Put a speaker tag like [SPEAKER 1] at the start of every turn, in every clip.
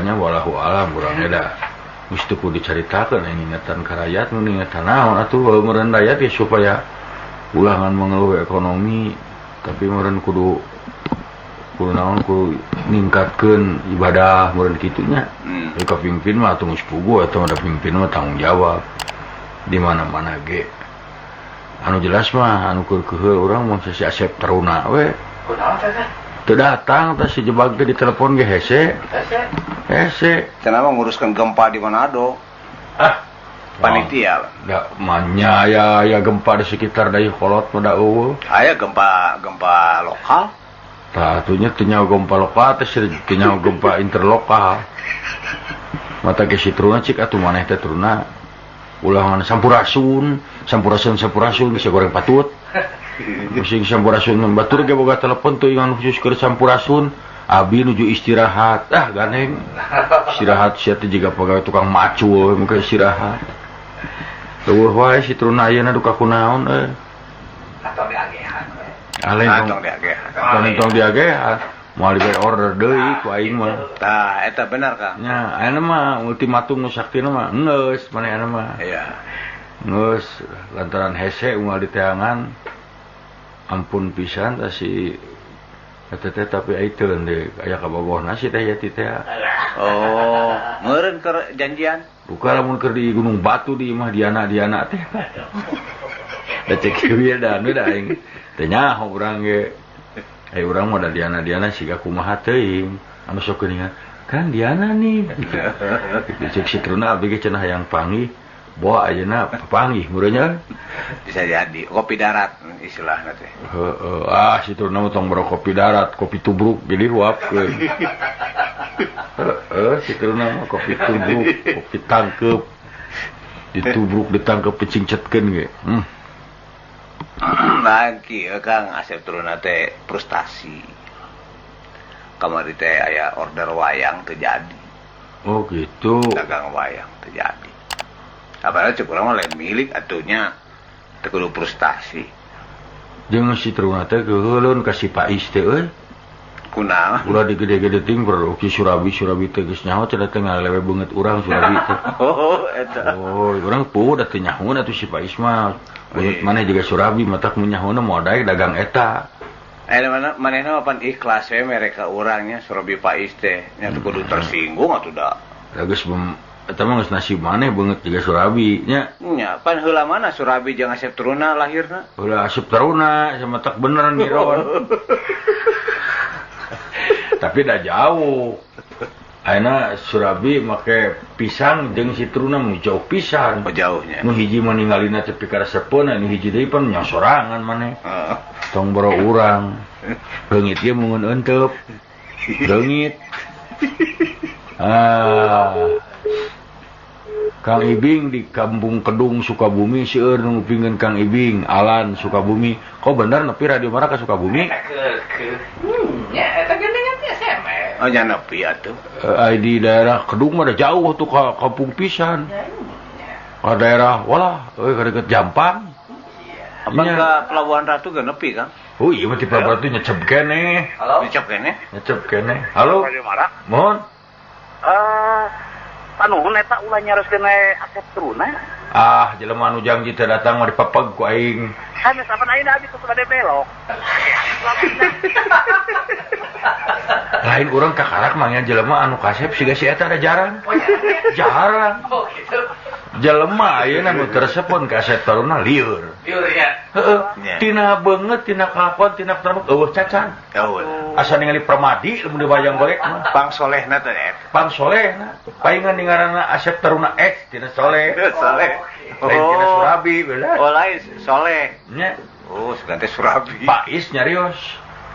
[SPEAKER 1] makanya walahu alam urang eda mesti kudu dicaritakeun ingatan ka rakyat mun ingatan naon atuh meureun rakyat ya supaya ulangan mengeluh ekonomi tapi meureun kudu naon kudu ningkatkeun ibadah meureun kitu nya. Ka pingpin mah atuh geus puguh atuh ada pingpin mah tanggung jawab di mana-mana ge. Anu jelas mah anu keur urang mun si Asep Taruna we. Kunaon teh? Teu datang teh si jebag teh di telepon ge hese. Hese.
[SPEAKER 2] Kenapa nguruskan gempa di Manado? Panitia.
[SPEAKER 1] Da manya ya gempa di sekitar dari kolot mah da eueuh.
[SPEAKER 2] Aya gempa lokal.
[SPEAKER 1] Tah atunya teu nyaho gempa lokal teh teu nyaho gempa interlokal. Mata ge si Taruna cik atuh maneh teh Taruna ulangan sampurasun bisa goreng patut. Musim sampurasun batur ge boga telepon tuh yang khusus keur sampurasun. Abi nuju istirahat. Ganeng. Istirahat sia teh jiga pegawai tukang macul muka istirahat. Teueuh wae si Taruna ayeuna duka kunaon
[SPEAKER 3] Atong diagehan.
[SPEAKER 1] Tong diagehan. Moal dibae order deui ku aing mah.
[SPEAKER 2] Tah eta bener Kang.
[SPEAKER 1] Nya ayeuna mah ultimatum nu saktina mah geus manehna mah.
[SPEAKER 2] Iya.
[SPEAKER 1] Geus lantaran hese unggal di teangan. Ampun pisan tah si eta teh tapi ai teu deui aya kabogohna si teh yati teh.
[SPEAKER 2] Oh, meureun keur janjian.
[SPEAKER 1] Buka lamun keur di Gunung Batu di imah Diana teh. Da cek kieu da anu da aing. Teh nyaho urang ge. Urang mah da Diana siga kumaha teuing. Anu sok geuningan. Kan Diana nih. Cek si Taruna abdi ge cenah hayang panggih. Boa ayeuna panggih meureunnya.
[SPEAKER 2] Bisa jadi kopi darat istilahna teh.
[SPEAKER 1] Si Taruna mah tong baro kopi darat, kopi tubruk jadi huapkeun. Si Taruna mah kopi tubruk, kopi tangkep. Ditubruk ditangkep pecingcetkeun ge.
[SPEAKER 2] Lagi Kang Asep Taruna teh frustasi. Kamari teh aya order wayang terjadi.
[SPEAKER 1] Oh gitu.
[SPEAKER 2] Dagang wayang terjadi. Apalagi cek urang mah lain milik atunya teu kudu frustasi.
[SPEAKER 1] Jeung si Taruna teh geuleun ka si Pais teh euy.
[SPEAKER 2] Kunaon?
[SPEAKER 1] Ulah digede-gede ting produksi Surabi teh geus nyaho cenah teh ngalewe beungeut urang Surabi teh.
[SPEAKER 2] Oh eta.
[SPEAKER 1] Oh, urang pueuh da teu nyahoun atuh si Pais mah. Beungeut maneh juga Surabi matak mun nyahouna moal daek dagang eta.
[SPEAKER 2] Mana manehna mah pan ikhlas we mereka urangnya Surabi Pais teh nya teu kudu tersinggung atuh da.
[SPEAKER 1] Da geus eta mah geus nasib maneh beungeut juga Surabi nya.
[SPEAKER 2] Nya pan heula mana Surabi jeung Asep Taruna lahirna?
[SPEAKER 1] Heula Asep Taruna sama tak beneran Miron. Tapi dah jauh. Ayeuna Surabi make pisang jeung si Taruna nu jauh pisan.
[SPEAKER 2] Oh jauhnya.
[SPEAKER 1] Nu hiji mah ningalina teh pika resepeun, nu hiji deui pan nya sorangan maneh. Tong boro urang. Beungit ieu mungun eunteup. Beungit. Kang Ibing di Kampung Kedung Sukabumi seueur nu ngupingkeun Kang Ibing Alan Sukabumi. Kok bener nepi Radio Mara ka Sukabumi?
[SPEAKER 3] Nya eta gendengan teh SMS.
[SPEAKER 2] Oh nya nepi atuh.
[SPEAKER 1] Di daerah Kedung mah da jauh tuh ka kampung pisan. Ka daerah walah ka deket Jampang.
[SPEAKER 2] Apakah Pelabuhan Ratu ge nepi Kang?
[SPEAKER 1] Oh iya mah ti Pelabuhan Ratu nyecep keneh.
[SPEAKER 2] Halo. Nyecep keneh?
[SPEAKER 1] Nyecep keneh. Halo.
[SPEAKER 2] Radio Mara.
[SPEAKER 1] Mohon.
[SPEAKER 4] Panuhun eta ulah nyaroskeun Asep Taruna.
[SPEAKER 1] Jelema anu janji teh datang mah dipapeg ku aing.
[SPEAKER 4] Sanes sapan ayeuna abi kudu bade belok.
[SPEAKER 1] Lain urang kakarak mah nya jelema anu kasep siga si eta ada jarang.
[SPEAKER 3] Oh ya.
[SPEAKER 1] Jarang.
[SPEAKER 3] Oh gitu.
[SPEAKER 1] Jelema ayeuna nu tersepon ka Asep Taruna lieur.
[SPEAKER 3] Liur ya.
[SPEAKER 1] Heeh. Tina beungeut, tina kakon, tina tanuk eueuh cacan.
[SPEAKER 2] Eueuh.
[SPEAKER 1] Asa ningali Permadi lamun dibayang golek mah.
[SPEAKER 2] Pang solehna teh eta.
[SPEAKER 1] Pang solehna. Paingan ngaranna Asep Taruna X tina soleh.
[SPEAKER 2] Soleh.
[SPEAKER 1] Lain tina Surabi beula.
[SPEAKER 2] Oh lain soleh.
[SPEAKER 1] Nya.
[SPEAKER 2] Oh segan teh Surabi.
[SPEAKER 1] Pais nyarios.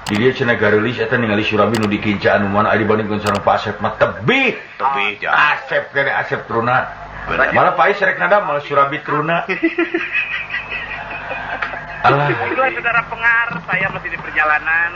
[SPEAKER 1] Di dia cenah gareulis eta ningali Surabi nu dikinca anu mana aya dibandingkeun sareng Pak Asep mah tebih.
[SPEAKER 2] Tebih jauh.
[SPEAKER 1] Asep kene Asep Taruna. Malah Pais rek nada malah Surabi Taruna. Allah.
[SPEAKER 4] Itulah saudara pengar, saya masih di perjalanan.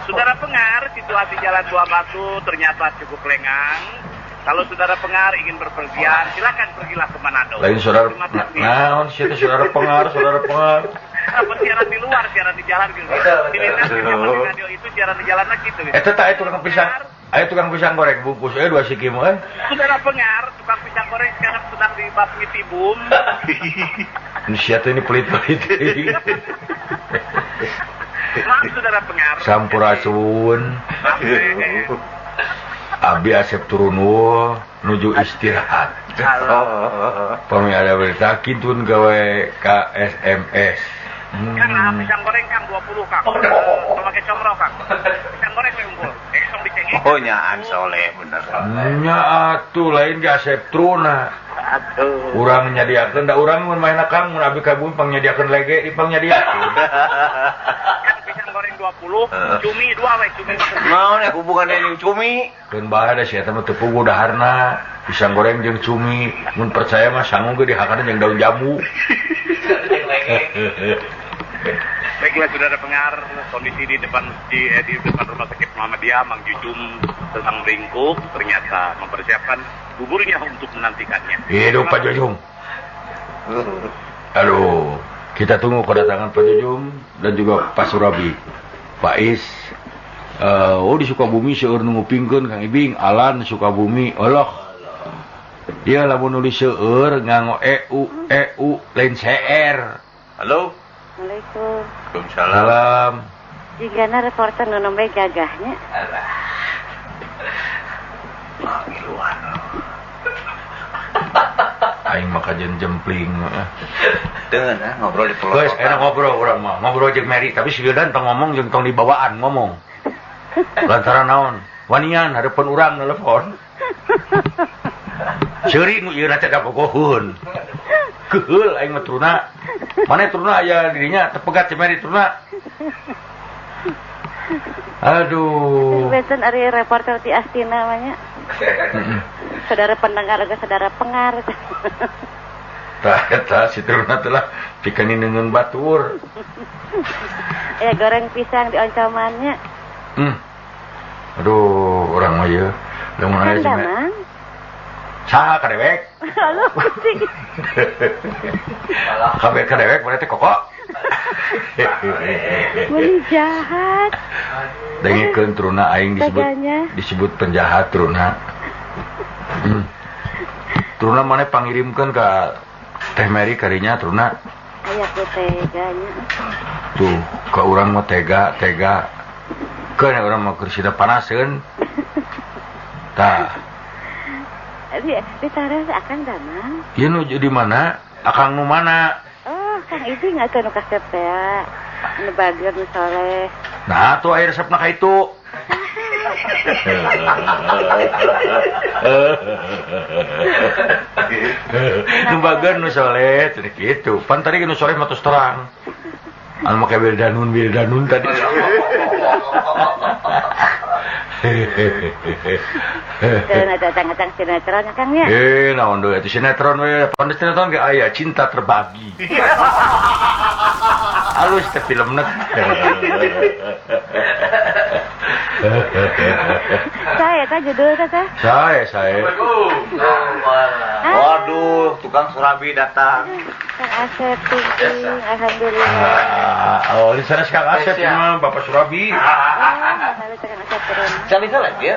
[SPEAKER 4] Saudara pengar, situasi jalan Tua Batu ternyata cukup lengang. Kalau saudara pengar ingin berpergian, silakan pergilah ke Manado.
[SPEAKER 1] Lain saudara, naon siapa saudara pengar.
[SPEAKER 4] Siaran di luar, siaran di jalan gitu. Ini radio itu siaran di jalan lagi gitu.
[SPEAKER 1] Eta tak itu orang pisan. Ayo tukang pisang goreng bungkus 2 sikim
[SPEAKER 4] Saudara pengar, tukang pisang goreng sekarang sedang dibasmi tibum.
[SPEAKER 1] Siapa ini pelit-pelit.
[SPEAKER 4] Maaf saudara pengar.
[SPEAKER 1] Sampurasun. Abi asep turun nuju istirahat. Pami ada berita kintun gawe KSMS.
[SPEAKER 4] Kang pisang goreng Kang 20 Kang. Pakai comro Kang. Pisang goreng unggul. Esok dicengin.
[SPEAKER 2] Oh nyaan soleh bener.
[SPEAKER 1] Nya atuh lain ge asep truna.
[SPEAKER 2] Aduh.
[SPEAKER 1] Urang nyadiakeun da urang mun main Kang mun abi kabun pangnyadiakeun lege di pangnyadiakeun.
[SPEAKER 4] Kang pisang goreng 20, cumi 2 we cumi.
[SPEAKER 2] Naon ya hubungannya jeung cumi?
[SPEAKER 1] Keun bae da sia teh mah teu puguh daharna. Pisang goreng jeung cumi mun percaya mah sangu ge dihakana jeung daun jambu.
[SPEAKER 4] Baiklah saudara pengar, kondisi di depan rumah sakit Muhammadiyah, Mang Jujum sedang ringkuk, ternyata mempersiapkan buburnya untuk menantikannya.
[SPEAKER 1] Hidup Pak Jujum. Aduh, kita tunggu kedatangan Pak Jujum dan juga Pak Surabi. Pak Is, di Sukabumi seueur nu ngupingkeun Kang Ibing, Alan Sukabumi, Allah. Dia lamun nulis seueur nganggo EU lain CR.
[SPEAKER 2] Halo.
[SPEAKER 5] Assalamualaikum.
[SPEAKER 2] Waalaikumsalam.
[SPEAKER 1] Salam.
[SPEAKER 5] Jigana reporter nu nembe gagahnya.
[SPEAKER 2] Mangiluan.
[SPEAKER 1] Aing mah kajen jempling.
[SPEAKER 2] Dengan ngobrol di pulau.
[SPEAKER 1] Guys, enak ngobrol urang mah. Ngobrol jeung Mary, tapi si Wildan tong ngomong jeung tong dibawaan ngomong. Lantaran naon? Wanian hareupeun urang nelpon. Seuri nu ieu teh da bogoheun. Keheul aing mah truna. Mana truna aya dirinya tepegat si Mary truna. Aduh.
[SPEAKER 5] Benten ari reporter di Astina namanya. Saudara pendengar juga saudara pengar.
[SPEAKER 1] Tah eta si truna teh lah pikeun neungeun batur.
[SPEAKER 5] Ya goreng pisang di oncomannya.
[SPEAKER 1] Aduh, urang mah ieu. Lamun aya si Mary.
[SPEAKER 5] Mang.
[SPEAKER 1] Saha kadewek?
[SPEAKER 5] Halo, sih.
[SPEAKER 1] Kabeh kadewek mana teh kokok.
[SPEAKER 5] Meni jahat.
[SPEAKER 1] Dengikeun truna aing
[SPEAKER 5] Baganya.
[SPEAKER 1] disebut penjahat truna. Truna mana pangirimkeun ka Teh Mary kadinya truna.
[SPEAKER 5] Aya ku teganya.
[SPEAKER 1] Tuh, ka urang mah tega. Keun urang mah keur sida panaseun. Tah.
[SPEAKER 5] Ditaruh akan damang.
[SPEAKER 1] Ieu nu di mana? Akang nu mana?
[SPEAKER 5] Oh, Kang Ibing atuh nu kasep teh. Nu bager nu soleh.
[SPEAKER 1] Nah, tuh air resepna ka itu. Nu bager nu soleh teh kitu. Pan tadi nu soleh mah tos terang. Anu make bildanun tadi.
[SPEAKER 5] Karena datang-datang sinetron ya Kang ya.
[SPEAKER 1] Naon deui atuh sinetron we. Pan sinetron ge aya cinta terbagi. Halus teh filmna.
[SPEAKER 5] Saya teh judul teh.
[SPEAKER 1] Saya.
[SPEAKER 2] Waduh, tukang surabi datang.
[SPEAKER 5] Kang Asep Tingting, alhamdulillah.
[SPEAKER 1] Di sana Kang Asep mah Bapak Surabi.
[SPEAKER 5] Lalu Kang Asep turun.
[SPEAKER 2] Bisa lah dia.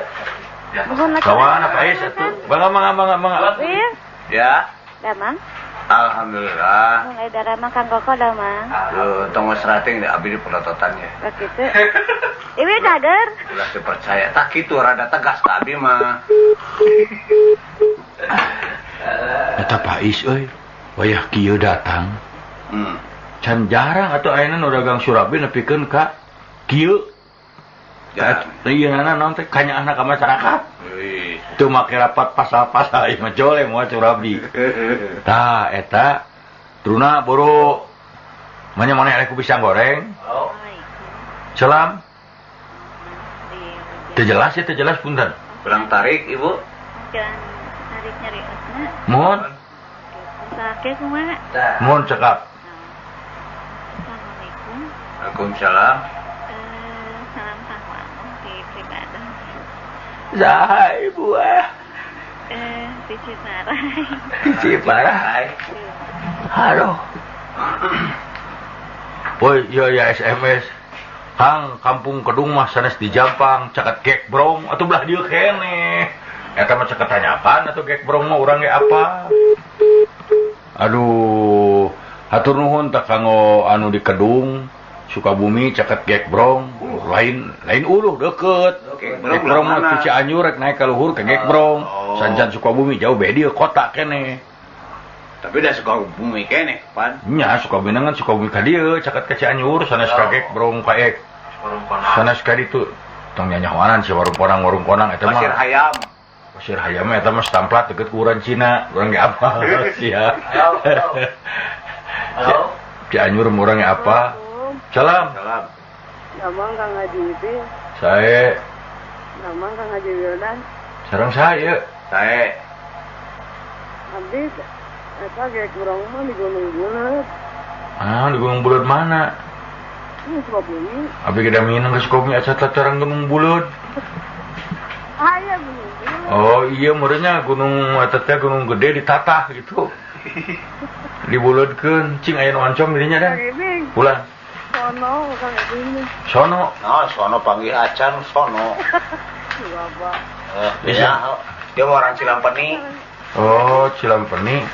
[SPEAKER 5] Mohon
[SPEAKER 1] Kawan apa atuh? Bangga.
[SPEAKER 5] Iya.
[SPEAKER 2] Ya.
[SPEAKER 5] Damang.
[SPEAKER 2] Alhamdulillah.
[SPEAKER 5] Mulai darah mah Kang Koko damang.
[SPEAKER 2] Tong wes rating deh abi di pelototan ya.
[SPEAKER 5] Begitu. Ibu cager.
[SPEAKER 2] Ulah dipercaya. Tak gitu rada tegas ka abi mah.
[SPEAKER 1] Eta Pak Is euy. Wayah kieu datang. Can jarang atuh ayeuna nu dagang Surabi nepikeun ka kieu.
[SPEAKER 2] Jarang.
[SPEAKER 1] Ieu naon teh kanyaanna ka masyarakat. Teu make rapat pasal-pasal ieu mah jole moal Surabi. Tah eta truna boro manya maneh aya ku pisang goreng. Salam. Teu jelas punten.
[SPEAKER 2] Kurang tarik ibu.
[SPEAKER 5] Jangan tarik nyari osna.
[SPEAKER 1] Mohon
[SPEAKER 5] Sakit kumaha?
[SPEAKER 1] mohon cekap.
[SPEAKER 5] Assalamualaikum.
[SPEAKER 2] Waalaikumsalam.
[SPEAKER 5] Salam sama di pribadi.
[SPEAKER 1] Saha ibu
[SPEAKER 5] Di Ciparai.
[SPEAKER 1] Ciparai. Halo. Boy, ya SMS. Kang kampung Kedung mah sanes di Jampang caket gekbrong atuh belah dieu keneh. Eta mah caket tanyapaan atuh gekbrong mah urang ge apa? Aduh, hatur nuhun tak kanggo anu di Kedung, Sukabumi caket gekbrong, lain uluh deket. Gekbrong mah ti Cianjur rek naik ka luhur ke gekbrong. Sanjan Sukabumi jauh beda dieu kota keneh.
[SPEAKER 2] Tapi udah Sukabumi keneh, Pan.
[SPEAKER 1] Nya Sukabumi kan Sukabumi ka dieu caket ka Cianjur sanes ka gekbrong ka ek. Sanes ka ditu tong nyanyawanan si warung konang eta mah.
[SPEAKER 2] Pasir Hayam.
[SPEAKER 1] Pasir Hayam eta mah stamplat deket ku urang Cina, urang ge apa sia.
[SPEAKER 3] Halo.
[SPEAKER 1] Cianjur urang ge apa? Salam.
[SPEAKER 2] Salam.
[SPEAKER 5] Namang Kang Haji itu,
[SPEAKER 1] Sae
[SPEAKER 5] namang Kang Haji Wildan.
[SPEAKER 1] sareng saya.
[SPEAKER 2] Saya
[SPEAKER 5] Abdi, eta ge kurang mah di Gunung Bulet.
[SPEAKER 1] Ah, di Gunung Buleud mana?
[SPEAKER 5] Ini Sukabumi.
[SPEAKER 1] Abi kita minang ke Sukabumi aca tatarang Gunung Buleud.
[SPEAKER 5] Aya Gunung Bulet.
[SPEAKER 1] Oh iya meureunnya gunung eta teh gunung gede ditatah gitu. Dibuleudkeun cing aya nu oncom didinya dah.
[SPEAKER 5] Ibing,
[SPEAKER 1] Pulang.
[SPEAKER 5] sono Kang Ibing.
[SPEAKER 1] Sono.
[SPEAKER 2] nah, sono panggil acan sono.
[SPEAKER 5] Bapak.
[SPEAKER 2] Ya, dia mau orang Cilampeni.
[SPEAKER 1] Oh, Cilampeni.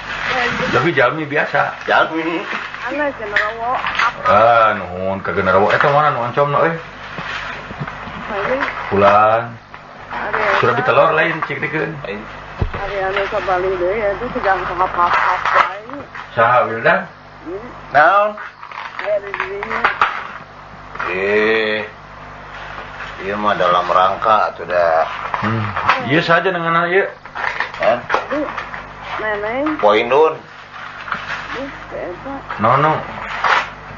[SPEAKER 1] Tapi jalmi biasa.
[SPEAKER 2] Jalmi.
[SPEAKER 5] Ana cenerawo.
[SPEAKER 1] Ah, nuhun ka generawo eta mana nu oncomna euy.
[SPEAKER 5] Ibing,
[SPEAKER 1] Pulang.
[SPEAKER 5] ari
[SPEAKER 1] Sudah ditelor lain cik dikeun.
[SPEAKER 5] ari anu sabali deui eta sedang hap-hap wae.
[SPEAKER 1] Saha Wildan?
[SPEAKER 2] Naon?
[SPEAKER 5] Aya di dirinya.
[SPEAKER 2] Iya mah dalam rangka tuh dah.
[SPEAKER 1] Iya saja dengan ieu.
[SPEAKER 2] Kan?
[SPEAKER 5] Aduh, neneng,
[SPEAKER 2] Poin dun.
[SPEAKER 5] eta.
[SPEAKER 1] No.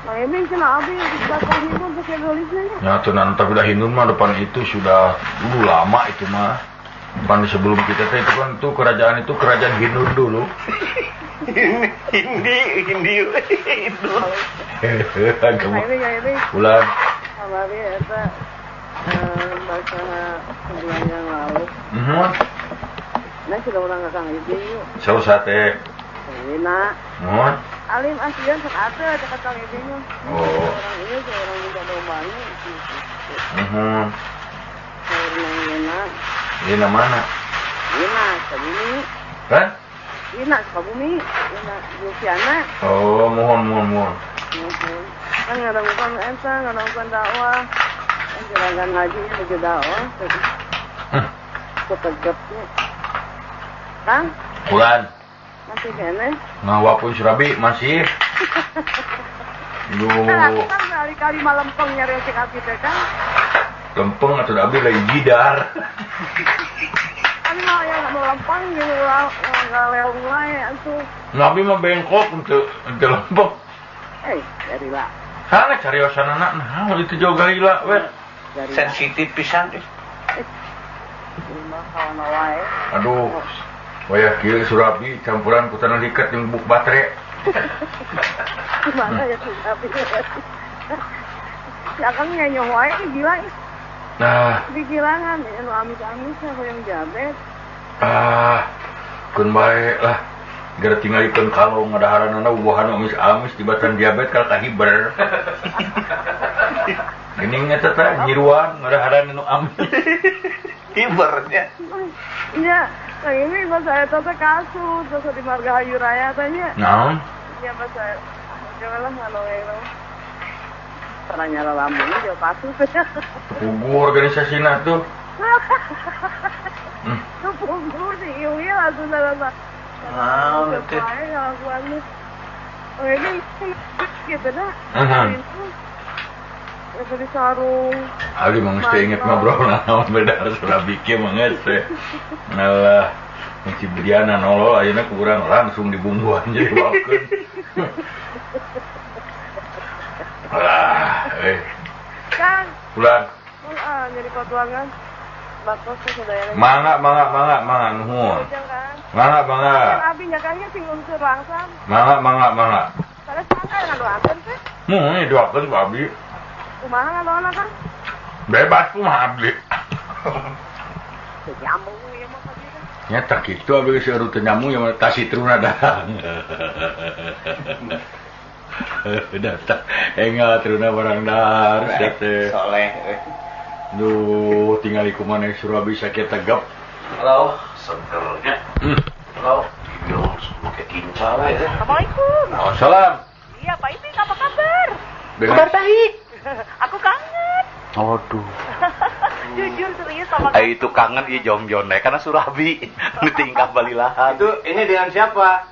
[SPEAKER 5] Kang Ibing cenah abi di belakang itu pakai gelisnya.
[SPEAKER 1] Ya tunan tapi dah Hindun mah depan itu sudah dulu lama itu mah. Depan sebelum kita teh itu kan tuh kerajaan Hindun dulu.
[SPEAKER 2] Hindi itu.
[SPEAKER 1] Agama.
[SPEAKER 5] Kang Ibing,
[SPEAKER 1] Bulan.
[SPEAKER 5] kamari eta bahasa sebulan yang lalu. Nah sudah orang ke Kang Ibing yuk.
[SPEAKER 1] Sausa teh.
[SPEAKER 5] Enak.
[SPEAKER 1] Mohon.
[SPEAKER 5] Alim asian sok ada dekat Kang Ibing mah.
[SPEAKER 1] Oh.
[SPEAKER 5] Orang ini seorang minta dombanya. Orang enak.
[SPEAKER 1] Ini mana?
[SPEAKER 5] Enak, Sukabumi.
[SPEAKER 1] Kan?
[SPEAKER 5] Enak, Sukabumi. Enak, Luciana.
[SPEAKER 1] Oh, mohon.
[SPEAKER 5] Kan ngadangkan eta, ngadangkan dakwah. Kan juragan haji menuju dakwah. Ketegapnya. Kang,
[SPEAKER 1] Bulan.
[SPEAKER 5] masih kene.
[SPEAKER 1] Ngawapun Surabi masih. Duh,
[SPEAKER 5] Kan kali-kali malam peng nyari cek hati teh kan.
[SPEAKER 1] lempeng atau dabi lagi gidar.
[SPEAKER 5] Kan mau yang mau lempeng gitu lah, nggak lewat mulai atuh.
[SPEAKER 1] Nabi mah bengkok untuk lempeng.
[SPEAKER 5] Dari lah.
[SPEAKER 1] Sana cari osanana, nah itu jauh gila, weh.
[SPEAKER 5] Dari lah.
[SPEAKER 2] Sensitif pisan deh.
[SPEAKER 5] Rumah kawan wae.
[SPEAKER 1] Aduh, wayah kieu Surabi campuran ku tanah liket jeung buk baterai.
[SPEAKER 5] Gimana ya tuh tapi. Ya kan nyanyi wae gila.
[SPEAKER 1] Nah,
[SPEAKER 5] Di gilangan ya nu amis-amis aku yang jabet.
[SPEAKER 1] kun bae lah. Gara tinggalikeun kalau ngadaharanana buahan amis-amis tibatan diabet kal kahiber. Geuning eta teh nyiruan ngadaharan nu amis.
[SPEAKER 2] Ibernya.
[SPEAKER 5] Iya, nah ini pas saya tata kasus terus di Margahayu Raya tanya.
[SPEAKER 1] Naon?
[SPEAKER 5] Iya pas saya janganlah ngalo-ngalo. Karena nyala lambungnya jauh kasus.
[SPEAKER 1] Kugu organisasina tuh.
[SPEAKER 5] Itu punggur sih, iya langsung salah.
[SPEAKER 2] Ah, betul.
[SPEAKER 5] Ngelakuannya. Oh ini gitu dah. Itu di sarung.
[SPEAKER 1] Ali mah geus inget ngobrol naon beda Surabi kieu mah geus teh. Ngalah si Briana nolol ayeuna ku urang langsung dibumbuan jadi wakeun. Alah,
[SPEAKER 5] Kang,
[SPEAKER 1] pulang.
[SPEAKER 5] jadi kotuangan. Bakos tuh saudara.
[SPEAKER 1] Mangga nuhun.
[SPEAKER 5] Kan
[SPEAKER 1] Mangga.
[SPEAKER 5] abi nyakanya sing unsur langsam.
[SPEAKER 1] Mangga.
[SPEAKER 5] Kalau sangka yang ngadoakeun teh.
[SPEAKER 1] Mun doakeun ku abdi.
[SPEAKER 5] Kumaha ngadoana kan?
[SPEAKER 1] Bebas kumaha abdi.
[SPEAKER 5] Nyambung ya mah ka dieu.
[SPEAKER 1] Nyata kitu abdi geus urut nyamung yang tasih teruna dah. Datang. Enggak teruna barang dahar teh.
[SPEAKER 2] Soleh.
[SPEAKER 1] Duh, tinggal di kumana Surabi sakit tegap.
[SPEAKER 3] Halo, segernya. Halo. Yo, pakai kincal ya.
[SPEAKER 6] Assalamualaikum.
[SPEAKER 1] Salam.
[SPEAKER 6] Iya, Pak Iping, apa kabar?
[SPEAKER 1] Kabar
[SPEAKER 6] baik. Aku kangen.
[SPEAKER 1] Aduh.
[SPEAKER 6] Jujur serius sama
[SPEAKER 3] Ay, itu kangen iya jom-jom karena Surabi tingkah balilahan.
[SPEAKER 2] Itu ini dengan siapa?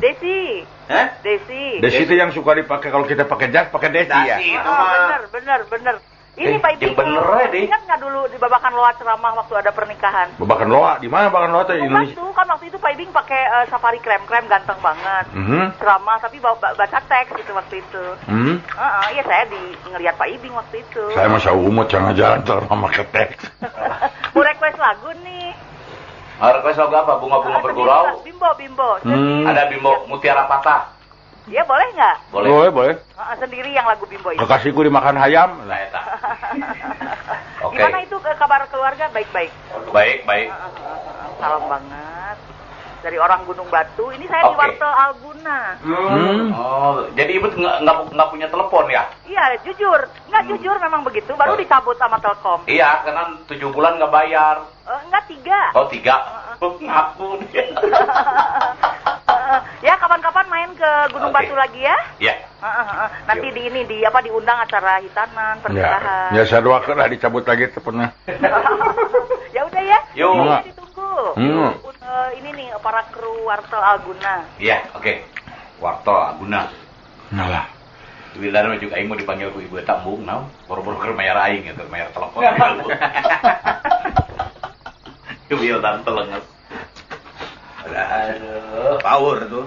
[SPEAKER 6] Desi.
[SPEAKER 2] Hah?
[SPEAKER 6] Desi.
[SPEAKER 1] Desi itu yang suka dipakai kalau kita pakai jas, pakai Desi ya.
[SPEAKER 2] Dasi itu mah.
[SPEAKER 6] Bener. Ini Pak Iping.
[SPEAKER 3] yang bener ya, Deh.
[SPEAKER 6] Ingat nggak dulu di Babakan Loa ceramah waktu ada pernikahan?
[SPEAKER 1] Babakan Loa, di mana Babakan Loa teh Indonesia?
[SPEAKER 6] Waktu kan waktu itu Pak Iping pakai safari krem-krem ganteng banget. Ceramah tapi baca teks gitu waktu itu. Iya saya ngeliat Pak Iping waktu itu.
[SPEAKER 1] Saya masa umut jangan jalan terus pakai teks.
[SPEAKER 6] Mau request lagu nih.
[SPEAKER 3] Request lagu apa? Bunga-bunga bergurau.
[SPEAKER 6] Bimbo.
[SPEAKER 3] Ada Bimbo Mutiara Patah.
[SPEAKER 6] Iya boleh nggak?
[SPEAKER 1] Boleh.
[SPEAKER 6] Sendiri yang lagu Bimbo itu.
[SPEAKER 1] Kekasihku dimakan ayam.
[SPEAKER 3] Nah, eta. Oke.
[SPEAKER 6] Gimana itu kabar keluarga? Baik-baik.
[SPEAKER 3] Baik.
[SPEAKER 6] Salam banget. Dari orang Gunung Batu. Ini saya di
[SPEAKER 3] Oke.
[SPEAKER 6] Wartel Alguna.
[SPEAKER 3] Oh, jadi ibu nggak punya telepon ya?
[SPEAKER 6] Iya, jujur. Nggak jujur memang begitu. Baru dicabut sama Telkom.
[SPEAKER 3] Iya, karena 7 bulan nggak bayar.
[SPEAKER 6] Enggak 3.
[SPEAKER 3] Oh, 3. Ngaku dia.
[SPEAKER 6] Ya kapan-kapan main ke Gunung
[SPEAKER 3] Oke.
[SPEAKER 6] Batu lagi ya.
[SPEAKER 3] Iya.
[SPEAKER 6] Nanti diundang acara hitanan pernikahan.
[SPEAKER 1] Ya saya doakan lah dicabut lagi teh pernah.
[SPEAKER 6] Ya udah ya.
[SPEAKER 3] Yuk.
[SPEAKER 6] Ini ditunggu.
[SPEAKER 1] Hmm.
[SPEAKER 6] Ini nih para kru Wartel Alguna.
[SPEAKER 3] Iya, oke. Wartel Guna.
[SPEAKER 1] Nah lah.
[SPEAKER 3] Bila nama juga aing mau dipanggil ku ibu tambung, naon? Boro-boro keur mayar aing gitu, mayar telepon. Ibu dan telenges.
[SPEAKER 2] Aduh, power tuh.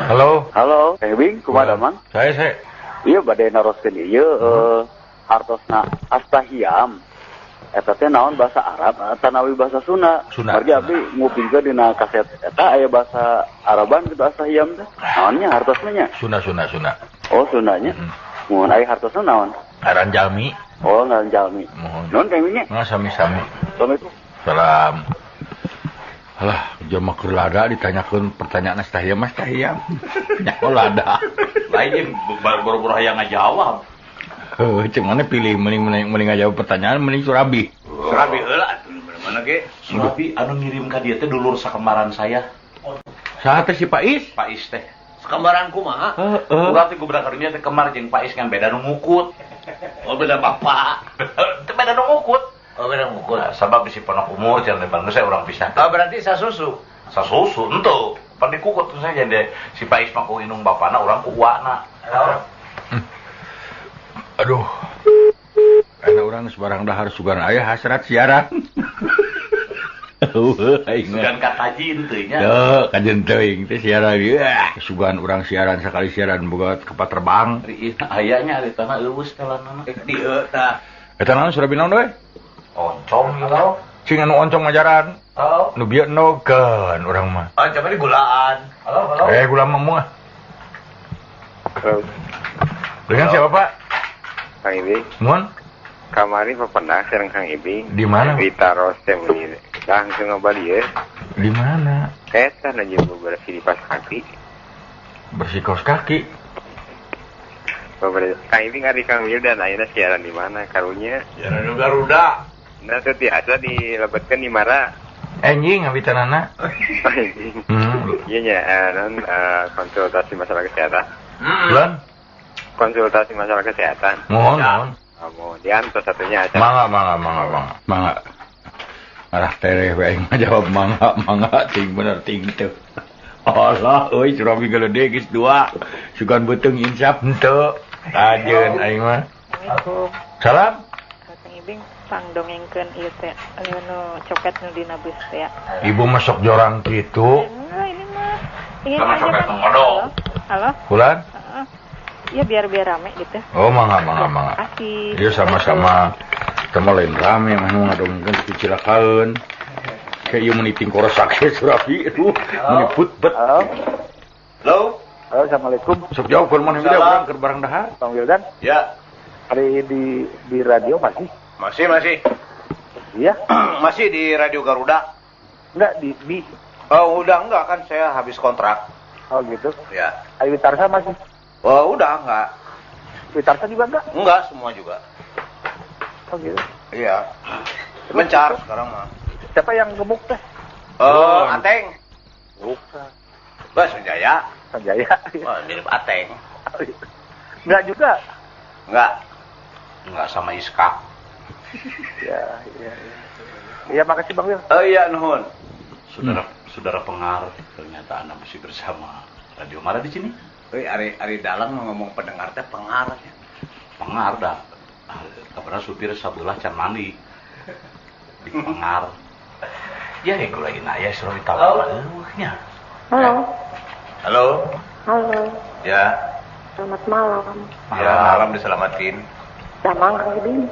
[SPEAKER 1] Halo.
[SPEAKER 7] Halo, Kang Ibing, kumaha man?
[SPEAKER 1] Saya.
[SPEAKER 7] Iya bade naroskeun ieu hartosna astahiam. Eta teh naon bahasa Arab tanawi bahasa Sunda.
[SPEAKER 1] Sunda.
[SPEAKER 7] Margi abdi ngupingkeun dina kaset eta aya bahasa Araban gitu astahiam teh. Naonnya hartosna nya?
[SPEAKER 1] Suna.
[SPEAKER 7] Oh, Sundanya. Mun aya hartosna naon?
[SPEAKER 1] Aran Jalmi.
[SPEAKER 7] Oh, ngaran jalmi.
[SPEAKER 1] Mohon.
[SPEAKER 7] Naon Kang Ibing nya?
[SPEAKER 1] Nggak sami-sami.
[SPEAKER 7] Assalamualaikum.
[SPEAKER 1] Salam. Alah, jama keur lada ditanyakeun pertanyaan astahiyam. Nya lada.
[SPEAKER 3] Lain boro-boro hayang ngajawab.
[SPEAKER 1] Cek mana pilih mending ngajawab pertanyaan mending Surabi.
[SPEAKER 2] Surabi heula mana ge?
[SPEAKER 3] Surabi anu ngirim ka dieu teh dulur sakembaran saya.
[SPEAKER 1] Saha teh si Pais?
[SPEAKER 3] Pak Is teh.
[SPEAKER 2] Sekambaran kumaha?
[SPEAKER 3] Urang teh gubernur karunya teh kemar jeung Pak Is kan beda nu ngukut.
[SPEAKER 2] Oh beda bapak.
[SPEAKER 3] Teu beda nu ngukut.
[SPEAKER 2] Oh beda ngukut.
[SPEAKER 3] Sabab bisi penuh umur cenah bang saya urang pisah.
[SPEAKER 2] Oh berarti sasusu.
[SPEAKER 3] Sasusu henteu. Pan dikukut tuh saja deh si Pak Is mah ku inung bapana urang ku uwana.
[SPEAKER 1] Aduh. Karena orang sebarang dahar sugan aya hasrat siaran.
[SPEAKER 3] Sugan kataji teu nya.
[SPEAKER 1] Tuh, kajen teuing teh siaran ieu. Sugan urang siaran sakali siaran boga kapal terbang.
[SPEAKER 3] Ayanya ari tanah eueus telanana.
[SPEAKER 2] Dieu tah.
[SPEAKER 1] Eta naon Surabi naon we?
[SPEAKER 3] Oncom gitu.
[SPEAKER 1] Cing anu oncong ngajaran.
[SPEAKER 3] Halo.
[SPEAKER 1] Nu bieu nokeun urang mah.
[SPEAKER 2] Oh coba di gulaan.
[SPEAKER 3] Halo.
[SPEAKER 1] Gula mamung ah.
[SPEAKER 7] Halo,
[SPEAKER 1] Dengan siapa, Pak?
[SPEAKER 7] Kang Ibing.
[SPEAKER 1] Mun?
[SPEAKER 7] Kamari pernah sareng Kang Ibing.
[SPEAKER 1] Di mana?
[SPEAKER 7] Ditaros teh mun langsung ngabalieu.
[SPEAKER 1] Di mana?
[SPEAKER 7] Eta na jeung beberapa di pas kaki.
[SPEAKER 1] Bersih kaos kaki.
[SPEAKER 7] Beberapa Kang Ibing ari Kang Wildan ayeuna siaran di mana karunya?
[SPEAKER 2] Siaran Garuda.
[SPEAKER 7] Nah, teu tiasa dilebetkeun di Mara.
[SPEAKER 1] Anjing ngawitanana.
[SPEAKER 7] Iya nya, konsultasi masalah kesehatan.
[SPEAKER 1] Bulan?
[SPEAKER 7] Konsultasi masalah kesehatan.
[SPEAKER 1] Mohon.
[SPEAKER 7] Kemudian terus satunya acara.
[SPEAKER 1] Mangga. Arah tereh we aing jawab mangga ting bener ting teu. Allah euy Surabi geuleude geus 2. Sugan beuteung insap henteu. Ajeun aing mah.
[SPEAKER 5] Assalamualaikum.
[SPEAKER 1] Salam.
[SPEAKER 5] Kang Ibing pangdongengkeun ieu teh anu copet nu dina bus teh.
[SPEAKER 1] Ibu masuk jorang kitu.
[SPEAKER 5] Enggak, ini mah ingin
[SPEAKER 3] Sama
[SPEAKER 5] aja
[SPEAKER 3] copet
[SPEAKER 5] kan.
[SPEAKER 3] nu ngodong.
[SPEAKER 5] Halo?
[SPEAKER 1] Bulan?
[SPEAKER 5] Iya biar rame gitu.
[SPEAKER 1] Oh, mangga.
[SPEAKER 5] Kasih.
[SPEAKER 1] Dia sama-sama temu lain rame mah nu ngadongkeun kecilakaeun. Kayak ieu meniting korosak Surabi aduh meni putbet.
[SPEAKER 7] Halo.
[SPEAKER 2] Halo.
[SPEAKER 7] Halo, Assalamualaikum.
[SPEAKER 1] Sok jauh keur mana dia urang keur barang dahar.
[SPEAKER 7] Kang Wildan,
[SPEAKER 2] Ya,
[SPEAKER 7] hari di radio masih?
[SPEAKER 2] masih.
[SPEAKER 7] Iya?
[SPEAKER 2] Masih di Radio Garuda.
[SPEAKER 7] Enggak di
[SPEAKER 2] Oh, udah enggak kan saya habis kontrak.
[SPEAKER 8] Oh gitu.
[SPEAKER 2] Ya.
[SPEAKER 8] Ayo Witarsa masih.
[SPEAKER 2] Oh, udah enggak.
[SPEAKER 8] Witarsa juga enggak?
[SPEAKER 2] Enggak, semua juga.
[SPEAKER 8] Oh gitu.
[SPEAKER 2] Iya. Mencar sekarang mah.
[SPEAKER 8] Siapa yang gemuk teh?
[SPEAKER 2] Oh, Ateng.
[SPEAKER 8] Bukan.
[SPEAKER 2] Bah, Sanjaya.
[SPEAKER 8] Sanjaya.
[SPEAKER 2] Oh, mirip Ateng.
[SPEAKER 8] Enggak juga.
[SPEAKER 3] Enggak sama Iska.
[SPEAKER 8] Ya, iya. Iya, makasih Bang Wil.
[SPEAKER 2] Oh iya, nuhun.
[SPEAKER 3] Saudara pengar, ternyata Anda masih bersama Radio Mara di sini.
[SPEAKER 2] Ari dalang ngomong pendengar teh pengar.
[SPEAKER 3] Pengar dah. Kabarnya supir sabelah can mandi. Di pengar. Ya gulain aya suruh ditawaran nya.
[SPEAKER 5] Halo.
[SPEAKER 2] Halo.
[SPEAKER 5] Halo.
[SPEAKER 2] Ya.
[SPEAKER 5] Selamat malam.
[SPEAKER 2] Ya, malam diselamatin.
[SPEAKER 5] Damang Kang Iding.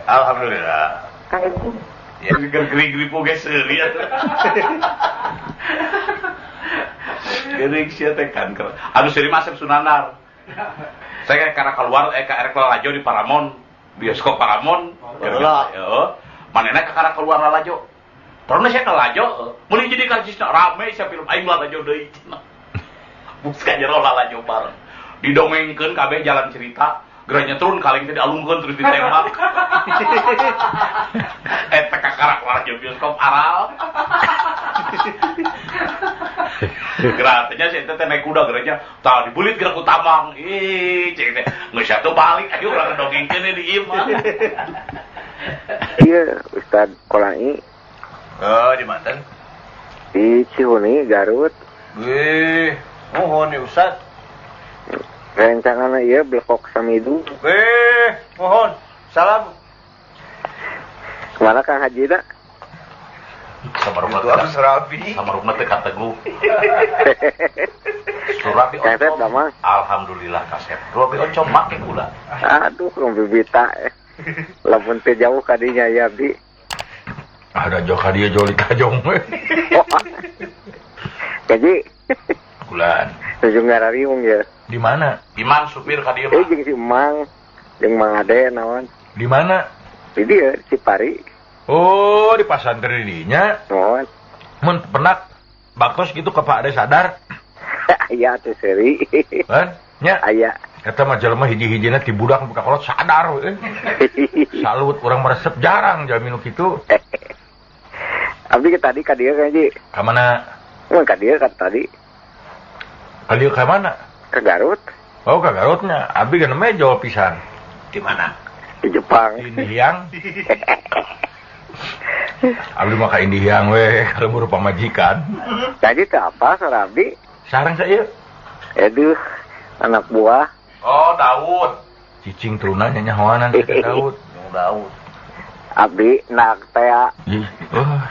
[SPEAKER 2] Alhamdulillah.
[SPEAKER 5] Kang Iding.
[SPEAKER 2] Ya, geri-geri poge seuri atuh.
[SPEAKER 3] Gering sia teh kan. Anu seri masuk Sunanar. Saya karena keluar erek lalajo di Paramount, bioskop Paramount. Heeh. Manehna ka karena keluar lalajo. Terus saya lalajo, meuli jadi karcisna rame sia film aing lalajo deui. Bus ka jero lalajo bareng. Didongengkeun kabeh jalan cerita. Geranya turun kaleng teh dialungkeun terus ditembak. Eta kakarak lalajo bioskop aral. Geratnya sih teh naik kuda geranya tah dibulit gerak utamang. Ih, cek teh geus satu balik ayo urang dongengkeun di ieu mah.
[SPEAKER 8] Iya, Ustad Kolai
[SPEAKER 2] Oh, di manten.
[SPEAKER 8] di Cihuni, Garut.
[SPEAKER 2] Wih, mohon nih Ustad.
[SPEAKER 8] Rencangan iya blekok samidu.
[SPEAKER 2] Wih, mohon. Salam.
[SPEAKER 8] Kemana Kang Haji dak?
[SPEAKER 3] Sama rumah
[SPEAKER 2] Itu harus rapi.
[SPEAKER 3] sama rumah teh kategu. Surapi
[SPEAKER 8] Kaset
[SPEAKER 3] oncom.
[SPEAKER 8] damang.
[SPEAKER 3] Alhamdulillah kaset. Surapi oncom make gula.
[SPEAKER 8] Aduh, bibita. Lamun teh jauh kadinya ya, Bi.
[SPEAKER 1] Ada joka dia joli kajong we.
[SPEAKER 8] Jadi,
[SPEAKER 1] Bulan.
[SPEAKER 8] ujung ngarariung ya.
[SPEAKER 1] Di mana?
[SPEAKER 3] Iman supir ka dieu mah.
[SPEAKER 8] Jeung si Emang, jeung Mang Ade naon.
[SPEAKER 1] Di mana?
[SPEAKER 8] Di dieu Cipari.
[SPEAKER 1] Oh, di pasantren dinya.
[SPEAKER 8] Naon?
[SPEAKER 1] Mun pernah bakos gitu ke Pak Ade sadar.
[SPEAKER 8] Aya teh seri.
[SPEAKER 1] Kan? Nya.
[SPEAKER 8] Aya.
[SPEAKER 1] Eta mah jelema hiji-hijina ti budak buka kolot sadar we. Salut urang meresep jarang jamin kitu.
[SPEAKER 8] Abdi ke tadi ka dieu kan Ji.
[SPEAKER 1] Ka mana?
[SPEAKER 8] Mun ka dieu kan tadi
[SPEAKER 1] Kalieu ka mana?
[SPEAKER 8] ke Garut,
[SPEAKER 1] Oh, ka Garutnya. Abi kan mejo pisan.
[SPEAKER 2] Di mana?
[SPEAKER 8] di Jepang.
[SPEAKER 1] Di Indihiang. Abdi mah ka Indihiang we, kalau berupa majikan.
[SPEAKER 8] Jadi teh apa saudara Abdi?
[SPEAKER 1] Sarang saya.
[SPEAKER 8] Aduh, anak buah.
[SPEAKER 3] Oh, Daud.
[SPEAKER 1] Cicing turunannya nyahoanan kita Daud.
[SPEAKER 2] Yang Daud.
[SPEAKER 8] Abdi nak teh
[SPEAKER 1] Ih,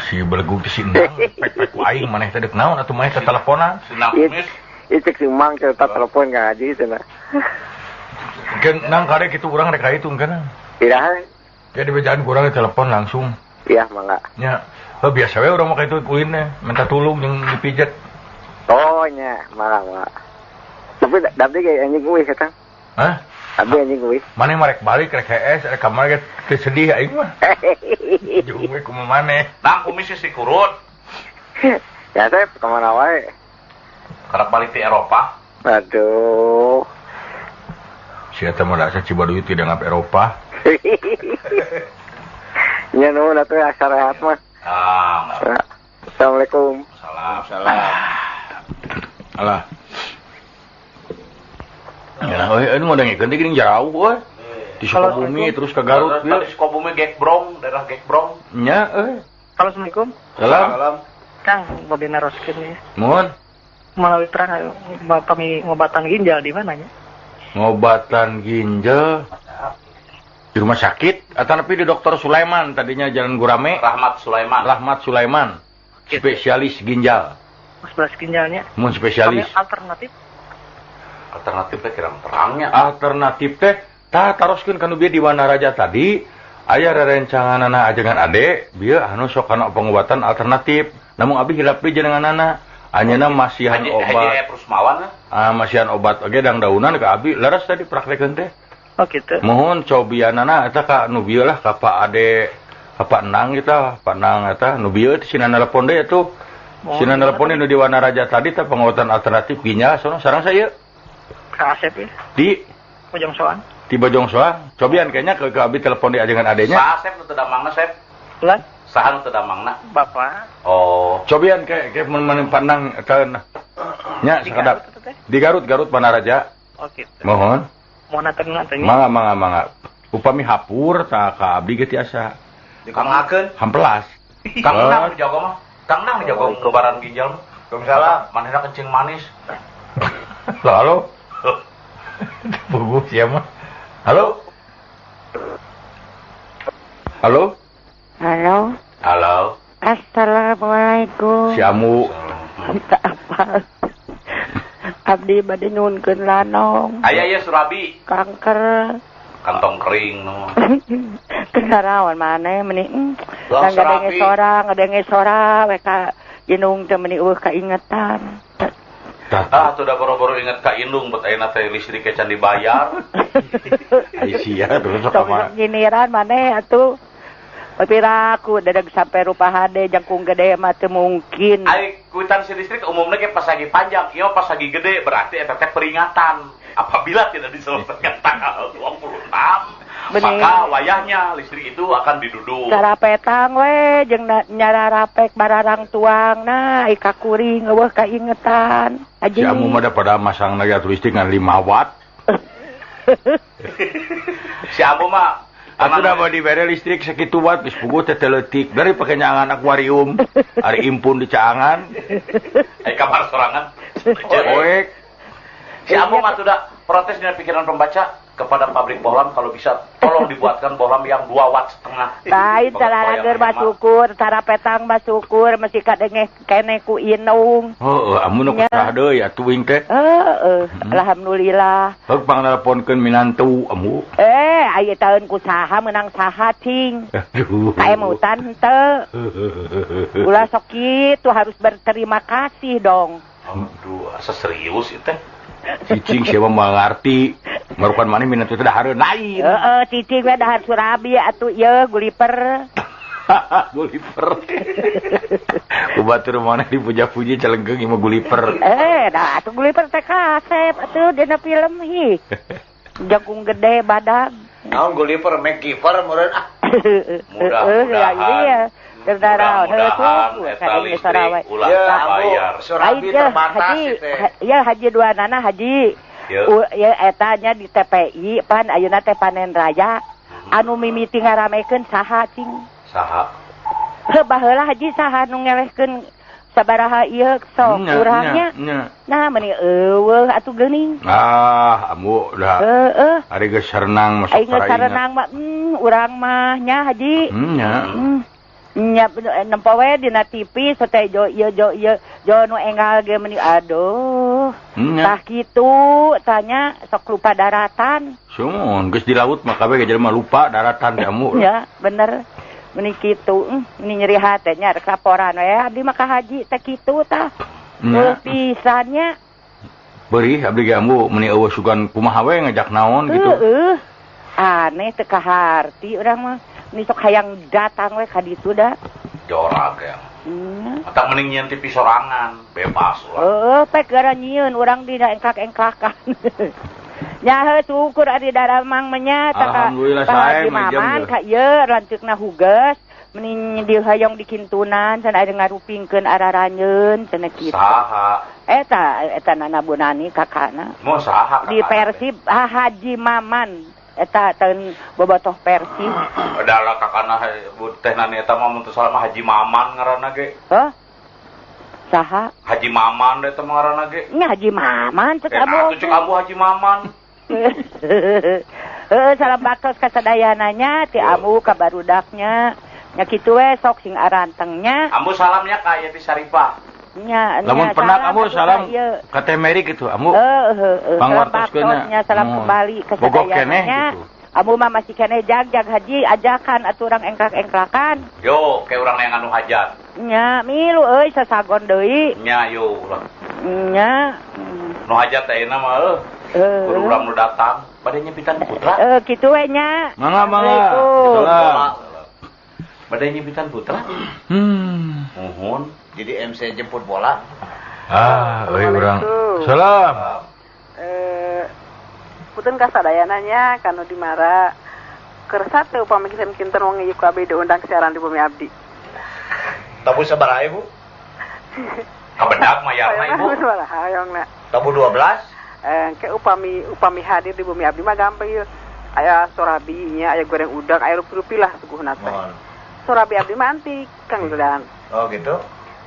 [SPEAKER 1] si belegug si Endang. Pek-pek ku aing maneh teh deuk naon atuh maneh teh teleponan.
[SPEAKER 3] Senang
[SPEAKER 8] It-
[SPEAKER 3] kumis.
[SPEAKER 8] Cek si Mang cerita telepon Kang Haji cenah.
[SPEAKER 1] Kan nang kade kitu urang rek kahitung kana.
[SPEAKER 8] Iraha?
[SPEAKER 1] Ya di bejaan kurang telepon langsung.
[SPEAKER 8] Iya, mangga.
[SPEAKER 1] Nya, biasa we urang mah kitu kuinnya, minta tulung jeung dipijet.
[SPEAKER 8] Oh nya, mangga. Tapi abdi ge anjing kuis eta.
[SPEAKER 1] Hah?
[SPEAKER 8] Abdi anjing kuis.
[SPEAKER 1] Maneh mah rek balik rek HS rek kamar ge teu sedih aing mah. Jeung we kumaha maneh.
[SPEAKER 3] Nang kumis si kurut.
[SPEAKER 8] Ya teh kemana wae.
[SPEAKER 3] Karena balik di Eropa.
[SPEAKER 8] Aduh.
[SPEAKER 1] Si eta mah dasar Cibaduy tidak ngap Eropa.
[SPEAKER 8] Nya nuhun atuh asa rehat mah.
[SPEAKER 3] Ah,
[SPEAKER 8] Assalamualaikum.
[SPEAKER 3] salam.
[SPEAKER 2] Salam.
[SPEAKER 1] Alah. Ya, ini mau dengikeun teh geuning jauh we. Di Sukabumi terus ke Garut
[SPEAKER 3] Tadi Sukabumi Gekbrong, daerah Gekbrong.
[SPEAKER 1] Nya
[SPEAKER 5] Assalamualaikum.
[SPEAKER 1] Salam.
[SPEAKER 2] Salam.
[SPEAKER 5] Kang, Bobi naroskeun ya.
[SPEAKER 1] Mohon
[SPEAKER 5] Melalui terang kami ngobatan ginjal di mananya?
[SPEAKER 1] ngobatan ginjal di rumah sakit atau tapi di Dokter Sulaiman tadinya Jalan Gurame.
[SPEAKER 3] Rahmat Sulaiman.
[SPEAKER 1] Rahmat Sulaiman, spesialis ginjal.
[SPEAKER 5] Sebelas ginjalnya.
[SPEAKER 1] Mun spesialis.
[SPEAKER 5] Kami alternatif.
[SPEAKER 3] Alternatifnya kira terangnya.
[SPEAKER 1] Alternatif teh tah taroskeun kanu bieu di Wanaraja tadi aya rerencanganana ajengan ade bieu anu sok kana pengobatan alternatif. Namun abi hilap deui jenenganana. Anyana masihan obat.
[SPEAKER 3] Haji Rusmawan.
[SPEAKER 1] Masihan obat oge dang daunan ka abi laras tadi praktekeun teh.
[SPEAKER 5] Oh gitu.
[SPEAKER 1] Mohon cobianana eta ka nu bieu lah ka Pak Ade, ka Pak Nang kita, Pak Nang eta nu bieu teh sina nelpon deui atuh. Sina nelponin nu di Wanaraja tadi teh penguatan alternatif ginjal sono sareng saya.
[SPEAKER 9] Ka Asep ya.
[SPEAKER 1] Di
[SPEAKER 9] Bojong Soang.
[SPEAKER 1] Di Bojong Soang. Cobian kayaknya ke abi telepon di ajengan adenya.
[SPEAKER 3] Sa Asep nu teu damangna, Sep.
[SPEAKER 9] Ulan.
[SPEAKER 3] Saha nu teu damangna?
[SPEAKER 9] Bapak.
[SPEAKER 3] Oh.
[SPEAKER 1] Cobian kayak mun pandang eta nya sakadap. Di Garut Wanaraja.
[SPEAKER 9] Oh gitu.
[SPEAKER 1] Mohon.
[SPEAKER 9] Mohon aturna teh.
[SPEAKER 1] Mangga. Upami hapur tah ka abdi ge tiasa.
[SPEAKER 3] Dipangakeun.
[SPEAKER 1] Hampelas.
[SPEAKER 3] Kang Nang jago mah. Kang Nang jago kebaran ginjal mah. Waalaikumsalam. Manehna kencing manis.
[SPEAKER 1] Halo. Bubu siapa? Halo.
[SPEAKER 5] Halo.
[SPEAKER 3] Halo.
[SPEAKER 5] Assalamualaikum.
[SPEAKER 1] Si Amu.
[SPEAKER 5] Minta apa? Abdi bade nyunkeun lanong.
[SPEAKER 3] Aya Surabi.
[SPEAKER 5] Kanker.
[SPEAKER 3] Kantong kering nu.
[SPEAKER 5] Kenarawan maneh meni.
[SPEAKER 3] Lah,
[SPEAKER 5] Ngadenge sora we ka ginung teh meni eueuh kaingetan.
[SPEAKER 3] Tuh udah boro-boro inget ka indung buat ayeuna teh listrik can dibayar.
[SPEAKER 1] Ai sia terus
[SPEAKER 5] Sok
[SPEAKER 1] sama.
[SPEAKER 5] giniran maneh atuh. Piraku dadag sampai rupa hade jangkung gede mah teu mungkin.
[SPEAKER 3] Ai kwitansi listrik umumnya ge pas lagi panjang, ieu pas lagi gede berarti eta teh peringatan. Apabila tidak diselesaikan tanggal 26, maka wayahnya listrik itu akan diduduk.
[SPEAKER 5] Cara petang we jeung nyara rapek bararang tuangna ai kakuring eueuh kaingetan.
[SPEAKER 1] Si Amu mah pada masang lagi listrik ngan 5 watt.
[SPEAKER 3] Si Amu mah
[SPEAKER 1] Aku udah mau diberi listrik segitu watt, bis pugu teh teletik. Dari pakai nyangan akuarium, hari impun di caangan.
[SPEAKER 3] Kamar sorangan.
[SPEAKER 1] Oek.
[SPEAKER 3] Si Amu mah sudah protes dengan pikiran pembaca kepada pabrik bohlam kalau bisa tolong dibuatkan bohlam yang 2,5 watt.
[SPEAKER 5] Lain salarager mah syukur, cara petang mah syukur, mesti kadenge kene ku inung.
[SPEAKER 1] Amu nu kusah deui atuh wing teh.
[SPEAKER 5] Alhamdulillah.
[SPEAKER 1] Heuk pangnelponkeun minantu Amu.
[SPEAKER 5] Aya taeun ku saha meunang saha cing.
[SPEAKER 1] Aduh.
[SPEAKER 5] Kaemutan henteu. Ulah sok kitu harus berterima kasih dong.
[SPEAKER 3] Aduh, asa serius itu teh.
[SPEAKER 1] Cicing siapa mengerti. Merupakan mana minantu teh dahareun lain.
[SPEAKER 5] Cicing we dahar Surabi atuh ieu guliper.
[SPEAKER 1] Guliper. Kubatur mana dipuja-puji calenggeng imah guliper.
[SPEAKER 5] Dah atuh guliper teh kasep atuh dina film hi. Jagung gede badag.
[SPEAKER 2] Naon guliper mekiper meureun ah.
[SPEAKER 3] Mudah-mudahan. Mudah-mudahan eta listrik ulah bayar.
[SPEAKER 2] Surabi terbatas teh.
[SPEAKER 5] Ya haji dua nana haji. Ya etanya di TPI pan ayeuna teh panen raya. Anu mimiti ngaramekeun saha cing?
[SPEAKER 3] Saha?
[SPEAKER 5] Baheula haji saha nu ngelehkeun sabaraha ieu sok urangnya. Nah meni eueuh atuh geuning.
[SPEAKER 1] Amu udah. Ari geus sarenang masuk
[SPEAKER 5] para ingat. Ai geus sarenang mah urang mah nya haji. Nya nempo we dina TV sote jo nu enggal ge meni aduh. Tah kitu tanya sok lupa daratan.
[SPEAKER 1] Sumun geus di laut mah kabeh ge jelema lupa daratan teh Amu.
[SPEAKER 5] Ya bener. Meni kitu ini nyeri hate nya rek laporan we abdi mah ka haji teh kitu tah. Pisannya
[SPEAKER 1] beri abdi ge Amu meni eueuh sugan kumaha we ngajak naon gitu.
[SPEAKER 5] Aneh teu kaharti urang mah. Ini sok hayang datang we ka ditu da.
[SPEAKER 3] Jorag ya. Atang mending nyieun TV sorangan, bebas ulah.
[SPEAKER 5] Pek gara nyieun urang dina engklak-engklakan. Nya syukur ari daramang menya
[SPEAKER 1] alhamdulillah sae
[SPEAKER 5] maman ka ieu lanceukna huges meni dihoyong dikintunan can aya ngarupingkeun araranyeun cenah kitu.
[SPEAKER 3] Saha?
[SPEAKER 5] Eta nanabunani kakana.
[SPEAKER 3] Mau saha kakana?
[SPEAKER 5] Di Persib Haji Maman. Eta teun bobotoh Persib.
[SPEAKER 3] Adalah kakana teh nani eta mah mun teu salah mah Haji Maman ngaranna ge.
[SPEAKER 5] Saha?
[SPEAKER 3] Haji Maman eta mah ngaranna ge.
[SPEAKER 5] Nya Haji Maman cek
[SPEAKER 3] abu. Cek abu Haji Maman.
[SPEAKER 5] Salam baktos ka sadayananya ti amu ka barudaknya. Nya kitu we sok sing arantengnya.
[SPEAKER 3] Ambu salamnya ka Yati Saripah.
[SPEAKER 5] Nya
[SPEAKER 1] lamun pernah kamu salam ka Teh Meri gitu Amu.
[SPEAKER 5] Pangwartoskeunnya salam kembali ke sadayananya. Gitu. Amu mah masih kene jag haji ajakan atuh urang engklak-engklakan.
[SPEAKER 3] Yo, ke urang yang anu hajat.
[SPEAKER 5] Nya milu euy sasagon deui.
[SPEAKER 3] Nya yo ulah.
[SPEAKER 5] Nya
[SPEAKER 3] nu hajat teh ayeuna mah urang nu datang bade nyempitan putra.
[SPEAKER 5] Kitu we nya.
[SPEAKER 1] Mangga. Salam.
[SPEAKER 3] Badai nyibitan putra. Mohon.
[SPEAKER 2] Jadi MC jemput bola.
[SPEAKER 1] Urang. Salam.
[SPEAKER 10] Puteun kasadayananya kanu dimara kersat teh upami kinten wong ieu kabeh diundang siaran di Bumi Abdi.
[SPEAKER 2] Tabu sabaraha Ibu?
[SPEAKER 3] Kabedak mayarna Ibu.
[SPEAKER 10] Hayongna.
[SPEAKER 2] Tabu 12.
[SPEAKER 10] Ke upami hadir di Bumi Abdi mah gampang ieu. Aya sorabi nya, aya goreng udang, aya rupi-rupi lah suguhna teh. Sorabi abdi mah antik Kang Wildan.
[SPEAKER 2] Oh gitu.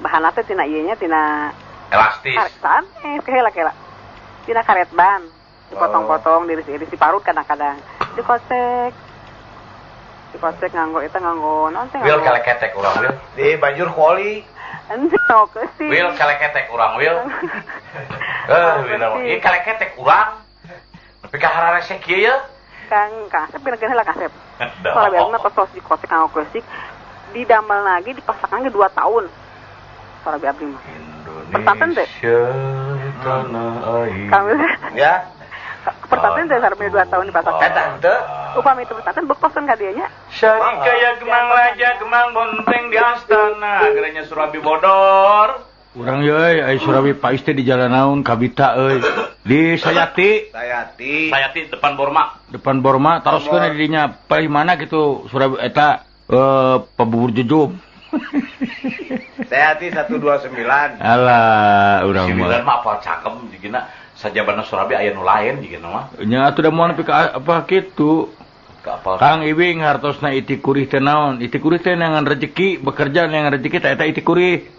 [SPEAKER 10] Bahanna teh tina ieu nya tina
[SPEAKER 3] elastis.
[SPEAKER 10] Sanes kehela-kehela. Tina karet ban. Dipotong-potong, diiris-iris, diparut kadang-kadang. Dikocek nganggo eta nganggo naon teh.
[SPEAKER 3] Wil kaleketek urang wil.
[SPEAKER 2] Di banjur kuali.
[SPEAKER 10] Ento keusi.
[SPEAKER 3] Wil kaleketek urang wil. Ieu kaleketek urang. Tapi ka hararese kieu ya.
[SPEAKER 10] Kang Asep pinakeun heula Asep. Soalnya biasanya tos dikocek nganggo keusik. Didamel lagi dipasakkan ke 2 tahun. Soalnya abdi mah. Pertaten teh.
[SPEAKER 1] Tanah air.
[SPEAKER 10] Kang
[SPEAKER 2] Ya.
[SPEAKER 10] Pertaten teh sareng 2 tahun dipasakkan.
[SPEAKER 2] Eta henteu.
[SPEAKER 10] Upami itu pertaten bekosan ka dieu nya.
[SPEAKER 3] Syari kaya gemang raja gemang bonteng di astana. Geranya Surabi bodor.
[SPEAKER 1] Urang euy, ai Surabi Pais teh di jalan naon Kabita euy. Di Sayati.
[SPEAKER 3] Sayati depan Borma.
[SPEAKER 1] Depan Borma taroskeun di dinya paling mana gitu Surabi eta pabubur jujub.
[SPEAKER 2] Sayati 129.
[SPEAKER 1] Alah, urang mah.
[SPEAKER 3] 9 mah apa cangkem jigina sajabana Surabi aya nu lain jigina mah.
[SPEAKER 1] Nya atuh da moal nepi ka apa kitu.
[SPEAKER 3] Ka apal.
[SPEAKER 1] Kang Ibing hartosna iti kurih teh naon? Iti kurih teh nangan rezeki, bekerja nangan rezeki teh eta iti kurih.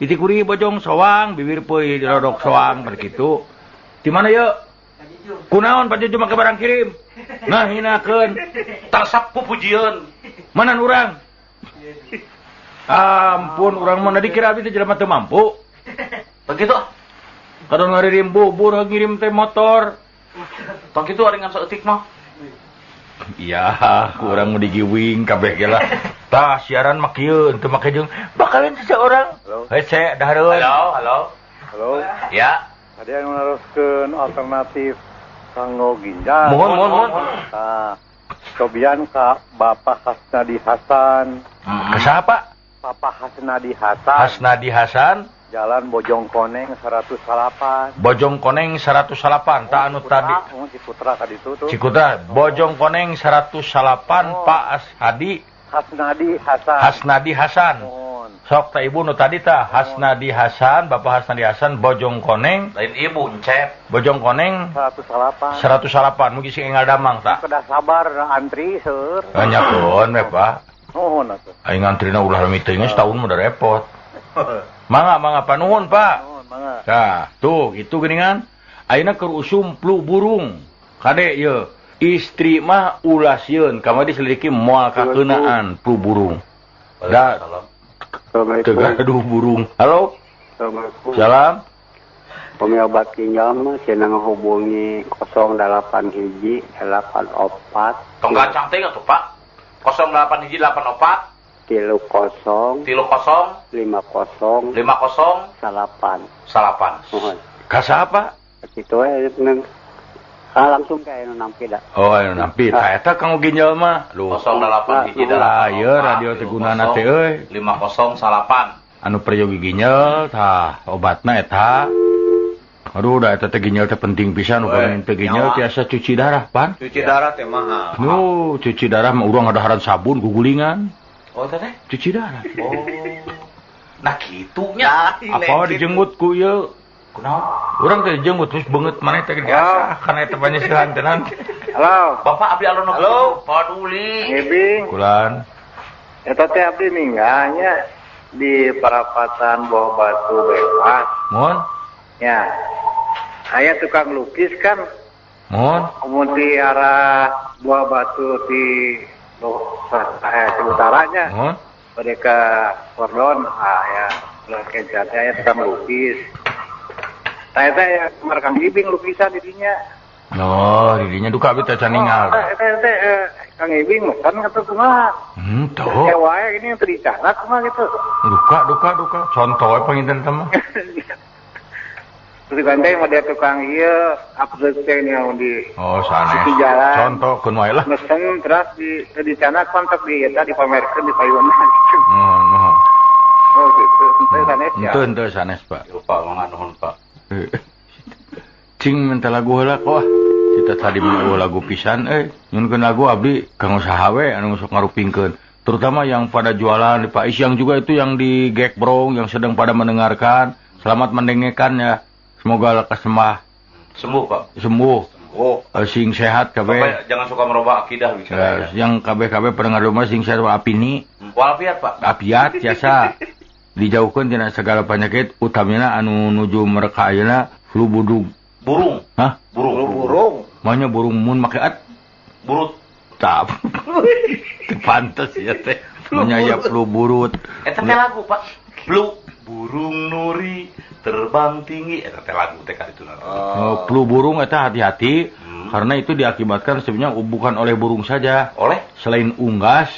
[SPEAKER 1] Iti kurih bojong soang, bibir peuy dirodok soang bar kitu. Di mana ye? Kunaon Pak Juju make barang kirim? Nah hinakeun.
[SPEAKER 3] Tarsap pupujieun.
[SPEAKER 1] Manan urang? Ampun, urang mah dikira abdi teh jelema teu mampu.
[SPEAKER 3] Begitu.
[SPEAKER 1] Kadon ngaririm bubur ngirim teh motor.
[SPEAKER 3] Tong kitu aringan saeutik mah.
[SPEAKER 1] Iya, urang mau digiwing kabeh ge lah. Tah siaran mah kieu teu make jeung bakalan seseorang. Hese dahareun.
[SPEAKER 3] Halo. Ya.
[SPEAKER 11] Ada yang naroskeun alternatif kanggo ginjal.
[SPEAKER 1] Mohon.
[SPEAKER 11] Nah, cobian ka Bapak Hasnadi Hasan.
[SPEAKER 1] Ka siapa?
[SPEAKER 11] Bapak Hasnadi Hasan.
[SPEAKER 1] Hasnadi Hasan.
[SPEAKER 11] Jalan Bojong Koneng 108.
[SPEAKER 1] Bojong Koneng 108. Tah anu tadi.
[SPEAKER 11] Ciputra ka ditu tuh.
[SPEAKER 1] Ciputra, Bojong Koneng 108 Pak Hadi. Hasnadi Hasan. Sok ta ibu nu tadi tah Hasnadi Hasan, Bapak Hasnadi Hasan Bojong Koneng.
[SPEAKER 3] Lain ibu Encep.
[SPEAKER 1] Bojong Koneng 108. Mugi sing enggal damang tah.
[SPEAKER 11] Kedah sabar antri seur.
[SPEAKER 1] Nyakeun we Pak.
[SPEAKER 11] Nuhun atuh.
[SPEAKER 1] Aing antrina ulah meeting setahun mah udah repot. Mangga panuhun Pak.
[SPEAKER 11] Mangga.
[SPEAKER 1] Nah, tuh gitu geuningan. Ayeuna keur usum flu burung. Kade ye, istri mah ulah sieun kamari diselidiki moal kakeunaan flu burung. Da tegaduh burung. Halo.
[SPEAKER 11] Assalamualaikum.
[SPEAKER 1] Salam.
[SPEAKER 11] Pengobat ginjal mah cenah ngahubungi 08 hiji 84.
[SPEAKER 3] Tong gacang teh atuh Pak. 08 hiji 84
[SPEAKER 11] 30
[SPEAKER 3] 50
[SPEAKER 11] 50
[SPEAKER 3] salapan.
[SPEAKER 11] Mohon.
[SPEAKER 1] Kasa apa?
[SPEAKER 11] Kitu we langsung kae nu nampi da.
[SPEAKER 1] Oh, anu nampi. Tah eta kanggo ginjal mah.
[SPEAKER 3] 08 hiji
[SPEAKER 1] lah ieu radio teh gunana teh euy.
[SPEAKER 3] 50 salapan.
[SPEAKER 1] Anu prayogi ginjal tah obatna eta. Aduh, da eta teh ginjal teh penting pisan upami teh ginjal tiasa cuci darah, Pan.
[SPEAKER 2] Cuci darah teh mahal.
[SPEAKER 1] Nu, cuci darah mah urang ngadaharan sabun gugulingan.
[SPEAKER 3] Oh, teh?
[SPEAKER 1] Cuci darah.
[SPEAKER 3] Oh. Nah, kitunya.
[SPEAKER 1] Apa dijenggut ku ieu? Kunaon? Urang teh dijenggut terus beungeut maneh teh biasa kana eta panyesihan tenan.
[SPEAKER 11] Halo.
[SPEAKER 3] Bapak abdi alono.
[SPEAKER 2] Halo.
[SPEAKER 3] Paduli.
[SPEAKER 11] Ibing.
[SPEAKER 1] Kulan.
[SPEAKER 11] Eta teh abdi ningganya di perapatan Bawah Batu Bebas.
[SPEAKER 1] Mohon.
[SPEAKER 11] Ya. Aya tukang lukis kan.
[SPEAKER 1] Mohon.
[SPEAKER 11] Di arah Bawah Batu di utaranya.
[SPEAKER 1] Mohon.
[SPEAKER 11] Mereka kordon, ya, kencatnya ya tukang lukis. Saya ya Kang Ibing lukisan dirinya.
[SPEAKER 1] Oh, dirinya duka abdi teh can ningal.
[SPEAKER 11] Kang Ibing kan kata kumaha.
[SPEAKER 1] Tuh.
[SPEAKER 11] Wae ini yang tericanak kumaha gitu.
[SPEAKER 1] Duka. Contoh we panginten teh mah.
[SPEAKER 11] Terus kan teh ada tukang ieu update teh yang di
[SPEAKER 1] sanes.
[SPEAKER 11] Di jalan.
[SPEAKER 1] Contoh keun wae lah.
[SPEAKER 11] Mesen terus di sana kontak di eta dipamerkeun di payunan.
[SPEAKER 1] Nuhun.
[SPEAKER 11] Oh gitu. Teh sanes ya.
[SPEAKER 1] Henteu sanes, Pak.
[SPEAKER 3] Pak mangga nuhun, Pak.
[SPEAKER 1] Cing minta lagu heula kok. Kita tadi mau lagu pisan nyunkeun lagu abdi kanggo saha we anu sok ngarupingkeun. Terutama yang pada jualan di Pak Isyang juga itu yang di Gekbrong yang sedang pada mendengarkan. Selamat mendengarkan ya. Semoga lekas
[SPEAKER 3] sembuh, Pak.
[SPEAKER 1] Sembuh. Sing sehat kabeh.
[SPEAKER 3] Bapak jangan suka merubah akidah bicara.
[SPEAKER 1] Yang kabeh pendengar rumah sing sehat apini.
[SPEAKER 3] Walafiat, Pak.
[SPEAKER 1] Apiat biasa. Dijauhkeun tina segala penyakit utamina anu nuju mereka ayeuna flu burung. Hah?
[SPEAKER 11] Burung.
[SPEAKER 1] Maunya burung mun make
[SPEAKER 3] burut.
[SPEAKER 1] Tap. Pantes ya teh. Maunya ya flu burut.
[SPEAKER 3] Eta teh lagu, Pak. Flu burung nuri terbang tinggi. Eta teh lagu teh kaditu.
[SPEAKER 1] Flu burung eta hati-hati karena itu diakibatkan sebenarnya bukan oleh burung saja.
[SPEAKER 3] Oleh?
[SPEAKER 1] Selain unggas.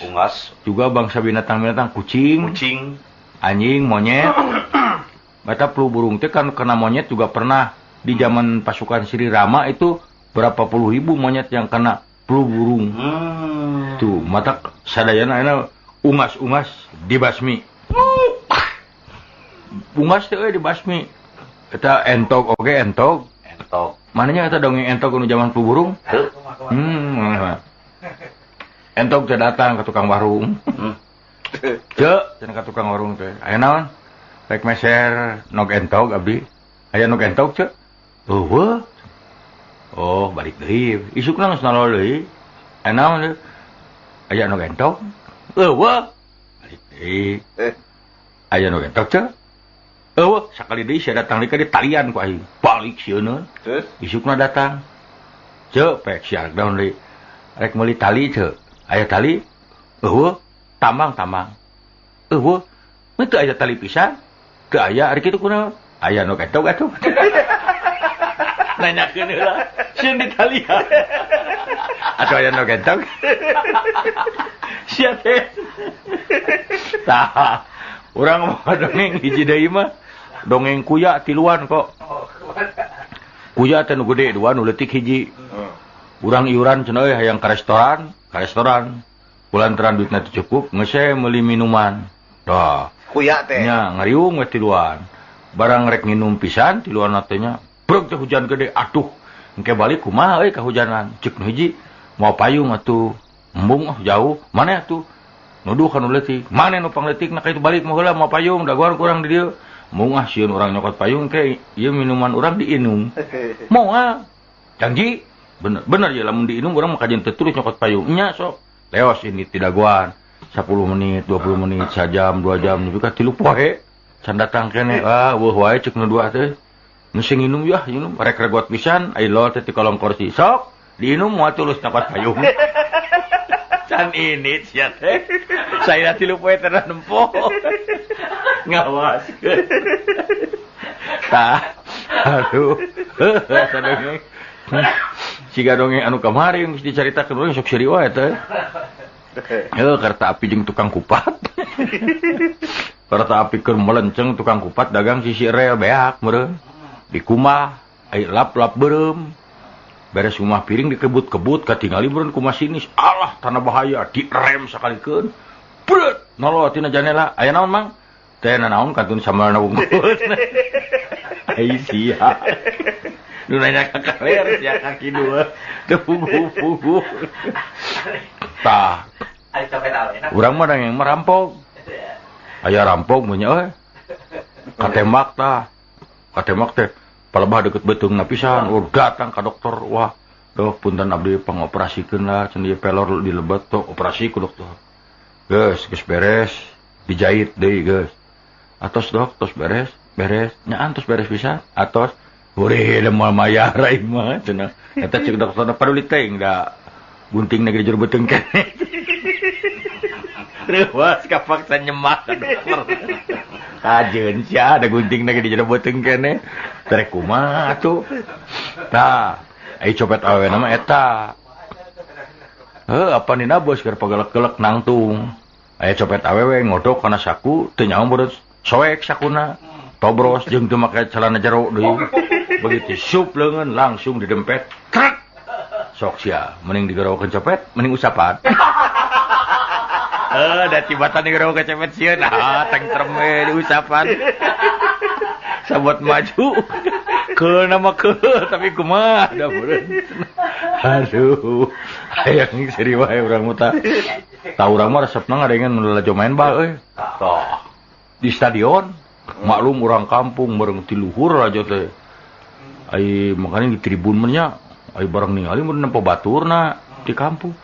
[SPEAKER 1] Juga bangsa binatang-binatang kucing, anjing, monyet. Eta flu burung teh kan kena monyet juga pernah di zaman pasukan Sri Rama itu berapa puluh ribu monyet yang kena flu burung. Tuh, mata sadayana ana ungas-ungas dibasmi. Ungas teh dibasmi. Eta entok oge entok. Mananya eta dongeng entok nu zaman flu burung? Entok teh datang ke tukang warung. Cek, cenah ka tukang warung teh. Aya naon? Rek meser nog entok abdi. Aya nog entok cek. Oh, balik deui. Isukna geus nalol deui. Aya naon deui? Aya nog entok. Balik deui. Aya nog entok cek. Sakali deui sia datang deui ka talian ku aing. Balik sieuna. Isukna datang. Cek, pek sia daun deui. Rek meuli tali cek. Aya tali? Tambang. Teu aya tali pisan. Teu aya ari kitu kunaon? Aya nog entok atuh. Nanyakeun heula, sieun di talian. Atuh aya nog entok. Sia teh. Tah, urang mah dongeng hiji deui mah. Dongeng kuya tiluan kok. Kuya teh nu gede dua nu leutik hiji. Urang iuran cenah euy hayang ka restoran. Kulantaran duitna teu cukup, geus meuli minuman. Dah.
[SPEAKER 2] Kuya teh.
[SPEAKER 1] Nya ngariung we tiluan. Barang rek nginum pisan tiluan teh nya. Brog teh hujan gede, aduh. Engke balik kumaha euy kahujanan. Ceuk nu hiji mau payung atuh. Embung jauh, mana atuh? Nuduh kana leutik. Mane nu pangleutikna ka itu balik mah heula mau payung, daguan kurang di dieu. Mung sieun urang nyokot payung ke ieu minuman urang diinum. Moal. Janji. Bener ya lamun diinum urang mah kajen teu terus nyokot payung. Nya sok. Leos ini tidak guan. 10 menit, 20 menit, sajam, 2 jam, nepi ka 3 poe. Can datang kene, weuh wae ceuk nu dua teh. Nu sing nginum yah, nginum rek regot pisan, ai lol teh ti kolong kursi. Sok, diinum moal tulus nyokot payung. Can ini sia teh. Saya 3 poe teh nempo. Ngawas. Tah. Aduh. Sadongeng. Siga dongeng anu kamari geus dicaritakeun urang sok seri wae teh. Kereta api jeung tukang kupat. Kereta api keur melenceng tukang kupat dagang sisi rel beak meureun. Di kumah ai lap-lap beureum. Beres kumah piring dikebut-kebut katingali meureun ku masinis. Alah tanah bahaya direm sakalikeun. Bret noloh tina janela. Aya naon Mang? Teh naon kantun samalna wungkul. Ai sia. Nu nanya ka kaler sia kaki dua. Teu pugu-pugu. Tah. Urang mah yang merampok. Aya rampok mun nya katembak tah. Katembak teh palebah deukeut beuteungna pisan. Datang ka dokter. Wah, doh punten abdi pangoperasikeun lah cenah ieu pelor dilebet tuh operasi ku dokter. Geus beres. Dijahit deui geus. Atos dok, tos beres. Nyaan tos beres pisan. Atos Ure demal mayar aing mah cenah. Eta ceuk dokterna paduli teuing da gunting negeri jero beuteung keneh. Reuas kapaksa nyemak ka dokter. Kajeun sia ada gunting negeri jero beuteung keneh. Terek kumaha atuh. Tah, ai copet awewe mah eta. Apa nina bos keur pagelek-gelek nangtung. Aya copet awewe ngodok kana saku teu nyaho beureuh soek sakuna. Tobros jeung teu make celana jero deui. Begitu sup leungeun langsung didempet. Krek. Sok sia, mending digerowokeun copet, mending usapan. Da cibatan digerowokeun copet sieun, tentrem we diusapan. Sabot maju. Keul nama keul, tapi kumaha da meureun. Aduh, hayang seri wae urang mah tah. Tah urang mah resepna ngadengan nu lajo main bal euy. Tah. Di stadion, maklum urang kampung bareng ti luhur aja teh. Ai makanya di tribun mah nya ai bareng ningali mun nempo baturna di kampung.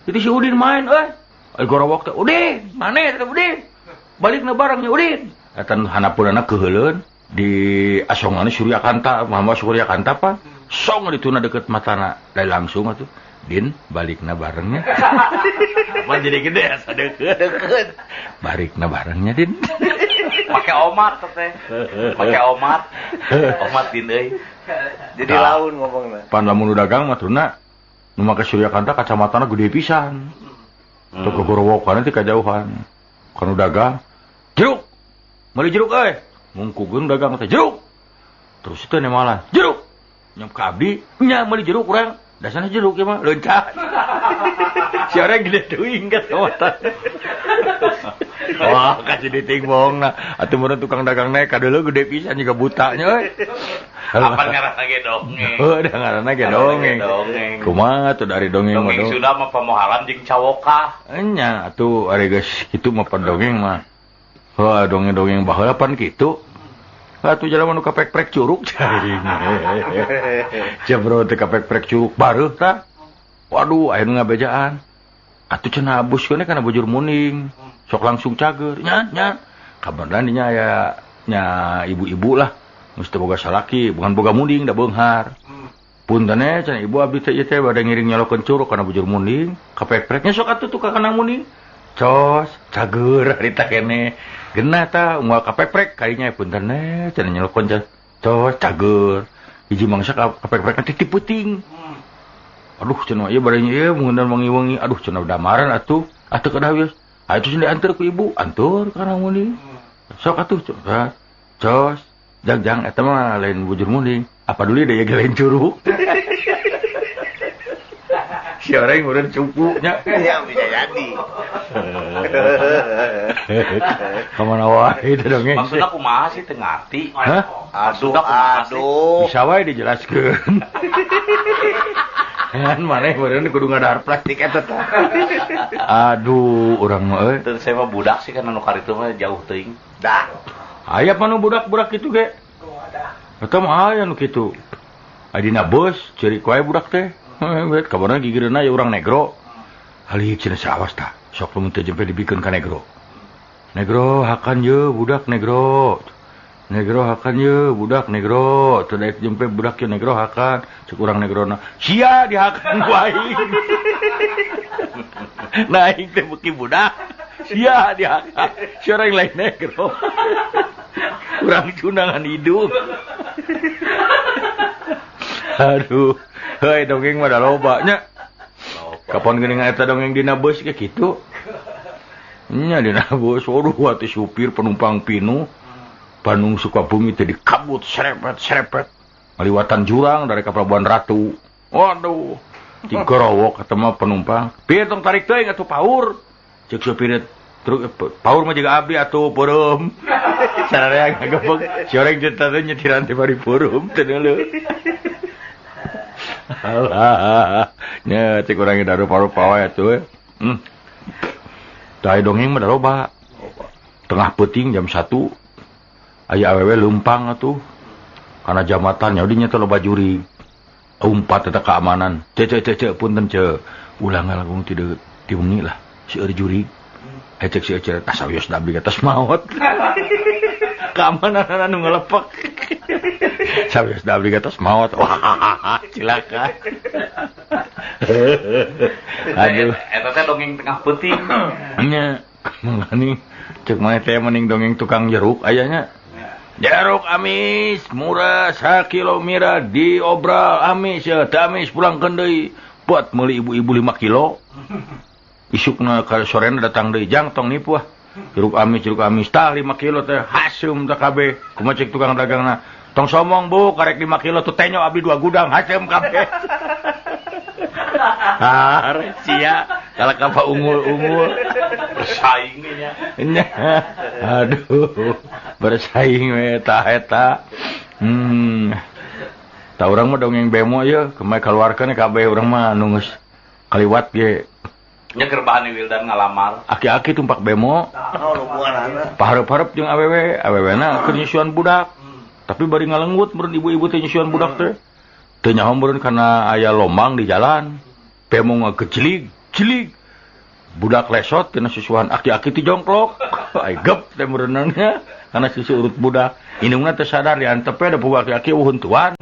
[SPEAKER 1] Itu si Udin main ai gorowok teh, "Udin, mane teh Udin? Balikna barengnya Udin." Eta hanapeunana keheuleuan di asongan Suryakanta, Muhammad Suryakanta apa? Song dituna deket matana, da langsung atuh. Din, balikna barengnya. Apa jadi gede asa deket. Balikna barengnya, Din.
[SPEAKER 3] Pakai omat teh. Pakai omat. Omat Din euy.
[SPEAKER 2] Jadi laun ngomongna.
[SPEAKER 1] Pan lamun dagang mah turna nu make Suryakanta kacamatana gede pisan. Teu kegorowokan teh kajauhan. Kanu dagang, jeruk. Meuli jeruk euy. Mungkugeun dagang teh jeruk. Terus teh nemalan, jeruk. Nyam ka abdi, nya meuli jeruk urang. Dasarnya jeruk ya mah, loncat. Si orang gede teuing ka samatan. Wah, kasih diting bohong nah. Atuh meureun tukang dagang naik kadeuleu gede pisan juga butanya euy.
[SPEAKER 3] Apa ngaranna ge dongeng?
[SPEAKER 1] Da ngaranna ge dongeng. Kumaha tuh dari dongeng mah.
[SPEAKER 3] Dongeng sudah mah pamohalan jeung cawokah.
[SPEAKER 1] Enya atuh ari geus kitu mah pandongeng mah. Wah, dongeng-dongeng baheula pan kitu. Atuh jalan nu kapek-prek curug cai. Jebro teh kapek-prek curug bareuh tah. Waduh, aya nu ngabejaan. Atuh cenah abuskeun kana bujur muning. Sok langsung cager. Nya. Kabarna nya aya nya ibu-ibu lah. Mesti boga salaki, bukan boga muning da beunghar. Puntenna cenah ibu abdi teh ieu teh bade ngiring nyolokeun curug kana bujur muning. Kapek-preknya sok atuh tukang kana muning. Cos, cager harita kene. Genah tah moal kapeprek kayaknya puntenna cenah nyelokon cos cager. Hiji mangsa kapeprek teh tiputing. Aduh cenah ieu bari ieu mungeun wangi-wangi. Aduh cenah damaran atuh. Atuh kada wios. Atuh cenah diantar ku ibu, antur kana muning. Sok atuh cos. Jang eta mah lain bujur muning. Apa dulu da ieu lain curug. Si orang udah cukunya.
[SPEAKER 2] Ya bisa jadi.
[SPEAKER 1] Kemana wae itu dongeng.
[SPEAKER 3] Maksudnya kumaha sih teu ngarti?
[SPEAKER 1] Hah?
[SPEAKER 2] Aduh.
[SPEAKER 1] Bisa wae dijelaskeun. Kan maneh meureun kudu ngadahar plastik eta teh. Aduh, urang mah euy.
[SPEAKER 3] Teu saya mah budak sih kana nu karitu mah jauh teuing.
[SPEAKER 2] Dah.
[SPEAKER 1] Aya panu budak-budak kitu ge. Eta mah aya nu kitu. Adina bos ceurik wae budak teh. Bet kabarna gigireunna ya urang negro. Halik cenah sawas tah. Sok lamun teh jempe dibikeun ka negro. Negro hakan ye budak negro. Negro hakan ye budak negro. Teu daek jempe budak ye negro hakan. Cek urang negrona. Sia dihakan ku aing. Nah aing teh beuki budak. Sia dihakan. Si orang lain negro. Urang cunangan hidung. Aduh. Hei dongeng mah da loba nya. Kapan geuning eta dongeng dina bus ge kitu? Nya dina bus waduh atuh supir penumpang pinu. Bandung Sukabumi teh dikabut serepet. Ngaliwatan jurang dari ka Pelabuhan Ratu. Waduh. Digorowok eta mah penumpang. Pieu tong tarik teuing atuh paur. Ceuk supir truk paur mah jiga abdi atuh peureum. Sararea ngagebeg. Si oreng jeung teh nyetiran teh bari peureum teh deuleu. Alah, nya cek urang da rupa-rupa wae atuh. Tah dongeng mah da loba. Tengah peuting jam 1. Aya awewe leumpang atuh. Kana jamatan nya dinya teh loba juri. Umpat eta keamanan. Cek punten ce. Ulang langsung tidak diwengi lah. Si juri. Cek si ece tas sawios dabdi ka tos maot. Keamanan anu ngalepek. Sawios dabdi ka tos maot. Wah, silakan. Aduh,
[SPEAKER 3] eta teh dongeng tengah peuting.
[SPEAKER 1] Nya, mangani cek mah teh mending dongeng tukang jeruk aya nya. Jeruk amis murah 1 kilo mira diobral amis ya, amis pulangkeun deui. Buat meuli ibu-ibu 5 kilo. Isukna ka sorena datang deui jang tong nipu ah. Jeruk amis tah 5 kilo teh hasum teh kabeh. Kumaha cek tukang dagangna. Tong somong Bu, karek 5 kilo tuh tenyo abdi 2 gudang hacem kabeh. Sia, kalau kapa unggul-unggul
[SPEAKER 3] Bersaingnya.
[SPEAKER 1] nya. Aduh, bersaing we eta. Ta urang mah dongeng bemo ye, kemai kaluarkeun kabeh urang mah anu geus kaliwat ge.
[SPEAKER 3] Nya keur bahan Wildan ngalamar.
[SPEAKER 1] Aki-aki tumpak bemo. Pahareup-hareup jeung awewena keur nyusuan budak. Tapi bari ngalenggut meureun ibu-ibu teh nyusuan budak teh. Teu nyaho meureun kana aya lombang di jalan. Bemo ngagejlig, jelig. Budak lesot tina susuhan aki-aki ti jongklok. Ai gep teh meureunna kana susu urut budak. Indungna teh sadar diantepe da puguh aki-aki uhuntuan.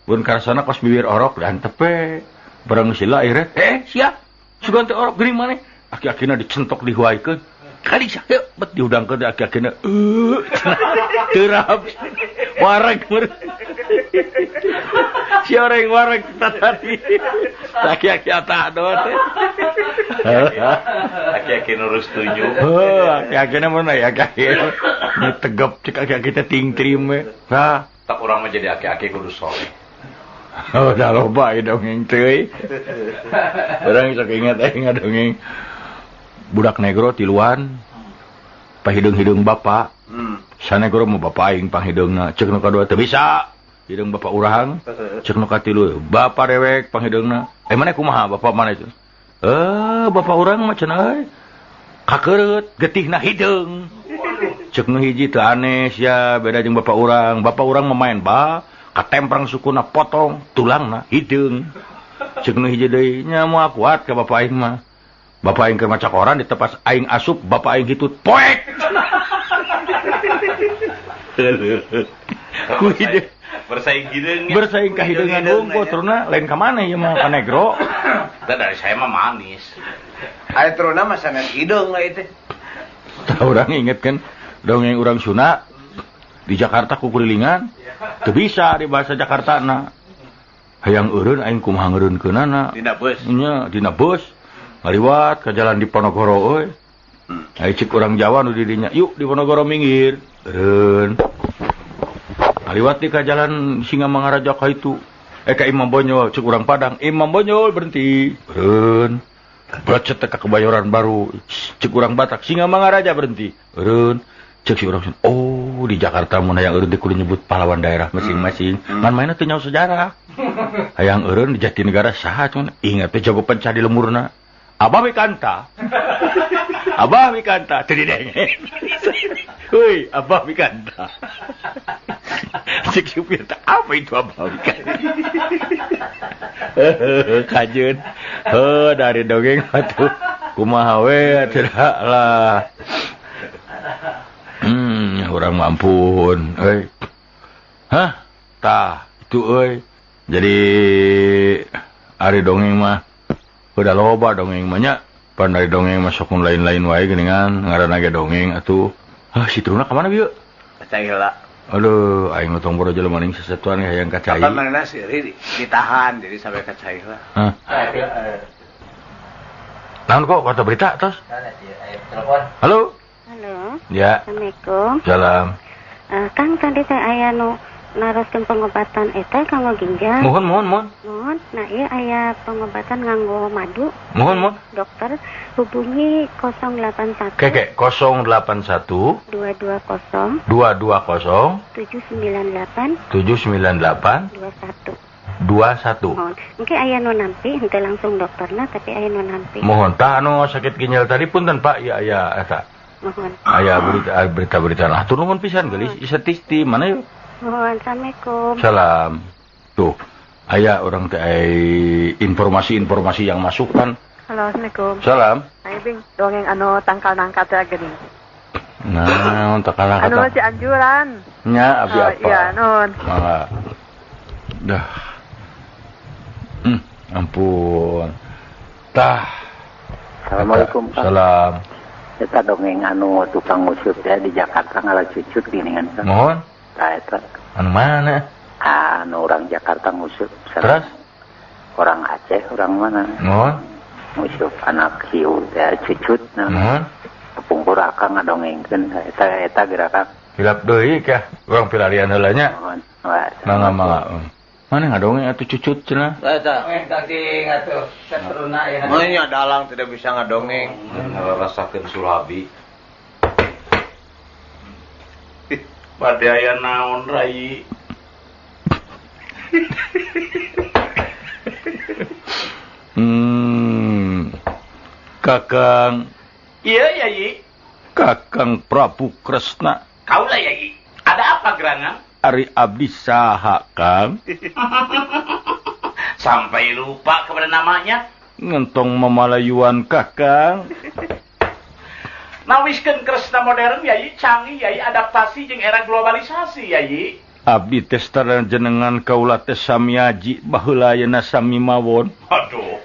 [SPEAKER 1] Mun karasana kos bibir orok diantepe. Barang sila iret, sia. Sugan teh orok geuning maneh. Aki-akina dicentok dihuaikeun. Kali sak yeuh bet diudangkeun aki-akina. Terap. Wareg meureun. Si orang wareg tadi. Aki-aki atah doa teh.
[SPEAKER 3] Aki-aki nurus tunjuk.
[SPEAKER 1] Aki-akina mana ya aki. Ini tegep cek aki-aki teh tingtrim we. Nah,
[SPEAKER 3] Tak urang mah jadi aki-aki kudu soleh.
[SPEAKER 1] Udah loba dongeng teh. Orang sok ingat dongeng. Budak negro tiluan pahidung-hidung bapak. Sanegro mau bapak aing panghidungna. Ceuk nu kadua teu bisa. Hidung bapak urang. Ceuk nu katilu bapak dewek panghidungna. Maneh kumaha bapak mana itu? Bapak urang mah cenah euy. Kakeureut getihna hidung. Ceuk nu hiji teu aneh sia beda jeung bapak urang. Bapak urang mah main bal, katemprang sukuna potong tulangna hidung. Ceuk nu hiji deui nya moal kuat ka bapak aing mah. Bapak aing keur maca koran ditepas aing asup, bapak aing hitut poek.
[SPEAKER 3] Bersaing hidung.
[SPEAKER 1] Bersaing ka hideungan hungkul teruna lain ka maneh ieu mah ka negro.
[SPEAKER 3] Da dari saya mah manis.
[SPEAKER 2] Aya teruna mah sanes hidung lah itu.
[SPEAKER 1] Tah urang inget kan dongeng urang Sunda di Jakarta kukurilingan teu bisa di bahasa Jakartana. Hayang eureun aing kumaha ngeureunkeunana.
[SPEAKER 2] Dina beus.
[SPEAKER 1] Nya dina beus. Ngaliwat ke jalan Diponegoro euy. Ai cik urang Jawa nu di dinya, yuk Diponegoro minggir. Eureun. Ngaliwat di ka jalan Singamangaraja ka itu. Ka Imam Bonjol cik urang Padang, Imam Bonjol berhenti. Eureun. Bacet ka Kebayoran Baru, cik urang Batak, Singamangaraja berhenti. Eureun. Cek si urang, oh di Jakarta mun hayang eureun teh kudu nyebut pahlawan daerah masing-masing. Ngan mainna teu nyaho sejarah. Hayang eureun di Jatinegara saha cuman ingat teh jago pencah di lemurna. Abah Wikanta. Abah Wikanta. Tadi denge. Hei, Abah Wikanta. Cik supir tak apa itu Abah Wikanta. Kajun. Dari dongeng atuh. Kumaha we cedak lah. Urang mampun. Euy. Hah? Tah, itu euy. Jadi ari dongeng mah udah loba dongeng banyak pandai dongeng masukun lain-lain wae geuningan ngaranna ge dongeng atuh. Si Truna ka mana bieu?
[SPEAKER 2] Cai heula.
[SPEAKER 1] Aduh, aing mah tong boro jelema maning sasetuan hayang ka cai.
[SPEAKER 2] Apa manehna siri ditahan jadi sampai ka cai heula.
[SPEAKER 1] Hah. Naon kok kata berita tos?
[SPEAKER 12] Telepon.
[SPEAKER 1] Halo.
[SPEAKER 13] Halo.
[SPEAKER 1] Ya.
[SPEAKER 13] Assalamualaikum.
[SPEAKER 1] Salam.
[SPEAKER 13] Kang tadi teh aya nu naroskeun pengobatan eta kanggo ginjal.
[SPEAKER 1] Mohon.
[SPEAKER 13] Mohon. Nah, ieu aya pengobatan nganggo madu.
[SPEAKER 1] Mohon.
[SPEAKER 13] Dokter hubungi 081.
[SPEAKER 1] Keke 081
[SPEAKER 13] 220 798 21. Mohon. Mungkin aya nu nampi henteu langsung dokterna tapi aya nu nampi.
[SPEAKER 1] Mohon tah anu sakit ginjal tadi punten Pak ya aya eta.
[SPEAKER 13] Mohon.
[SPEAKER 1] Aya berita-berita lah. Tur nuhun pisan geus isetisti mana yuk.
[SPEAKER 13] Mohon. Assalamualaikum.
[SPEAKER 1] Salam. Tuh, aya orang teh informasi-informasi yang masuk kan.
[SPEAKER 10] Halo, Assalamualaikum.
[SPEAKER 1] Salam.
[SPEAKER 10] Ayo Bing, dongeng anu tangkal nangkat teh geuning.
[SPEAKER 1] Nah, tangkal nangkat.
[SPEAKER 10] Anu masih anjuran.
[SPEAKER 1] Nya abdi apa?
[SPEAKER 10] Iya, nun.
[SPEAKER 1] Mangga. Dah. Ampun. Tah.
[SPEAKER 7] Assalamualaikum, Pak.
[SPEAKER 1] Salam.
[SPEAKER 7] Eta dongeng anu tukang ngusut ya di Jakarta ngalacucut geuningan.
[SPEAKER 1] Mohon.
[SPEAKER 7] Tah eta.
[SPEAKER 1] Anu mana?
[SPEAKER 7] Anu orang Jakarta ngusut.
[SPEAKER 1] Terus?
[SPEAKER 7] Orang Aceh, orang mana?
[SPEAKER 1] Mohon.
[SPEAKER 7] Ngusut anak hiu teh cucut.
[SPEAKER 1] Mohon.
[SPEAKER 7] Pungkur akang ngadongengkeun eta gerakan.
[SPEAKER 1] Hilap deui kah? Urang pilarian heula nya. Mangga. Mana ngadongeng atuh cucut cenah?
[SPEAKER 2] Eta.
[SPEAKER 9] Tadi atuh satruna ya.
[SPEAKER 2] Nya dalang tidak bisa ngadongeng.
[SPEAKER 3] Rasakeun Sulabi. Bade aya naon rai?
[SPEAKER 1] Kakang.
[SPEAKER 3] Iya, Yai.
[SPEAKER 1] Kakang Prabu Kresna.
[SPEAKER 3] Kaula, Yai. Ada apa gerangan?
[SPEAKER 1] Ari abdi saha, Kang?
[SPEAKER 3] Sampai lupa kepada namanya.
[SPEAKER 1] Ngentong mamalayuan Kakang.
[SPEAKER 3] Nawiskeun Kresna modern, Yai. Canggih, Yai. Adaptasi jeung era globalisasi, Yai.
[SPEAKER 1] Abdi tes jenengan kaula tes sami aji baheula ayeuna sami mawon.
[SPEAKER 3] Aduh.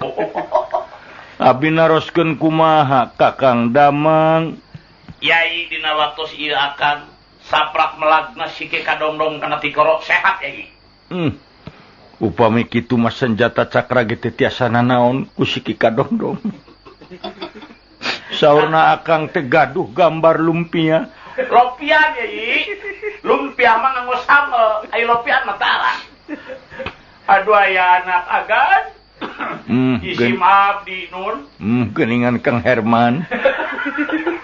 [SPEAKER 1] Abdi naroskeun kumaha Kakang Damang.
[SPEAKER 3] Yai dina waktos ieu akan saprak melagna sike kadongdong kana tikoro sehat, Yai.
[SPEAKER 1] Upami kitu mah senjata cakra ge teu tiasa nanaon ku siki kadongdong. Saurna akang teh gaduh gambar lumpia.
[SPEAKER 3] Lopian, Yai. Lumpia mah nganggo sambel, ai lopian mah tarang. Aduh aya anak agan. Isim abdi nun.
[SPEAKER 1] Geuningan Kang Herman.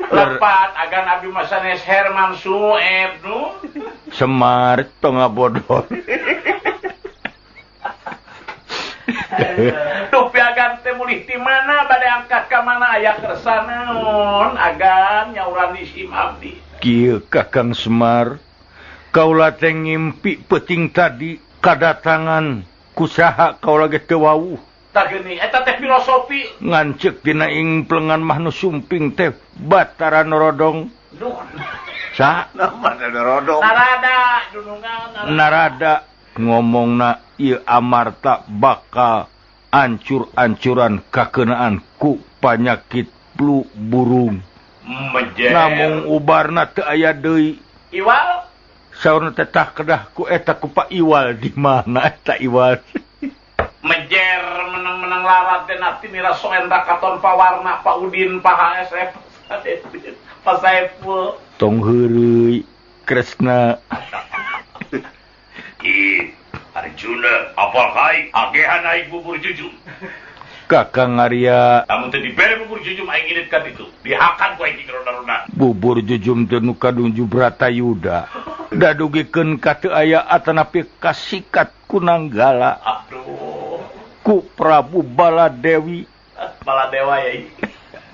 [SPEAKER 3] Lepat agan abdi mah sanes Herman Sueb nun.
[SPEAKER 1] Semar tonga bodor.
[SPEAKER 3] Duh piagan teh mulih ti mana bade angkat ka mana aya kersana nun agan nyauran isim abdi.
[SPEAKER 1] Kieu Kakang Semar, kaula teh ngimpi peuting tadi kadatangan kusaha kaula ge teu wawuh.
[SPEAKER 3] Tah geuning eta teh filosofi.
[SPEAKER 1] Ngancek dina ing plengan mah nu sumping teh Batara Norodong.
[SPEAKER 3] Duh.
[SPEAKER 1] Sa?
[SPEAKER 2] Batara Norodong.
[SPEAKER 3] Narada dunungan
[SPEAKER 1] Narada ngomongna ieu Amarta bakal ancur-ancuran kakeunaan ku panyakit flu burung. Namung ubarna teu aya deui.
[SPEAKER 3] Iwal?
[SPEAKER 1] Saurna teh tah kedah ku eta ku Pak Iwal di mana eta Iwal?
[SPEAKER 3] Mejer menang-menang larat dan hati nira soendra katon pawarna Pak Udin Pak HSF Pak Saiful
[SPEAKER 1] tong heureuy Kresna.
[SPEAKER 3] Arjuna apal kai agehan aing bubur jujum.
[SPEAKER 1] Kakang Arya.
[SPEAKER 3] Kamu teh dibere bubur jujum aing ngirit ka ditu. Dihakan ku aing ronda-ronda.
[SPEAKER 1] Bubur jujum teh nu kadunju Bratayuda. Da dugikeun ka teu aya atanapi kasikat ku Nanggala.
[SPEAKER 3] Aduh.
[SPEAKER 1] Ku Prabu Baladewi.
[SPEAKER 3] Baladewa yai.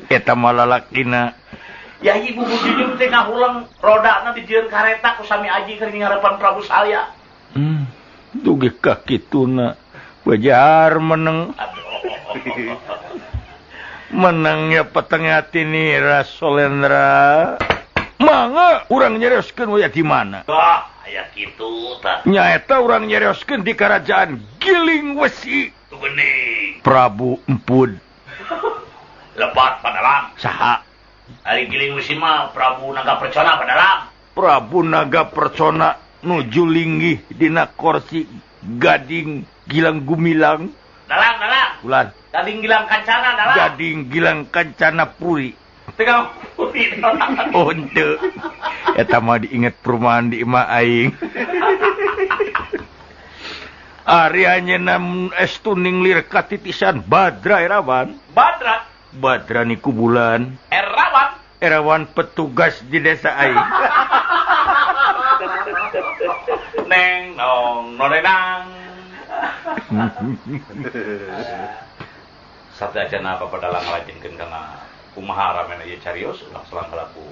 [SPEAKER 1] Eta mah lalakina.
[SPEAKER 3] Yai bubur jujum teh ngahulang rodana dijieun kareta ku sami aji keur ngarepan Prabu Salya.
[SPEAKER 1] Dugi ka kituna. Wajar meneng. Menangnya petengah tinira Solendra. Mangga urang nyerioskeun we di mana?
[SPEAKER 3] Wah, aya kitu tah.
[SPEAKER 1] Nyaeta urang nyerioskeun di kerajaan Giling Wesi.
[SPEAKER 3] Tu geuning.
[SPEAKER 1] Prabu Empud.
[SPEAKER 3] Lepat padalam.
[SPEAKER 1] Saha?
[SPEAKER 3] Ari Giling Wesi mah Prabu Naga Percona padalam.
[SPEAKER 1] Prabu Naga Percona nuju linggih dina kursi Gading Gilang Gumilang.
[SPEAKER 3] Dalang.
[SPEAKER 1] Ulan.
[SPEAKER 3] Gading Gilang Kancana dalang.
[SPEAKER 1] Gading Gilang Kancana Puri.
[SPEAKER 3] Tegang puri.
[SPEAKER 1] Oh henteu. Eta mah diinget perumahan di imah aing. Ari anjeunna estu ninglir katitisan Badra Erawan. Badra niku bulan. Erawan petugas di desa aing.
[SPEAKER 3] Neng nong norenang. Sadayana apa padalang ngalajenkeun kana kumaha ramena ieu carios ulah selang kalaku.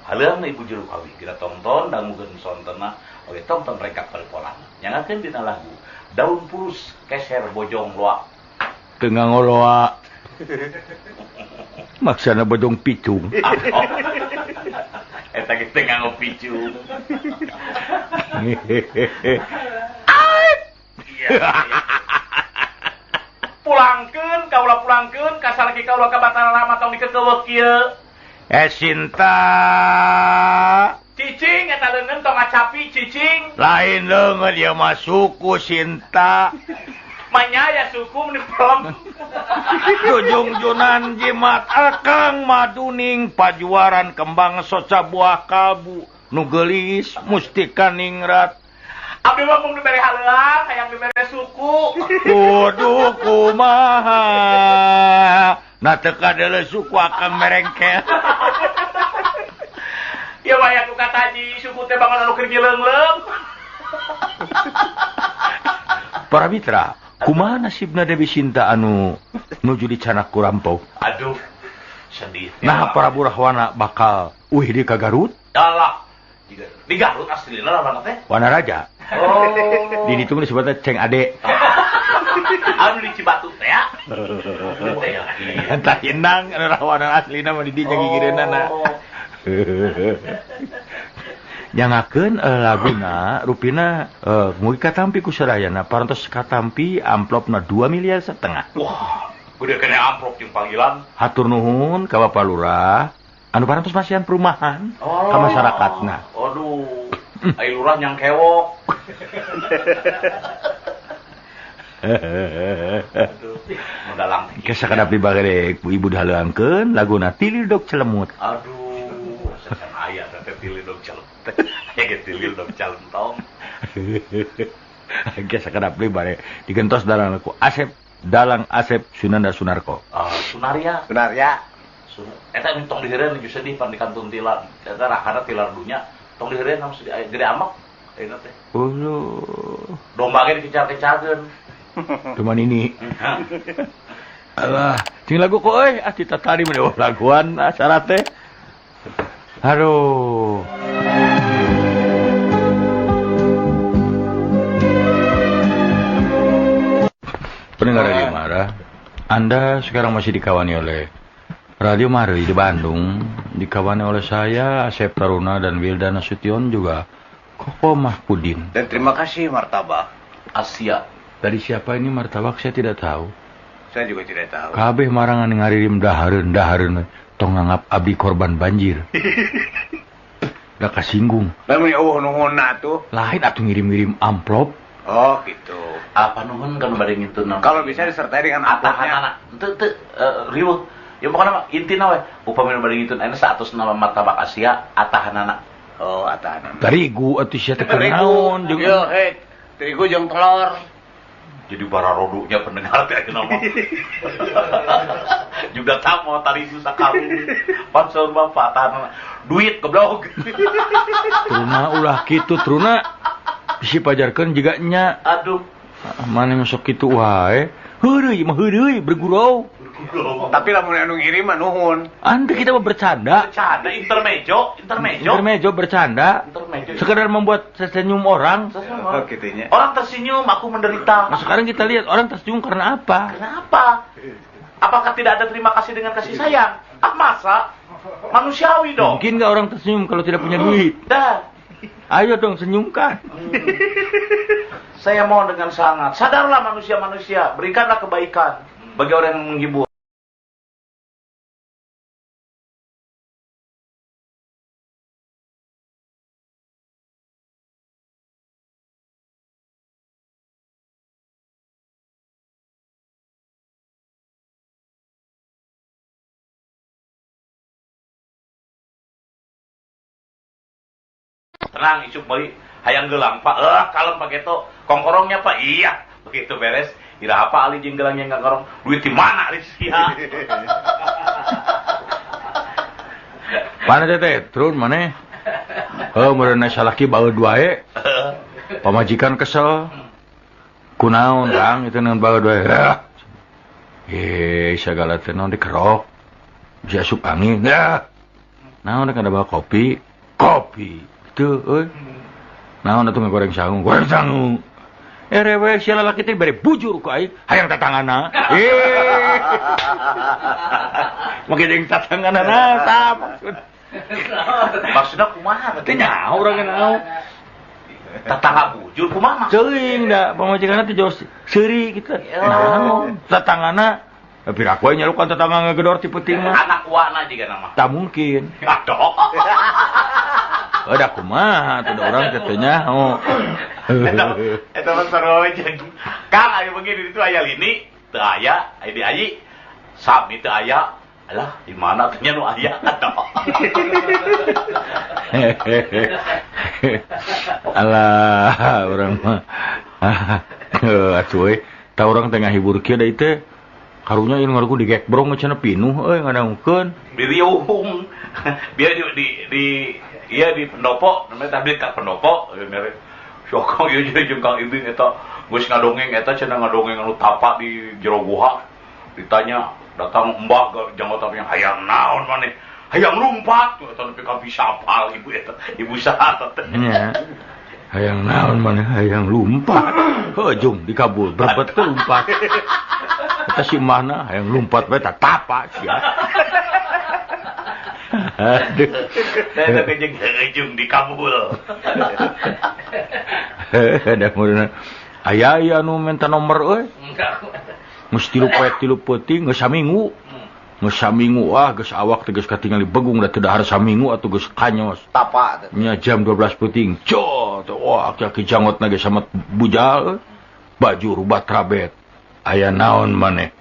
[SPEAKER 3] Haleungna ibu juru kawi kita tonton dangukeun sontena oge tonton rengkak paripolan. Nyangakeun dina lagu Daun Pulus Keser Bojong Loa.
[SPEAKER 1] Teu ngangoloa. Maksana bojong picung.
[SPEAKER 3] Eta ge teu nganggo picung. Pulangkeun kasarki kaula ka Batara Rama tong dikekeuweuk kieu.
[SPEAKER 1] Sinta.
[SPEAKER 3] Cicing eta leungeun tong ngacapi cicing.
[SPEAKER 1] Lain leungeun ieu mah suku Sinta.
[SPEAKER 3] Manya ya suku meni pelem.
[SPEAKER 1] Jujung-junan jimat akang maduning pajuaran kembang soca buah kalbu. nu geulis mustika ningrat.
[SPEAKER 3] Abdi mah mung dibere haleuang, hayang dibere suku.
[SPEAKER 1] Waduh, kumaha. Nah teu kadeuleu suku akang merengkel.
[SPEAKER 3] Ya wayah ku kata Haji, suku teh bangun anu keur nyileung-leung.
[SPEAKER 1] Para mitra, kumaha nasibna Dewi Sinta anu nuju di Canak Kurampau?
[SPEAKER 3] Aduh, sedih.
[SPEAKER 1] Nah, para burahwana bakal di ka Garut?
[SPEAKER 3] Alah, di Garut aslina lawan teh.
[SPEAKER 1] Wana Raja.
[SPEAKER 3] Oh.
[SPEAKER 1] Di ditu disebutna Ceng Ade.
[SPEAKER 3] Anu di Cibatu teh ya.
[SPEAKER 1] Entah indang rawana aslina mah di dinya gigireunana. Nyangakeun laguna rupina mugi katampi ku sadayana parantos katampi amplopna 2,5 miliar.
[SPEAKER 3] Wah, udah kena amplop jeung panggilan.
[SPEAKER 1] Hatur nuhun ka Bapak Lurah anu parantos masihan perumahan ka masyarakatna.
[SPEAKER 3] Aduh, ai lurah nyang kewok. Aduh, modalang.
[SPEAKER 1] Kesakadap dibagere ku ibu dahaleungkeun laguna Tilil Dog Celemut.
[SPEAKER 3] Aduh, sesan aya teh Tilil Dog Celemut. Aya Tilil Dog Celentong.
[SPEAKER 1] Kesakadap dibare digentos dalang ku Dalang Asep Sunanda Sunarko.
[SPEAKER 3] Sunaria. Eta tong diheureun geus sedih pan di kantun tilar. Eta rahana tilar dunya tong diheureun harus gede amak. Ayeuna teh. Domba ge dikecar-kecarkeun.
[SPEAKER 1] Cuman ini. Alah, sing lagu kok euy ati tadi mah laguan acara teh. Aduh. Pendengar Radio Mara, Anda sekarang masih dikawani oleh Radio Mari di Bandung, dikawani oleh saya, Asep Taruna dan Wilda Nasution juga Koko Mahpudin.
[SPEAKER 2] Dan terima kasih Martabak
[SPEAKER 3] Asia.
[SPEAKER 1] Dari siapa ini martabak saya tidak tahu.
[SPEAKER 2] Saya juga tidak tahu.
[SPEAKER 1] Kabeh marangan ngaririm dahareun tong nganggap abdi korban banjir. Gak kasinggung.
[SPEAKER 2] Lamun nuhun atuh.
[SPEAKER 1] Lain atuh ngirim-ngirim amplop.
[SPEAKER 2] Oh gitu.
[SPEAKER 3] Apa nuhun kan bade ngintun.
[SPEAKER 2] Kalau bisa disertai dengan amplopnya.
[SPEAKER 3] Teu riweuh. Ya pokona intina we upami bade ngintun aya 100 nama martabak Asia atahanana.
[SPEAKER 2] Oh, atahanana.
[SPEAKER 1] Terigu atuh sia teh naon jeung
[SPEAKER 2] yo terigu jeung telur.
[SPEAKER 3] Jadi bara rodunya pendengar teh ayeuna mah. Juga tamu tarigu sakarung. Pansor bapak atahanana. Duit goblok.
[SPEAKER 1] Truna ulah kitu truna. Bisi pajarkeun jiga nya.
[SPEAKER 3] Aduh.
[SPEAKER 1] Mane masuk kitu wae. Heureuy mah heureuy bergurau.
[SPEAKER 2] Tapi lamun anu ngirim mah nuhun.
[SPEAKER 1] Anda kita mau bercanda.
[SPEAKER 3] Bercanda intermejo
[SPEAKER 1] bercanda. Sekedar membuat senyum orang.
[SPEAKER 2] Oh, gitunya.
[SPEAKER 3] Orang tersenyum, aku menderita.
[SPEAKER 1] Nah, sekarang kita lihat orang tersenyum karena apa?
[SPEAKER 3] Kenapa? Apakah tidak ada terima kasih dengan kasih sayang? Masa? Manusiawi dong.
[SPEAKER 1] Mungkin nggak orang tersenyum kalau tidak punya duit?
[SPEAKER 3] Dah.
[SPEAKER 1] Ayo dong senyumkan.
[SPEAKER 3] Saya mohon dengan sangat. Sadarlah manusia-manusia. Berikanlah kebaikan bagi orang yang menghibur. Tenang, icuk beli hayang gelang pak, kalem pak itu kongkorongnya pak, iya begitu beres, ira apa ali jeung gelang yang ngongkorong, duit di mana ali sia?
[SPEAKER 1] Mana teh, turun mana? Meureun salaki baeud wae. Pamajikan kesel. Kunaon Kang, itu naon baeud wae. Sagala teh naon dikerok. Bisa asup angin. Naon kada bawa kopi? Kopi. Tuh, naon atuh goreng sangu, rewe sia lalaki teh bere bujur ku aing, hayang tatangana. Make jeung tatanganana tah maksud.
[SPEAKER 3] Maksudna kumaha?
[SPEAKER 1] Teh nyaho urang nyaho.
[SPEAKER 3] Tatangga bujur kumaha maksud?
[SPEAKER 1] Teuing da pamajikanna teh jos seuri kitu. Naon tatangana pira ku nyalukan tatangga ngegedor ti peuting mah.
[SPEAKER 3] Anak uwana jiga nama.
[SPEAKER 1] Tak mungkin.
[SPEAKER 3] Aduh.
[SPEAKER 1] Ada kumaha tuh orang tetenya
[SPEAKER 3] eta mah sarua jeung Kang aya begini itu aya lini teu aya aya di ayi sami teu aya alah di mana teh nya nu aya
[SPEAKER 1] Alah, orang mah. Atuh tah urang tengah hibur kieu deui teh. Karunya ieu ngaruku digekbrong cenah pinuh ngadangkeun.
[SPEAKER 3] Biriung. Biar di pendopo, namanya tadi ka pendopo, mere. Syokong ieu jeung Kang Ibing eta geus ngadongeng eta cenah ngadongeng anu tapak di jero guha. Ditanya, datang mbah janggotna hayang naon maneh? Hayang lumpat, eta nepi ka bisa apal ibu eta. Ibu saha teh?
[SPEAKER 1] Nya. Hayang naon maneh hayang lumpat. Heujung dikabul berbet teh lumpat. Eta si mana hayang lumpat bae tah tapak sia. Aduh.
[SPEAKER 3] Eta teh jeung heujung dikabul.
[SPEAKER 1] Ada meureun. Aya anu minta nomor euy. Geus 3 peuting geus saminggu. Geus saminggu geus awak teh geus katingali begung da teu dahar saminggu atuh geus kanyos.
[SPEAKER 2] Tapak.
[SPEAKER 1] Nya jam 12 peuting. Cot, aki-aki jangotna geus samet bujal. Baju rubat rabet. Aya naon maneh?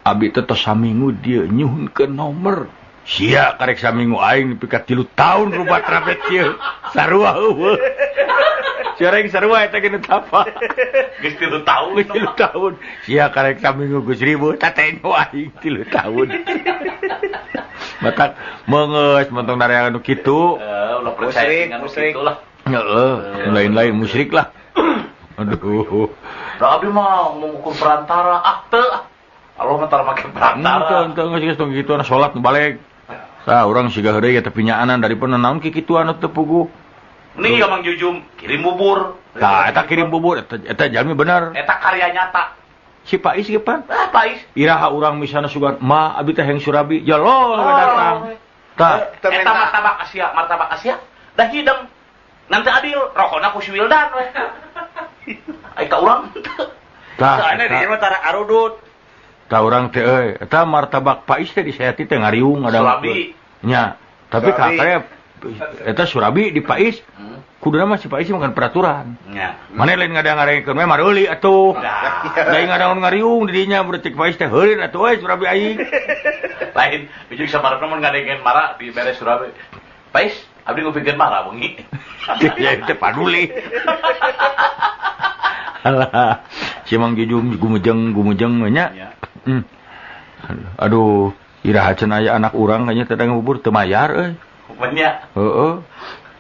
[SPEAKER 1] Abi teh tos saminggu dieu nyuhunkeun nomor. Sia karek saminggu aing nepi ka 3 taun rubat rabet kieu. Sarua heueuh. Jarang sarua eta geus tapa.
[SPEAKER 3] Geus 3 taun.
[SPEAKER 1] Geus 3 taun. Sia karek saminggu geus 1000 tateno aing 3 taun. Batak meungeus mentong dareang anu kitu.
[SPEAKER 3] Ulah percaya dengan kitu lah.
[SPEAKER 1] Heeh, lain-lain musyrik lah. Aduh.
[SPEAKER 3] Da abdi mah mengukur perantara teu. Allah mah tara make perantara.
[SPEAKER 1] Enteu geus tong kitu ana salat nu balik. Tah urang siga heureuy eta pinyaanan daripada naon ki kitu anu teu puguh.
[SPEAKER 3] Nih Mang Jujum kirim bubur.
[SPEAKER 1] Tah eta kirim bubur eta jalmi bener.
[SPEAKER 3] Eta karya nyata.
[SPEAKER 1] Si Pais ge pan?
[SPEAKER 3] Pais.
[SPEAKER 1] Iraha urang misalna sugan ma abi teh hayang Surabi. Jalol datang. Tah
[SPEAKER 3] eta martabak Asia. Da hidang. Nanti adil rokona ku si Wildan we. Ai ka urang.
[SPEAKER 1] Tah.
[SPEAKER 2] Soalnya di mah tara arudut.
[SPEAKER 1] Tah urang teh euy, eta martabak Pais teh disayati teh ngariung
[SPEAKER 3] Surabi.
[SPEAKER 1] Nya, tapi kakek eta Surabi di Pais. Kuduna mah si Pais makan peraturan.
[SPEAKER 3] Nya.
[SPEAKER 1] Mane lain ngadang-ngadangkeun mah mareuli atuh. Lain ngadang ngariung di dinya berarti Pais teh heureun atuh we Surabi aing.
[SPEAKER 3] Lain bijug samarepna mun ngadengkeun mara di beres Surabi. Pais, abdi ngupikeun mara bengi.
[SPEAKER 1] Ya teh paduli. Alah, si Mang Jujum gumujeng nya. Aduh, iraha cenah aya anak urang kayaknya teh ngubur teu mayar euy.
[SPEAKER 3] Nya.
[SPEAKER 1] Heeh.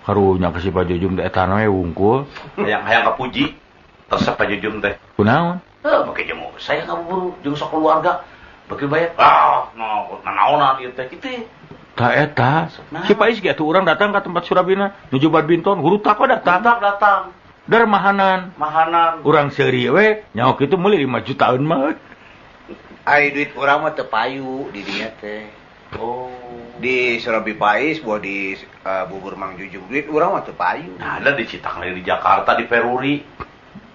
[SPEAKER 1] Karunya ka si Pak Jujum teh eta we wungkul.
[SPEAKER 3] Hayang kapuji. Resep Pak Jujum teh.
[SPEAKER 1] Kunaon?
[SPEAKER 3] Make jemu. Saya ngaburu jeung sok keluarga. Bagi bayar. Naonan ieu teh kitu.
[SPEAKER 1] Tah eta. Si Pais ge atuh urang datang ka tempat Surabina, nuju badminton, guru tak datang. Dar mahanan. Urang seuri we nyaho kitu meuli 5 jutaan mah.
[SPEAKER 2] Ai duit urang mah teu payu di dinya teh. Oh. Di Surabi Pais buat di bubur Mang Jujum duit urang mah teu payu.
[SPEAKER 3] Nah, ada di Citang di Jakarta di Peruri.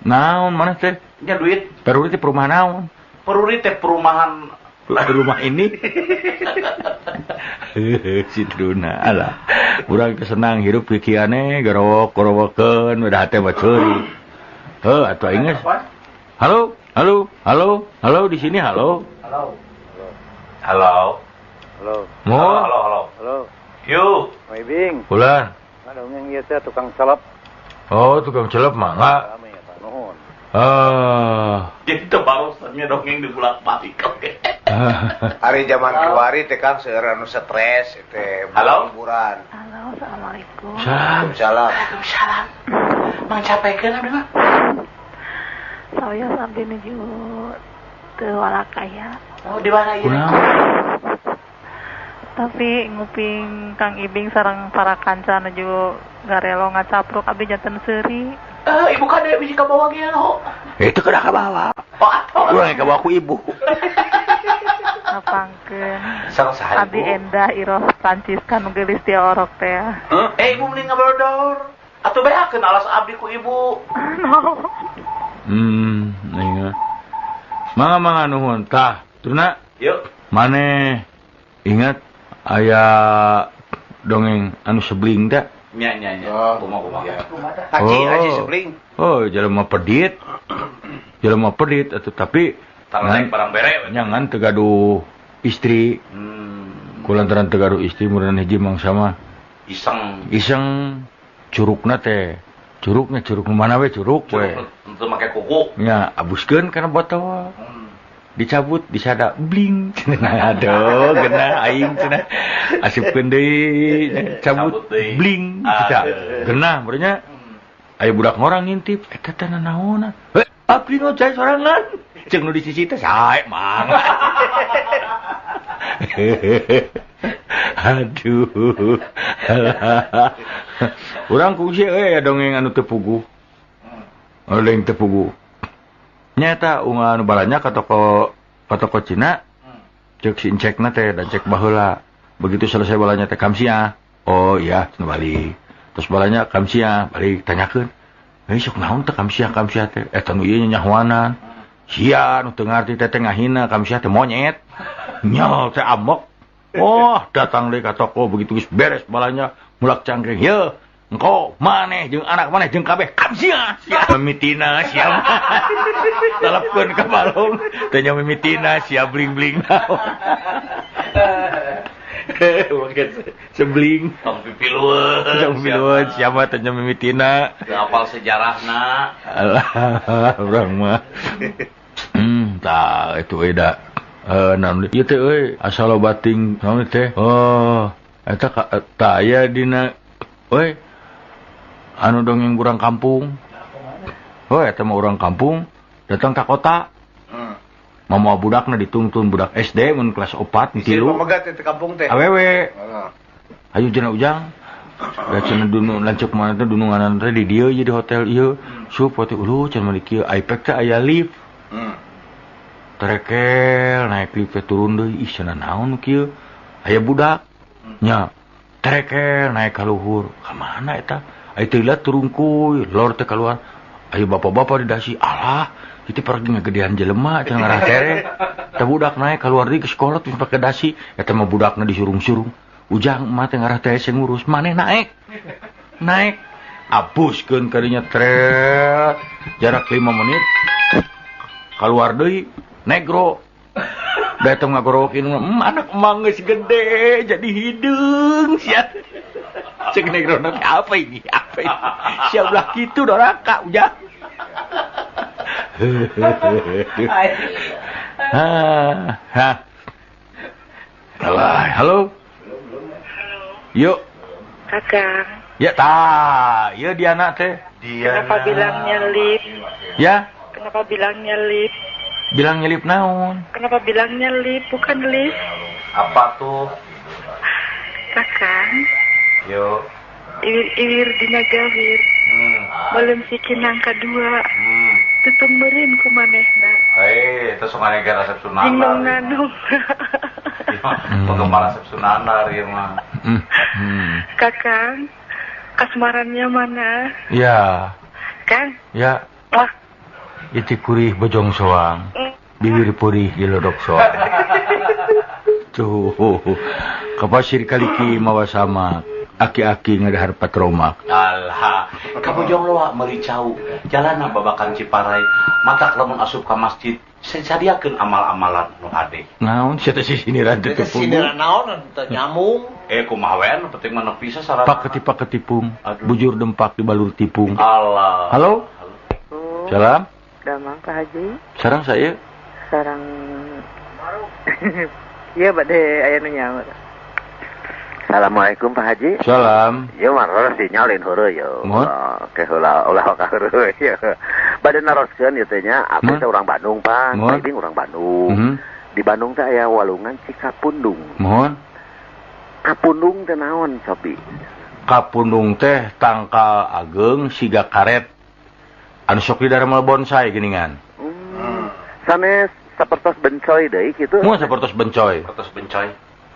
[SPEAKER 1] Naon maneh teh?
[SPEAKER 3] Nya duit.
[SPEAKER 1] Peruri teh perumahan naon?
[SPEAKER 3] Peruri teh perumahan
[SPEAKER 1] rumah ini. Si Truna alah. Urang teh senang hirup kikiane garowok-gorowokeun udah teh mah ceuri. Heuh atuh aing geus. Halo di sini halo.
[SPEAKER 3] Halo. Yuk.
[SPEAKER 11] Mai Bing.
[SPEAKER 1] Ulan.
[SPEAKER 11] Ngadongeng ieu teh tukang celep.
[SPEAKER 1] Oh, tukang celep mah.
[SPEAKER 11] Nuhun.
[SPEAKER 3] Jadi teu barusannya dongeng di bulan pati oke.
[SPEAKER 2] Hari zaman kiwari teh kan seueur anu stres teh liburan.
[SPEAKER 13] Halo, assalamualaikum.
[SPEAKER 2] Salam.
[SPEAKER 3] Mang capekeun abdi mah.
[SPEAKER 13] Saya abdi nuju teu walakaya.
[SPEAKER 3] Oh, di mana ieu?
[SPEAKER 10] Tapi nguping Kang Ibing sareng para kanca nuju garelo ngacapruk abdi janten seuri.
[SPEAKER 3] Ibu kade bisi ka bawa ge lo.
[SPEAKER 1] Itu kada ka bawa. Urang ka bawa ku ibu.
[SPEAKER 10] Ngapangkeun.
[SPEAKER 3] Sareng saha
[SPEAKER 10] Abdi endah iroh Prancis kan geulis ti orok teh.
[SPEAKER 3] Ibu mending ngabrodor. Atuh beakeun alas abdi ku ibu.
[SPEAKER 1] Ingat. Mangga nuhun tah. Tuna.
[SPEAKER 3] Yuk.
[SPEAKER 1] Maneh ingat aya dongeng anu sebling teh.
[SPEAKER 3] Nya. Kumaha.
[SPEAKER 2] Haji sebling.
[SPEAKER 1] Oh, jelema pedit. Jelema pedit atuh tapi
[SPEAKER 3] tarang barang bere.
[SPEAKER 1] Nyangan teu gaduh istri. Kulantaran teu gaduh istri mureun hiji mangsa mah
[SPEAKER 3] Iseng
[SPEAKER 1] curugna teh. Curug mana we curug we.
[SPEAKER 3] Untuk make kuku.
[SPEAKER 1] Nya abuskeun kana botol. Dicabut disada bling. Aduh, genah aing cenah. Asupkeun deui cabut bling kita. Genah berenya. Aya budak ngorang ngintip, eta teh naonan? Abdi ngocai sorangan. Ceung nu di sisi teh sae mang. Aduh. Urang kungsi aya dongeng anu teu puguh. Dongeng teu puguh. Nyata anu balanya ka toko Cina. Cek si cekna teh dan cek baheula. Begitu selesai balanya teh kamsia. Oh iya, cenah balik. Terus balanya kamsia balik tanyakeun. Sok naon teh kamsia teh? Eta nu ieu nyahwanan. Sia nu teu ngarti teh ngahina kamsia teh monyet. Nyol teh amok. Oh, datang deui ka toko begitu geus beres balanya mulak cangkring. Ye, engko maneh jeung anak maneh jeung kabeh kamsia. Sia mimitina sia. Telepon ka balong, teh nya mimitina sia bling-bling naon. Makin sebling.
[SPEAKER 3] Tong pipilueun.
[SPEAKER 1] Siapa teh nya mimitina.
[SPEAKER 3] Apal sejarahna.
[SPEAKER 1] Alah, urang mah. Tah itu eda. Naon ieu teh euy, asal bating naon teh? Oh, eta tah aya dina euy. Anu dongeng urang kampung. Oh, eta mah urang kampung datang ka kota. Mama budakna ditungtun budak SD mun kelas 4 3.
[SPEAKER 2] Isi pemegat teh kampung teh.
[SPEAKER 1] Awewe. Ayo cenah ujang. Da cenah dunu lanceuk mana teh dununganan teh di dieu di hotel ieu. Sup teh uluh cenah malik ieu iPad teh aya lift. Terekel naik lift teh turun deui. Ih cenah naon kieu? Aya budak. Nya. Terekel naik ka luhur. Ka mana eta? Aya teh lihat turun kuy, lor teh keluar. Ayo bapak-bapak di dasi. Alah, itu pergi ngegedean jelema cenah ngarah tere. Teh budak naik keluar deui ke sekolah terus pake dasi. Eta mah budakna disurung-surung. Ujang mah teh ngarah teh ngurus. Maneh naik. Abuskeun ka dinya tret. Jarak 5 menit. Keluar deui negro. Da eta ngagorokin anak emang geus gede jadi hidung sia. Cek negro nanti apa ini? Siap belah kitu doraka ujang. Halo. Yuk.
[SPEAKER 12] Kakang.
[SPEAKER 1] Ya tah, ya Diana teh.
[SPEAKER 12] Kenapa bilangnya lip?
[SPEAKER 1] Ya.
[SPEAKER 12] Kenapa bilangnya lip?
[SPEAKER 1] Bilang nyelip naon?
[SPEAKER 12] Kenapa bilangnya lip bukan lip?
[SPEAKER 3] Apa tuh?
[SPEAKER 12] Kakang.
[SPEAKER 3] Yo.
[SPEAKER 12] Iwir dina gawir. Belum sikin angka 2. Tutung meureun ku manehna.
[SPEAKER 3] Teu sok nganegar resep sunanar.
[SPEAKER 12] Bingung nganung.
[SPEAKER 3] Penggemar resep sunanar ieu mah.
[SPEAKER 12] Kakang, kasmarannya mana?
[SPEAKER 1] Ya.
[SPEAKER 12] Kang?
[SPEAKER 1] Ya.
[SPEAKER 12] Wah.
[SPEAKER 1] Iti kurih bojong soang. Bibir purih dilodok soang. Tuh. Kapasir kaliki mawa sama. Aki-aki ngadahar patromak.
[SPEAKER 3] Alah, kabojong loa meuli cau. Jalanna babakan Ciparai. Matak lamun asup ka masjid, sadiakeun amal-amalan nu hade.
[SPEAKER 1] Naon sia teh siniran teh tepung.
[SPEAKER 2] Siniran naon teh nyamung.
[SPEAKER 3] Kumaha we anu penting mah nepi sasaran.
[SPEAKER 1] Pak ketipung. Bujur dempak di balur tipung.
[SPEAKER 3] Allah.
[SPEAKER 1] Halo? Salam.
[SPEAKER 12] Damang Pak Haji.
[SPEAKER 1] Sarang saya.
[SPEAKER 12] Sarang. Iya bade aya nu nyawa.
[SPEAKER 8] Assalamualaikum Pak Haji.
[SPEAKER 1] Salam.
[SPEAKER 8] Ieu mah roro sinyalin heureuy yo. Ke heula ulah ka heureuy. Bade naroskeun ieu teh nya, abdi teh urang Bandung, Pak. Abdi urang Bandung. Di Bandung teh aya walungan Cikapundung.
[SPEAKER 1] Mohon.
[SPEAKER 8] Kapundung teh naon, Sobi?
[SPEAKER 1] Kapundung teh tangkal ageng siga karet. Anu sok di daerah bonsai geuningan.
[SPEAKER 8] Sanes sapertos bencoy deui kitu.
[SPEAKER 1] Mun sapertos bencoy.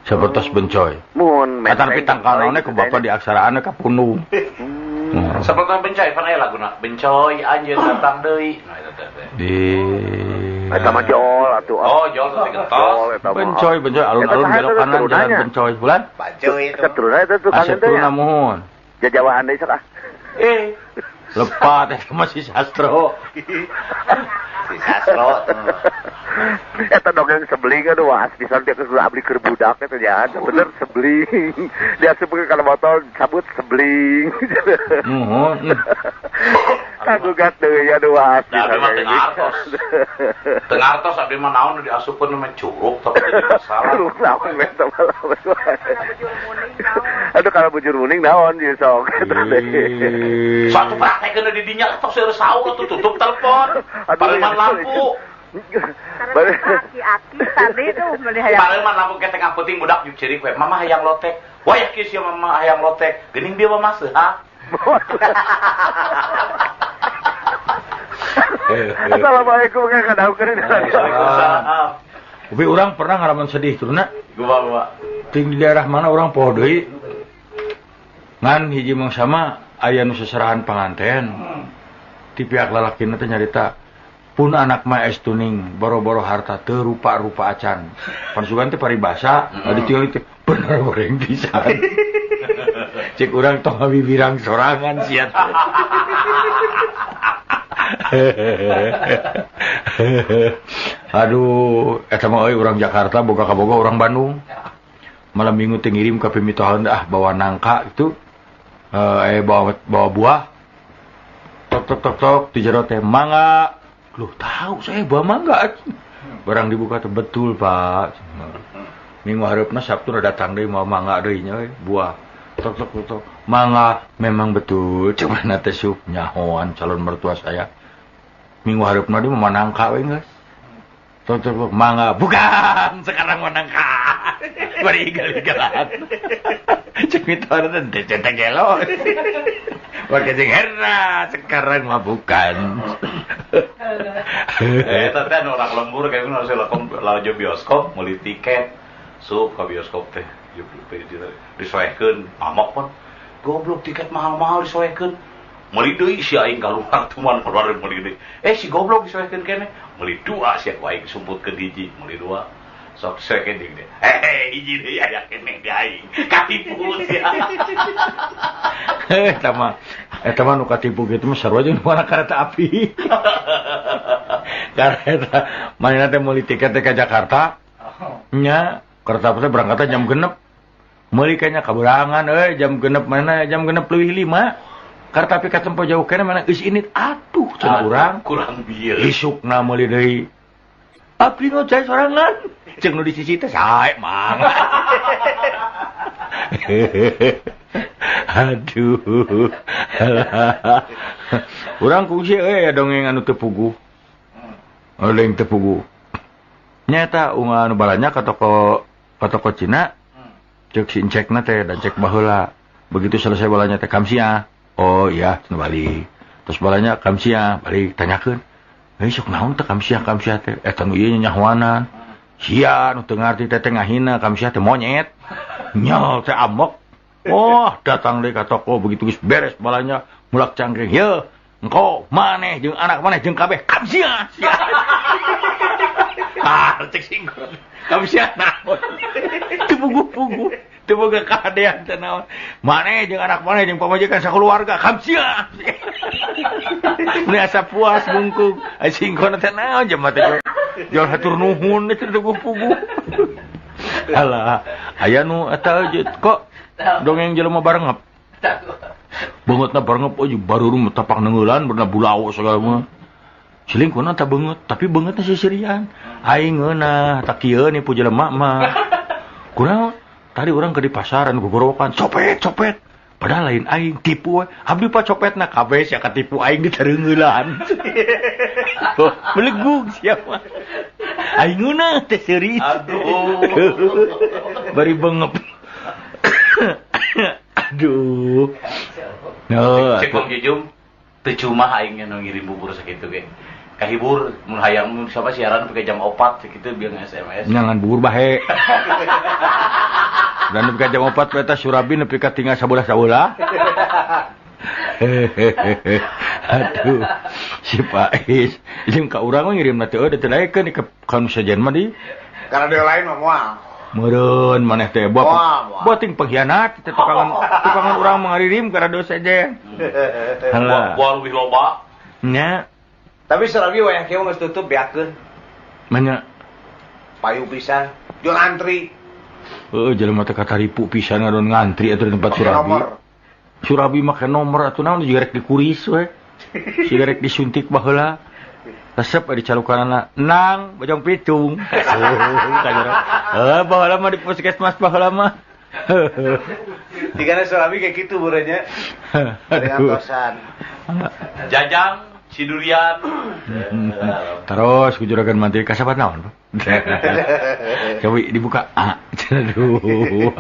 [SPEAKER 1] Sapertos bencoy.
[SPEAKER 8] Mun
[SPEAKER 1] atan pitang kalone ku bapa di aksaraana Kapundung.
[SPEAKER 3] Sapertos bencoy pan aya laguna. Bencoy anjeun datang deui. Nah eta teh.
[SPEAKER 1] Di
[SPEAKER 8] eta mah jol atuh.
[SPEAKER 3] Oh, jol teh getos.
[SPEAKER 1] Bencoy alun-alun belok kanan jalan bencoy. Bulan?
[SPEAKER 2] Bencoy itu.
[SPEAKER 8] Satruna eta tuh kangen teh.
[SPEAKER 1] Satruna mohon.
[SPEAKER 8] Jajawaan deui sok ah.
[SPEAKER 1] Lepat eta masih sastro.
[SPEAKER 2] Si Sasro.
[SPEAKER 8] Eta dongeng sebling aduh asli pisan dia keur abdi keur budak eta ya. Bener sebling. Dia sebagai kalau motor cabut sebling.
[SPEAKER 1] Nuhun.
[SPEAKER 8] Kagugat deui ya dua asli.
[SPEAKER 3] Tapi mah teu ngartos. Teu ngartos abdi mah naon diasupkeun mah curug tapi jadi masalah.
[SPEAKER 8] Curug naon eta malah. Aduh kalau bujur muning naon ieu sok.
[SPEAKER 3] Satu praktekeun di dinya tos seueur saur atuh tutup telepon. Pareman lampu.
[SPEAKER 5] Aki-aki tadi tuh melihat.
[SPEAKER 3] Pareman lampu keteng puting budak juk ciri we. Mama hayang lotek. Wah ya kieu sia mama hayang lotek. Geuning dia mah maseuha.
[SPEAKER 8] Assalamualaikum Kang kadaukeun.
[SPEAKER 3] Waalaikumsalam.
[SPEAKER 1] Tapi orang pernah ngalaman sedih turuna.
[SPEAKER 3] Gua.
[SPEAKER 1] Ting di daerah mana orang poho deui. Ngan hiji mangsama aya nu seserahan panganten. Ti pihak lalakina teh nyarita pun anak mah estuning boro-boro harta teu rupa-rupa acan. Pansugan teh paribasa, ditinggal teh bener goreng pisan. Cek urang tong ngabibirang sorangan sia. Aduh, eta mah euy urang Jakarta boga kaboga urang Bandung. Malam minggu teh ngirim ka pimitohan bawa nangka itu bawa buah. Tok di jero teh mangga. Loh, tahu saya bawa mangga. Barang dibuka teh betul, Pak. Minggu hareupna Sabtu datang deui mau mangga deui nya buah. Tok. Mangga memang betul, cuma teh sup nyahoan calon mertua saya. Minggu hareupna dia mau nangka we geus. Tok mangga bukan sekarang mau nangka. Bari igal-igalan. Cek mitohan teh centeng gelo. Pakai jeung herna sekarang mah bukan.
[SPEAKER 3] Eta teh orang lembur kayak nu harus lajo bioskop meuli tiket. Sup ka bioskop teh. Disoekeun mamok pun. Goblok tiket mahal-mahal disoekeun. Meuli deui si aing kaluar tuman keluar meuli deui. Si goblok disoekeun keneh. Meuli 2 si aku aing sumputkeun hiji, meuli 2. Sok soekeun deui deh. Hiji deui aya keneh di aing. Katipu sia.
[SPEAKER 1] Eta mah nu katipu kitu mah sarua jeung nu kereta api. Karena manehna teh meuli tiket teh ka Jakarta. Nya kereta api teh berangkatna jam 6. Meuli kayaknya kaberangan jam 6 mana jam 6 leuwih 5. Kereta api ka tempo jauh keneh mana geus init atuh cenah urang.
[SPEAKER 3] Kurang bieu.
[SPEAKER 1] Isukna meuli deui. Abdi ngojay sorangan. Jeung nu di sisi teh sae mang. Aduh. Urang kungsi dongeng anu teu puguh. Oleng teu puguh. Nyata unga anu balanya ka toko Cina. Cek si cekna teh dan cek baheula. Begitu selesai balanya teh kamsia. Oh iya, cenah balik. Terus balanya kamsia, balik tanyakeun. Sok naon teh kamsia teh? Eta nu ieu nyahoanan. Sia nu teu ngarti teh ngahina kamsia teh monyet. Nya teh amok. Oh, datang deui ka toko begitu geus beres balanya mulak cangkring. Ye, engko maneh jeung anak maneh jeung kabeh kamsia. Cek singkron. Kamsia naon? Teu puguh-puguh. Teu boga kahadean teh naon. Maneh jeung anak maneh jeung pamajikan sakeluarga kamsia. Mun asa puas bungkuk. Singkron teh naon jam teh. Jual hatur nuhun teh teu puguh. Alah, aya nu eta kok dongeng jelema barengep. Beungeutna barengep baru tapak neungeulan beuna bulawo segala mah. Selingkuhna teh beungeut, tapi beungeutna sisirian. Aing ngeunah, tak kieu nih pu jelema mah. Kunaon? Tadi urang ke di pasaran gogorokan, copet. Padahal lain aing tipu we. Abdi pa copetna kabeh sia katipu aing ditereungeulan. Melegug siapa? Aing ngeunah teh seuris. Aduh. Bari beungep. Aduh.
[SPEAKER 3] Cek Bang Jujum, teu cuma aing nu ngirim bubur sakitu ge. Kahibur mun hayang siapa siaran pake jam 4 sakitu biang SMS.
[SPEAKER 1] Jangan bubur bahe. Dan nepi ka jam 4 eta Surabi nepi ka tinggal sabola-sabola. Aduh. Si Pais, jeung ka urang mah ngirimna teh teu daekeun ka kanu sajen mah di.
[SPEAKER 2] Karena dia lain mah moal.
[SPEAKER 1] Meureun maneh teh buat ting pengkhianat teh tukangan urang mangaririm ka radio sajen.
[SPEAKER 3] Halah. Buah lebih loba.
[SPEAKER 1] Nya.
[SPEAKER 2] Tapi Surabi wayah kieu geus tutup beakeun.
[SPEAKER 1] Mana?
[SPEAKER 2] Payu pisan, jeung antri.
[SPEAKER 1] Jelema teh kataripu pisan ngadon ngantri atuh di tempat Surabi. Surabi make nomor atuh naon juga rek dikuris we. Siga rek disuntik baheula. Resep dicalukanana nang bojong pitung. Baheula mah di puskesmas baheula mah.
[SPEAKER 2] Tigana Surabi kayak gitu buranya. Ada antosan.
[SPEAKER 3] Jajang Cidurian.
[SPEAKER 1] Terus ku juragan mantri kasabat naon? Coba dibuka. Aduh.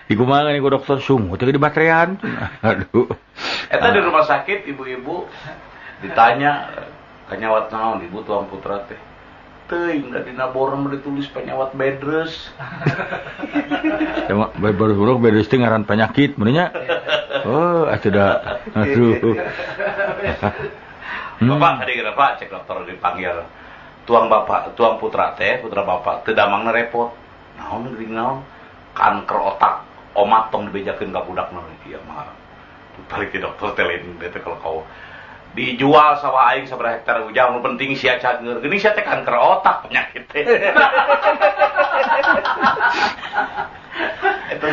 [SPEAKER 1] Dikumaha nih ku dokter sungguh teh di baterean. Aduh.
[SPEAKER 3] Eta di rumah sakit ibu-ibu ditanya penyawat naon ibu tuang putra teh. Teuing da dina borem ditulis penyawat bedres.
[SPEAKER 1] Baru buruk bedres teh ngaran penyakit mun nya. Oh, atuh da. Aduh.
[SPEAKER 3] Bapak tadi Pak cek dokter dipanggil. Tuang putra teh, putra bapak teu damangna repot. Naon geuning naon? Kanker otak. Omat tong dibejakeun ka budakna ieu mah. Balik ke dokter teh lain teh kalau kau dijual sawah aing sabaraha hektar ujang nu penting sia cager. Geuning sia teh kanker otak penyakit teh. Itu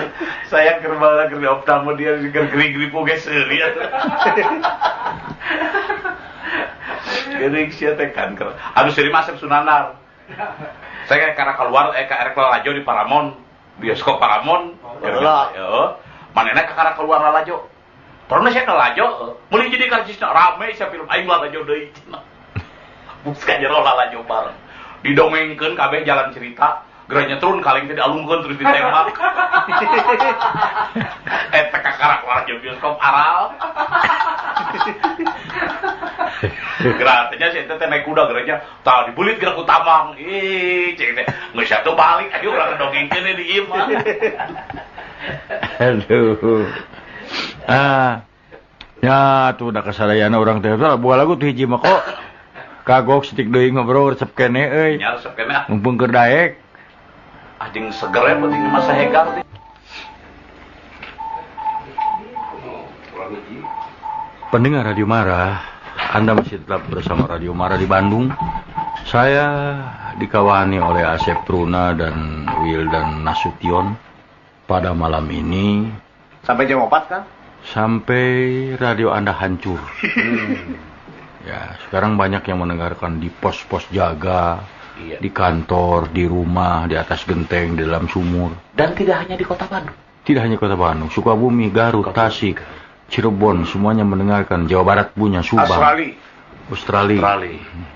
[SPEAKER 3] saya kerbala keur optamo dia keur geri-geri poge seuri atuh. Geuning sia teh kanker. Anu seri masuk sunanar. Saya karena keluar erek lalajo di Paramount, bioskop Paramount. Heeh. Manehna kakara keluar lalajo. Pernah saya lalajo, mulai jadi karcisna rame sia film aing lalajo deui cenah. Bus ka jero lalajo bareng. Didongengkeun kabeh jalan cerita, geranya turun kaleng teh dialungkeun terus ditembak. Eta kakara keluar bioskop aral. Geratnya sih teh naik kuda geranya tah dibulit gerak utamang. Cek teh geus atuh balik ayo urang dongengkeun di ieu mah.
[SPEAKER 1] Aduh. Ya tuh udah kasadayana orang teh buah lagu tuh hiji mah kok kagok setik deui ngobrol resep kene euy.
[SPEAKER 3] Nya resep kene ah.
[SPEAKER 1] Mumpung keur daek.
[SPEAKER 3] Jeung seger ya penting masa hegar teh.
[SPEAKER 1] Pendengar Radio Mara, Anda masih tetap bersama Radio Mara di Bandung. Saya dikawani oleh Asep Truna dan Wildan Nasution pada malam ini.
[SPEAKER 2] Sampai jam 4 kan?
[SPEAKER 1] Sampai radio Anda hancur. Ya, sekarang banyak yang mendengarkan di pos-pos jaga, di kantor, di rumah, di atas genteng, di dalam sumur.
[SPEAKER 3] Dan tidak hanya di Kota Bandung.
[SPEAKER 1] Tidak hanya Kota Bandung, Sukabumi, Garut, Tasik, Cirebon, semuanya mendengarkan. Jawa Barat punya, Subang. Australia.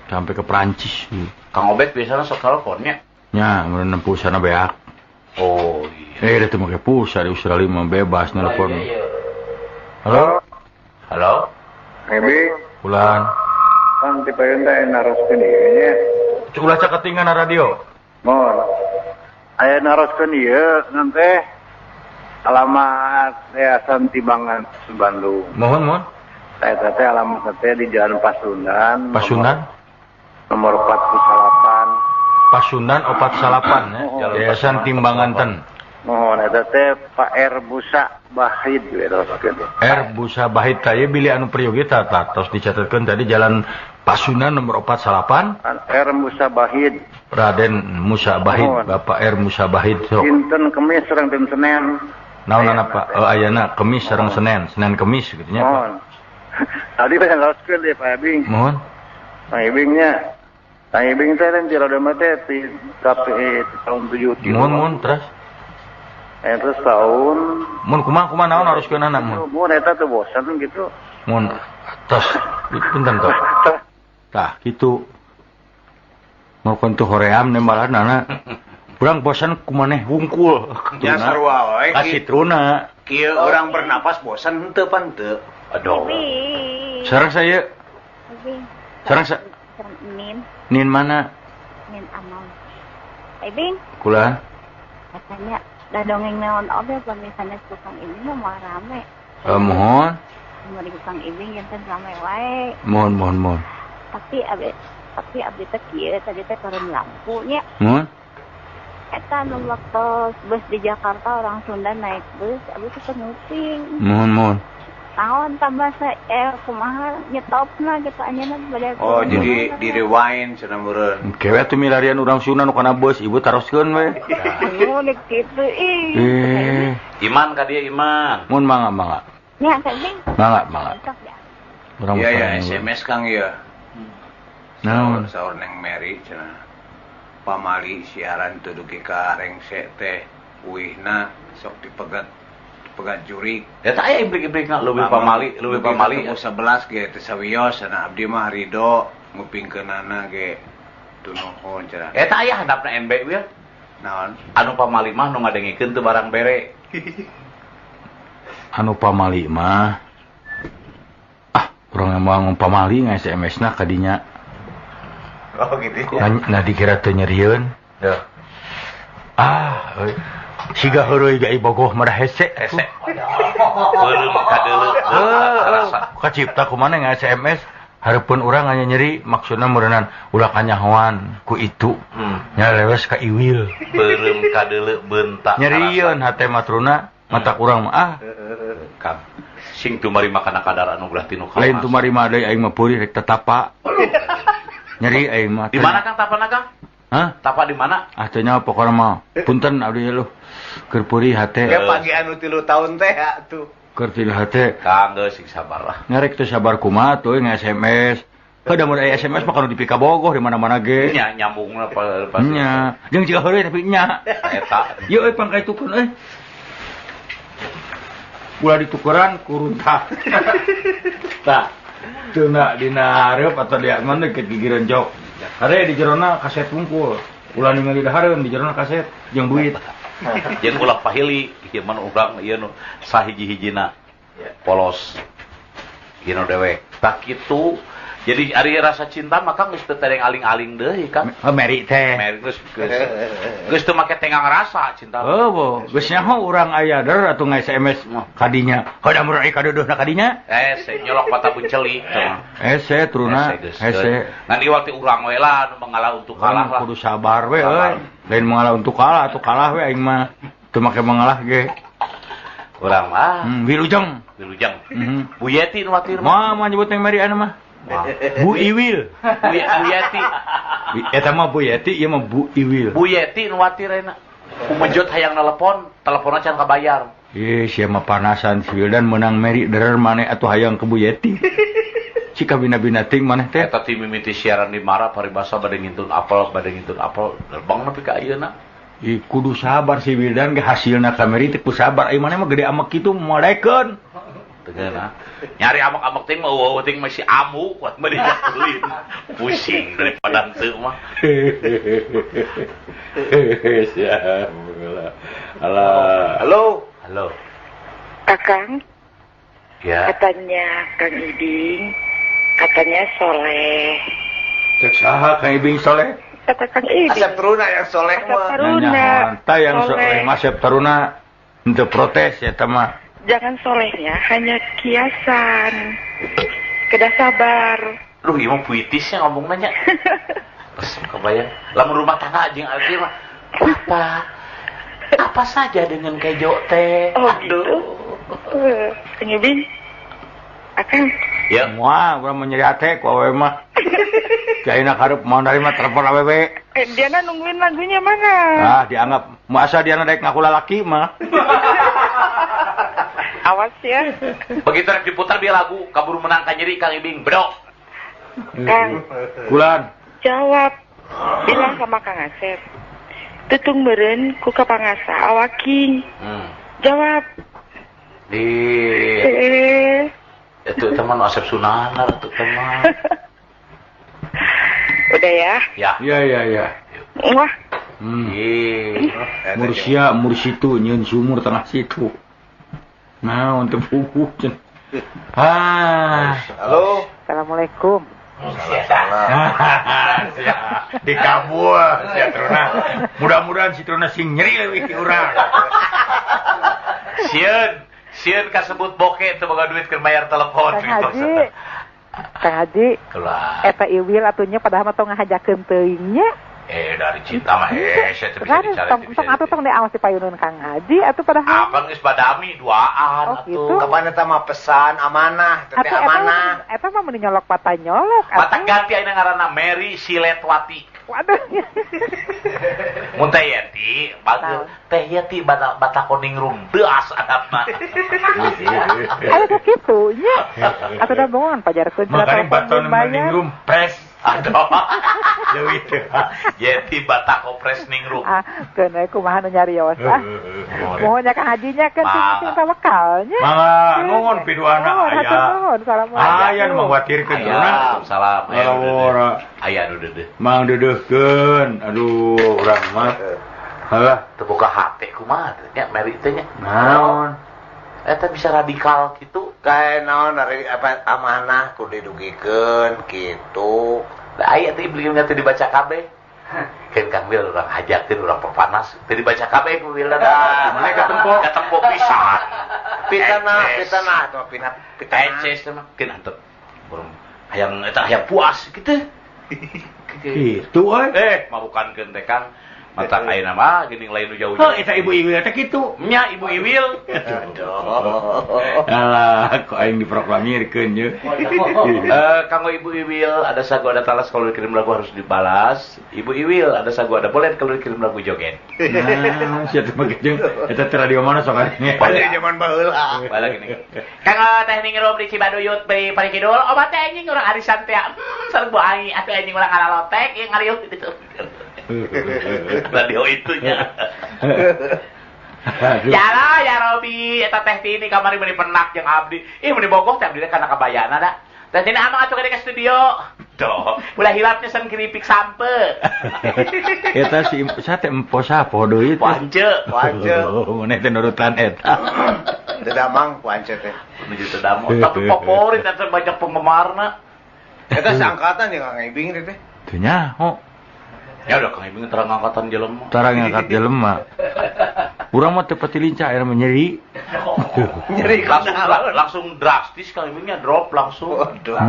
[SPEAKER 1] Sampai ke Perancis.
[SPEAKER 3] Kang Obet biasanya sok teleponnya.
[SPEAKER 1] Ya, menempuh sana beak.
[SPEAKER 3] Oh iya.
[SPEAKER 1] Dia tuh pakai pulsa di Australia mah bebas nelpon.
[SPEAKER 3] Iya.
[SPEAKER 1] Halo?
[SPEAKER 3] Halo?
[SPEAKER 11] Ebi,
[SPEAKER 1] Ulan.
[SPEAKER 11] kan tipe teh naroskeun ieu nya.
[SPEAKER 1] Ulah cak ketinggalan radio.
[SPEAKER 11] Mohon. Aya naroskeun ieu ngan teh alamat Yayasan Timbangan Bandung.
[SPEAKER 1] Mohon.
[SPEAKER 11] Saya teh alamat teh di Jalan Pasundan.
[SPEAKER 1] Pasundan?
[SPEAKER 11] Nomor 48.
[SPEAKER 1] Pasundan 48 ya. Yayasan Timbangan Ten.
[SPEAKER 11] Mohon eta teh Pak R Busa Bahid diroskeun.
[SPEAKER 1] R Busa Bahid teh bilih anu priyogi tah tos dicatatkeun tadi Jalan Pasundan nomor 48.
[SPEAKER 11] R Musa Bahid.
[SPEAKER 1] Raden Musa Bahid, Bapak R Musa Bahid sok.
[SPEAKER 11] Dinten Kemis sareng dinten Senin.
[SPEAKER 1] Naon apa? Ayeuna Kemis sareng Senin Kemis gitu nya.
[SPEAKER 11] Mohon. Tadi saya laroskeun deui Pak Ibing.
[SPEAKER 1] Mohon.
[SPEAKER 11] Pak Ibingnya. Pak Ibing teh kan cirode mah teh di KPI tahun 70.
[SPEAKER 1] Mohon terus.
[SPEAKER 11] Terus tahun
[SPEAKER 1] mun kumaha naon haruskeun anak mun.
[SPEAKER 11] Mun eta teh bosan gitu.
[SPEAKER 1] Mun tos pinten tos. Tah kitu. Mau kontu hoream nembalanana. Urang bosan kumaneh wungkul.
[SPEAKER 2] Ya sarua we.
[SPEAKER 1] Kasih truna.
[SPEAKER 2] Kieu urang bernapas bosan henteu pan teu.
[SPEAKER 3] Aduh.
[SPEAKER 1] Sareng saya. Sareng Nin mana?
[SPEAKER 13] Nin Amal. Ibing.
[SPEAKER 1] Kula.
[SPEAKER 13] Katanya dah dongeng neon obe misalnya tukang ini mah rame.
[SPEAKER 1] Mohon.
[SPEAKER 13] Mau di tukang Ibing jantan rame wae.
[SPEAKER 1] Mohon.
[SPEAKER 13] Tapi abdi teh kieu tadi teh turun lampunya.
[SPEAKER 1] Mohon.
[SPEAKER 13] Eta nu waktu bus di Jakarta orang Sunda naik bus, abdi teh nguping.
[SPEAKER 1] Mohon.
[SPEAKER 12] Tahun tambah kumaha nyetopna gitu anjeunna bade.
[SPEAKER 2] Oh, jadi di rewind cenah meureun.
[SPEAKER 1] Kewe atuh milarian urang Sunda nu kana bos, ibu taroskeun we.
[SPEAKER 12] Oh, dek kitu ih.
[SPEAKER 3] Iman ka dia Iman.
[SPEAKER 1] Mun mangga.
[SPEAKER 12] Nya kambing.
[SPEAKER 1] Mangga. Urang
[SPEAKER 2] Iya, SMS Kang ya.
[SPEAKER 1] Naon?
[SPEAKER 2] Saur Neng Mary cenah. Pamali siaran teu dugi ka rengse teh uihna sok dipegat jurig.
[SPEAKER 3] Ya tak aya ibrik-ibrikna leuwih pamali.
[SPEAKER 2] 11 ge teu sawios cenah abdi mah ridho ngupingkeunana ge teu nuhun cenah.
[SPEAKER 3] Eta aya handapna NB we.
[SPEAKER 2] Naon?
[SPEAKER 3] Anu pamali mah nu ngadengikeun teu barang bere.
[SPEAKER 1] Anu pamali mah urang ngomong pamali nge-SMS-na ka dinya.
[SPEAKER 2] Oh gitu ya.
[SPEAKER 1] Nah dikira teu nyerieun.
[SPEAKER 2] Duh.
[SPEAKER 1] Siga heureuy ge bogoh mah hese.
[SPEAKER 3] Beureum kadeuleu rasa.
[SPEAKER 1] Kacipta kumaha nge-SMS hareupeun urang aya nyeri maksudna meureunnan ulah kanyahoan ku itu. Nya lewes ka iwil.
[SPEAKER 3] Beureum kadeuleu beuntak.
[SPEAKER 1] Nyerieun hate matruna mata urang mah
[SPEAKER 3] Kang. Sing tumari makana kadar anu belah tinu kawas.
[SPEAKER 1] lain tumari mah deui aing mah peulih rek tetapa. Nyeri aing mah.
[SPEAKER 3] Di mana Kang tapana Kang?
[SPEAKER 1] Hah?
[SPEAKER 3] Tapa di mana?
[SPEAKER 1] Teu nya pokona mah. Punten abdi lu. Keur peulih hate.
[SPEAKER 2] Ge pagi anu 3 tahun teh atuh.
[SPEAKER 1] Keur peulih hate.
[SPEAKER 3] Kang geus sing sabar lah.
[SPEAKER 1] Ngarek teu sabar kumaha teuing nge-SMS. Heuh mun aya SMS mah kana dipika bogoh di mana-mana ge.
[SPEAKER 3] Nya nyambungna pas.
[SPEAKER 1] Nya. Jeung jiga heureuy tapi nya.
[SPEAKER 3] Eta.
[SPEAKER 1] Yeuh pangkaitukeun euy. Ulah ditukeran kurunta. Tah. Teu na dina hareup atawa di mana ke gigireun jok. Hare di jerona kaset wungkul. Ulah ningali dahareun di jerona kaset jeung duit.
[SPEAKER 3] Jeung ulah pahili ieu mah urang ieu nu sahiji-hijina polos. Ieu nu dewek. Tak kitu. Jadi ari rasa cinta maka geus teu tereng aling-aling deui kan.
[SPEAKER 1] Meri teh.
[SPEAKER 3] Meri geus teu make tengang rasa cinta.
[SPEAKER 1] Heuh, geus nyaho urang aya der atuh nge-SMS kadinya. Hoda meureun ka duduhna kadinya.
[SPEAKER 3] Saya nyolok mata buncelik teh.
[SPEAKER 1] Hese turuna, hese.
[SPEAKER 3] Ngan ieu teh urang we lah nu mengalah untuk kalah lah.
[SPEAKER 1] Kudu sabar we euy. Lain mengalah untuk kalah atuh kalah we aing mah. Teu make mengalah ge.
[SPEAKER 3] Urang mah.
[SPEAKER 1] Wilujeng.
[SPEAKER 3] Bu Yeti nu watir mah.
[SPEAKER 1] Mah nyebut Neng Mary anu mah. Bu Iwil.
[SPEAKER 3] Bu Yeti.
[SPEAKER 1] Eta mah Bu Yeti, ieu mah Bu Iwil.
[SPEAKER 3] Bu Yeti nu watir ayeuna. Kumejut hayang telepon, teleponna can kabayar.
[SPEAKER 1] Sia mah panasan si Wildan menang Mary derer maneh atuh hayang ke Bu Yeti. Cika bina-bina ting maneh teh.
[SPEAKER 3] Eta ti mimiti siaran di Mara paribasa bade ngintun apel, terbang nepi ka ayeuna.
[SPEAKER 1] Kudu sabar si Wildan ge hasilna ka Mary teh ku sabar. Ai maneh mah gede amek kitu modekeun.
[SPEAKER 3] Tegeuna. Nyari amek-amek ting mah eueuh ting masih amu kuat mah dijakulin. Pusing daripada teu mah.
[SPEAKER 1] Siap.
[SPEAKER 2] Halo.
[SPEAKER 12] Kakang.
[SPEAKER 3] Ya.
[SPEAKER 12] Katanya Kang Ibing, katanya soleh.
[SPEAKER 1] Cek saha Kang Ibing soleh?
[SPEAKER 12] Kata Kang Ibing.
[SPEAKER 2] Asep Taruna yang soleh mah.
[SPEAKER 1] Tah yang soleh Asep Taruna henteu protes ya tah mah.
[SPEAKER 12] Jangan solehnya hanya kiasan. Kedah sabar.
[SPEAKER 3] Lu ieu mah puitisnya ngomong nanya. Terus kebayang, lamun rumah tangga jeung abi mah apa saja dengan kejo teh.
[SPEAKER 12] Oh gitu. Kang Ibing. Akang.
[SPEAKER 3] Ya.
[SPEAKER 1] Wah, urang mau nyeri hate ku awewe mah. Kaina karep mau nerima telepon awewe.
[SPEAKER 12] Diana nungguin lagunya mana?
[SPEAKER 1] Dianggap masa Diana daek ngaku lalaki mah.
[SPEAKER 12] Awas ya.
[SPEAKER 3] Begitu rek diputar biar lagu kabur menang ka nyeri Kang Ibing bedok.
[SPEAKER 12] Kang.
[SPEAKER 1] Kulan.
[SPEAKER 12] Jawab. Bilang sama Kang Asep. Tutung meureun ku ka pangasa awaking. Jawab.
[SPEAKER 3] Itu teman Asep Sunanar tuh teman.
[SPEAKER 12] Udah ya?
[SPEAKER 1] Ya.
[SPEAKER 12] Wah.
[SPEAKER 1] Mursitu nyeun sumur tengah situ. Nah, untuk buku.
[SPEAKER 2] Halo.
[SPEAKER 12] Assalamualaikum.
[SPEAKER 1] Di kabul si Truna. Mudah-mudahan si Truna sing nyeri leuwih ti urang.
[SPEAKER 3] Sieun kasebut bokeh teu boga duit keur bayar telepon.
[SPEAKER 12] Kang Haji. Eta Iwil atunya padahal mah tong ngahajakeun teuing nya.
[SPEAKER 3] Dari cinta mah saya bisa dicari.
[SPEAKER 14] Tong atuh tong diawas di payunan Kang Haji atuh padahal.
[SPEAKER 3] Apa geus badami duaan atuh.
[SPEAKER 14] Gitu.
[SPEAKER 2] Kapan eta mah pesan amanah, teh amanah.
[SPEAKER 14] Eta mah meni nyolok mata nyolok.
[SPEAKER 3] Mata ganti ayeuna ngaranna Mary Siletwati.
[SPEAKER 14] Waduh.
[SPEAKER 3] Mun teh Yeti, bagus. Teh Yeti bata koningrum deas adapna.
[SPEAKER 14] Aya kitu nya. Atuh da bongan pajarkeun
[SPEAKER 1] makanya bata koningrum pres.
[SPEAKER 3] Aduh. Deui teh. Yeti bata kopres ningrum.
[SPEAKER 14] Keun we kumaha nu nyarios ah. Mohon nya Kang Haji nya keun sing tawakalnya.
[SPEAKER 1] Mangga nuhun piduana aya. Aya nu mangwatirkeun
[SPEAKER 3] cenah. Salam.
[SPEAKER 1] Aya nu deudeuh. Mang deudeuhkeun. Aduh, urang mah. Halah,
[SPEAKER 3] teu boga hate kumaha teh nya Mary teh nya.
[SPEAKER 1] Naon?
[SPEAKER 3] Eta bisa radikal gitu.
[SPEAKER 2] Kae naon ari apa amanah kudu didugikeun kitu.
[SPEAKER 3] Da aya teh iblis teh dibaca kabeh. Keun Kang Wil urang hajakeun urang pepanas teh dibaca kabeh ku Wil da.
[SPEAKER 1] Mana katempo pisan.
[SPEAKER 2] Pitana tuh pitana.
[SPEAKER 3] Eces mah keun antep. Burung hayang eta hayang puas kitu.
[SPEAKER 1] Kitu euy.
[SPEAKER 3] Mabukankeun teh Kang. Mata ayeuna mah geuning lain nu jauh.
[SPEAKER 1] Eta ibu Iwil teh kitu.
[SPEAKER 3] Nya ibu Iwil.
[SPEAKER 1] Alah, kok aing diproklamirkeun ye.
[SPEAKER 3] Kanggo ibu Iwil ada sagu ada talas kalau dikirim lagu harus dibalas. Ibu Iwil ada sagu ada boleh kalau dikirim lagu joget.
[SPEAKER 1] Nah, sia teh make jeung eta teh radio mana sok ane.
[SPEAKER 2] Pada zaman baheula.
[SPEAKER 3] Bala gini. Kanggo teh ningrum di Cibaduyut beri pari kidul. Obat teh anjing urang arisan teh. Sareng bu aing atuh anjing urang ngalalotek ieu ngariuk gitu. Radio itunya. Jalo ya Robi, eta teh tini kamari meuni penak jeung abdi. Meuni bogoh teh abdi kana kabayana da. Teh tini amang atuh ke studio. Doh, ulah hilapnya sen keripik sampe.
[SPEAKER 1] Eta si sate empo sapo deui teh.
[SPEAKER 2] Wance.
[SPEAKER 1] Mun teh nurutan eta.
[SPEAKER 2] Teu damang wance teh.
[SPEAKER 3] Menuju teu damang, tapi favorit eta banyak penggemarna.
[SPEAKER 2] Eta seangkatan jeung Kang Ibing teh.
[SPEAKER 1] Teu nyaho.
[SPEAKER 3] Ya udah Kang Ibing terang angkatan jelema.
[SPEAKER 1] Tarang angkat jelema. Urang mah teu pati lincah ayeuna mah nyeri.
[SPEAKER 2] Nyeri
[SPEAKER 3] langsung drastis Kang Ibingnya drop langsung.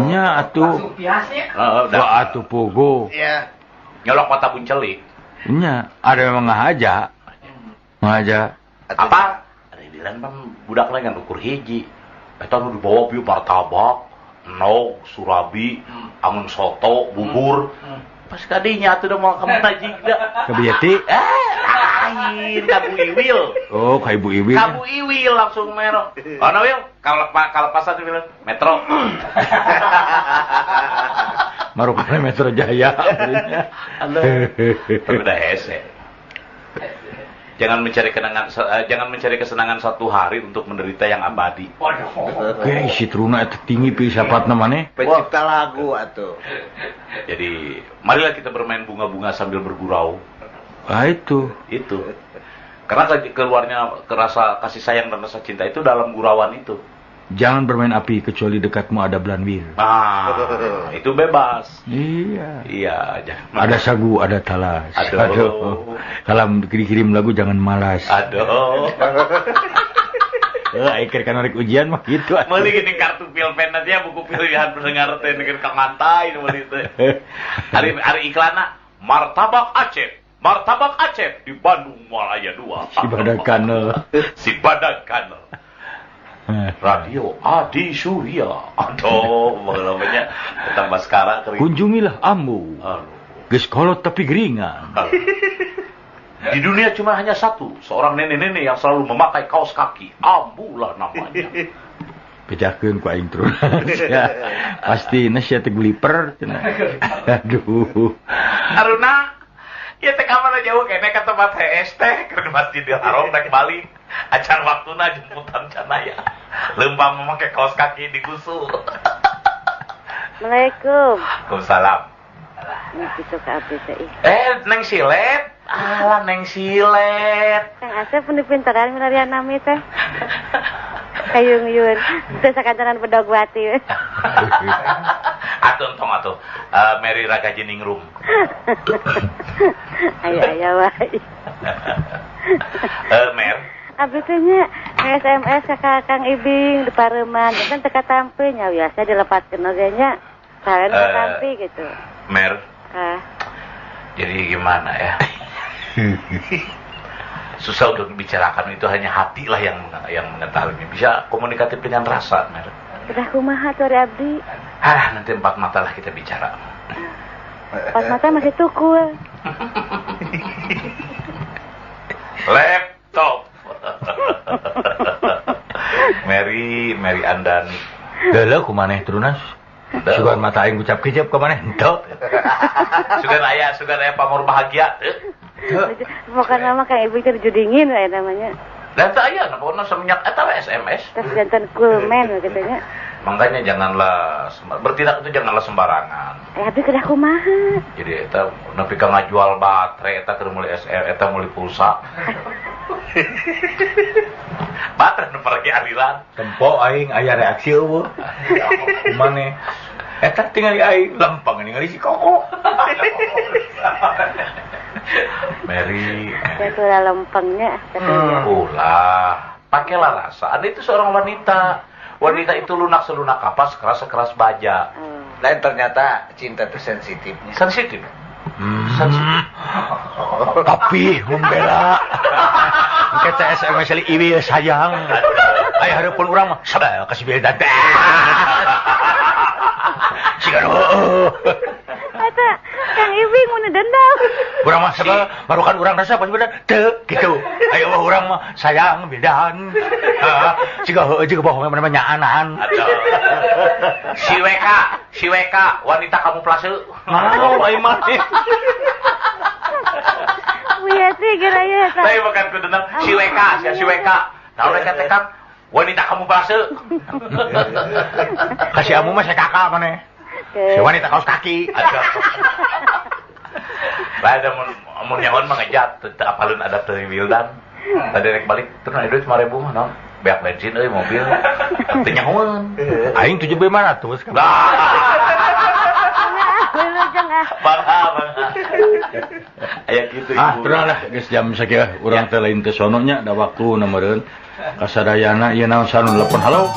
[SPEAKER 1] Nya atuh. Wah atuh pogo.
[SPEAKER 2] Iya.
[SPEAKER 3] Nyolok mata buncelik.
[SPEAKER 1] Nya, ada memang ngahaja.
[SPEAKER 3] Apa? Ada dilan pan budak lain kan ukur hiji. Eta nu dibawa bieu martabak, nog, surabi, angun soto, bubur. Pas kadinya atuh udah mau kamu najik dah.
[SPEAKER 1] Kebieti?
[SPEAKER 3] Lain, Kabu Iwil.
[SPEAKER 1] Oh, ka Ibu Iwil.
[SPEAKER 3] Kabu Iwil langsung mero. Ono Wil, kalau pasan Wil, Metro.
[SPEAKER 1] Marupana Metro Jaya.
[SPEAKER 3] Tapi udah hese. Jangan mencari kesenangan satu hari untuk menderita yang abadi.
[SPEAKER 1] Oke, isi truna itu tinggi pisapatna maneh.
[SPEAKER 2] Pencipta lagu atuh.
[SPEAKER 3] Jadi, marilah kita bermain bunga-bunga sambil bergurau.
[SPEAKER 1] Ah itu.
[SPEAKER 3] Karena keluarnya rasa kasih sayang dan rasa cinta itu dalam gurauan itu.
[SPEAKER 1] Jangan bermain api kecuali dekatmu ada belanwir.
[SPEAKER 3] Itu bebas.
[SPEAKER 1] Iya,
[SPEAKER 3] jangan.
[SPEAKER 1] Ada sagu, ada talas. Aduh. Kalau dikirim lagu jangan malas.
[SPEAKER 3] Aduh.
[SPEAKER 1] Iker kan narik ujian mah gitu.
[SPEAKER 3] Meuli gini kartu pulpen nanti ya buku pilihan pendengar teh negeun ka mantai meuli teh. Hari iklanna Martabak Aceh di Bandung Malaya 2. Si Badak Kanel. Radio Adi Surya. Aduh, namanya tambah sekarang kering.
[SPEAKER 1] Kunjungilah Ambu. Geus kolot tapi geringan.
[SPEAKER 3] Di dunia cuma hanya satu, seorang nenek-nenek yang selalu memakai kaos kaki. Ambu lah namanya.
[SPEAKER 1] Bejakeun ku aing terus. Pasti sia teh gliper cenah. Aduh.
[SPEAKER 3] Aruna, ieu teh kamana jauh kene ka tempat HS teh keur di Masjidil Haram rek balik. Acan waktuna jemputan canaya. Lembang memakai kaos kaki digusur.
[SPEAKER 13] Assalamualaikum.
[SPEAKER 3] Waalaikumsalam.
[SPEAKER 13] Gitu ke abdi teh.
[SPEAKER 3] Neng Silet. Alah Neng Silet.
[SPEAKER 13] Kang Asep pun dipinteran milarian nami teh. Kayung-yun. Teu sakancanan bedogwati.
[SPEAKER 3] Atuh. Mary Raga Jeningrum.
[SPEAKER 13] Aya wae.
[SPEAKER 3] Mer.
[SPEAKER 13] Abdi teh nya SMS ka Kang Ibing di Pareman, kan teu katampe nya biasa dilepaskeun oge nya. Saren katampi gitu.
[SPEAKER 3] Mer. Jadi gimana ya? Susah untuk dibicarakan, itu hanya hati lah yang mengetahui. Bisa komunikatif dengan rasa, Mer.
[SPEAKER 13] Udah kumaha tuh Abdi?
[SPEAKER 3] Nanti empat mata lah kita bicara.
[SPEAKER 13] Empat mata masih tukul.
[SPEAKER 3] Laptop. Mary Andani.
[SPEAKER 1] Dahlah kumaneh terunas. Sugan mata aing ucap kejap ke maneh henteu.
[SPEAKER 3] Sugan aya pamor bahagia.
[SPEAKER 13] Bukan nama Kang Ibu terjun dingin ya namanya.
[SPEAKER 3] Lah teu aya pokona semenyak eta SMS.
[SPEAKER 13] Terus jantan kulmen katanya.
[SPEAKER 3] Makanya janganlah bertindak itu janganlah sembarangan.
[SPEAKER 13] Abdi kedah kumaha?
[SPEAKER 3] Jadi eta nepi ka ngajual baterai eta keur meuli SR eta meuli pulsa. Baterai nu pergi arilan.
[SPEAKER 1] Tempo aing aya reaksi eueuh. Kumaneh? Eta tinggali aing lempeng ningali si Koko.
[SPEAKER 3] Mary.
[SPEAKER 13] Saya lempengnya.
[SPEAKER 3] Ulah, pakailah rasa. Anda itu seorang wanita. Wanita itu lunak selunak kapas, sekeras baja.
[SPEAKER 2] Lain ternyata cinta itu sensitifnya.
[SPEAKER 3] Sensitif.
[SPEAKER 1] Tapi membela. Kita SMS li iwi sayang. Aya hareupeun urang mah sabal kasih beda. Siga
[SPEAKER 13] Eta Kang Ibing mun dendam.
[SPEAKER 1] Urang mah sabal barukan urang rasa pas beda teu gitu. Aya mah urang mah sayang bedan. Siga heueuh jeung bohong mana nyaanan.
[SPEAKER 3] Si WK, wanita kamuflase.
[SPEAKER 1] Naon ai mah.
[SPEAKER 13] Iya sih geraya eta.
[SPEAKER 3] Tapi bukan ku dendam si WK. Naon rek teh Kang? Wanita kamuflase.
[SPEAKER 1] Kasih amu mah saya kakak maneh. Si wanita kaos kaki.
[SPEAKER 3] Bae da mun nyaon mah ngejat teu apalun ada teu Wildan. Tadi rek balik terus ada duit 5.000 mah naon? Beak bensin euy mobil. Teu nyahoeun.
[SPEAKER 1] Aing 7.500 kan.
[SPEAKER 3] Bangga. Aya kitu ibu.
[SPEAKER 1] Terus lah geus jam sakieu urang teh lain teh sono nya da waktu na meureun. Kasadayana ieu naon 08 halo.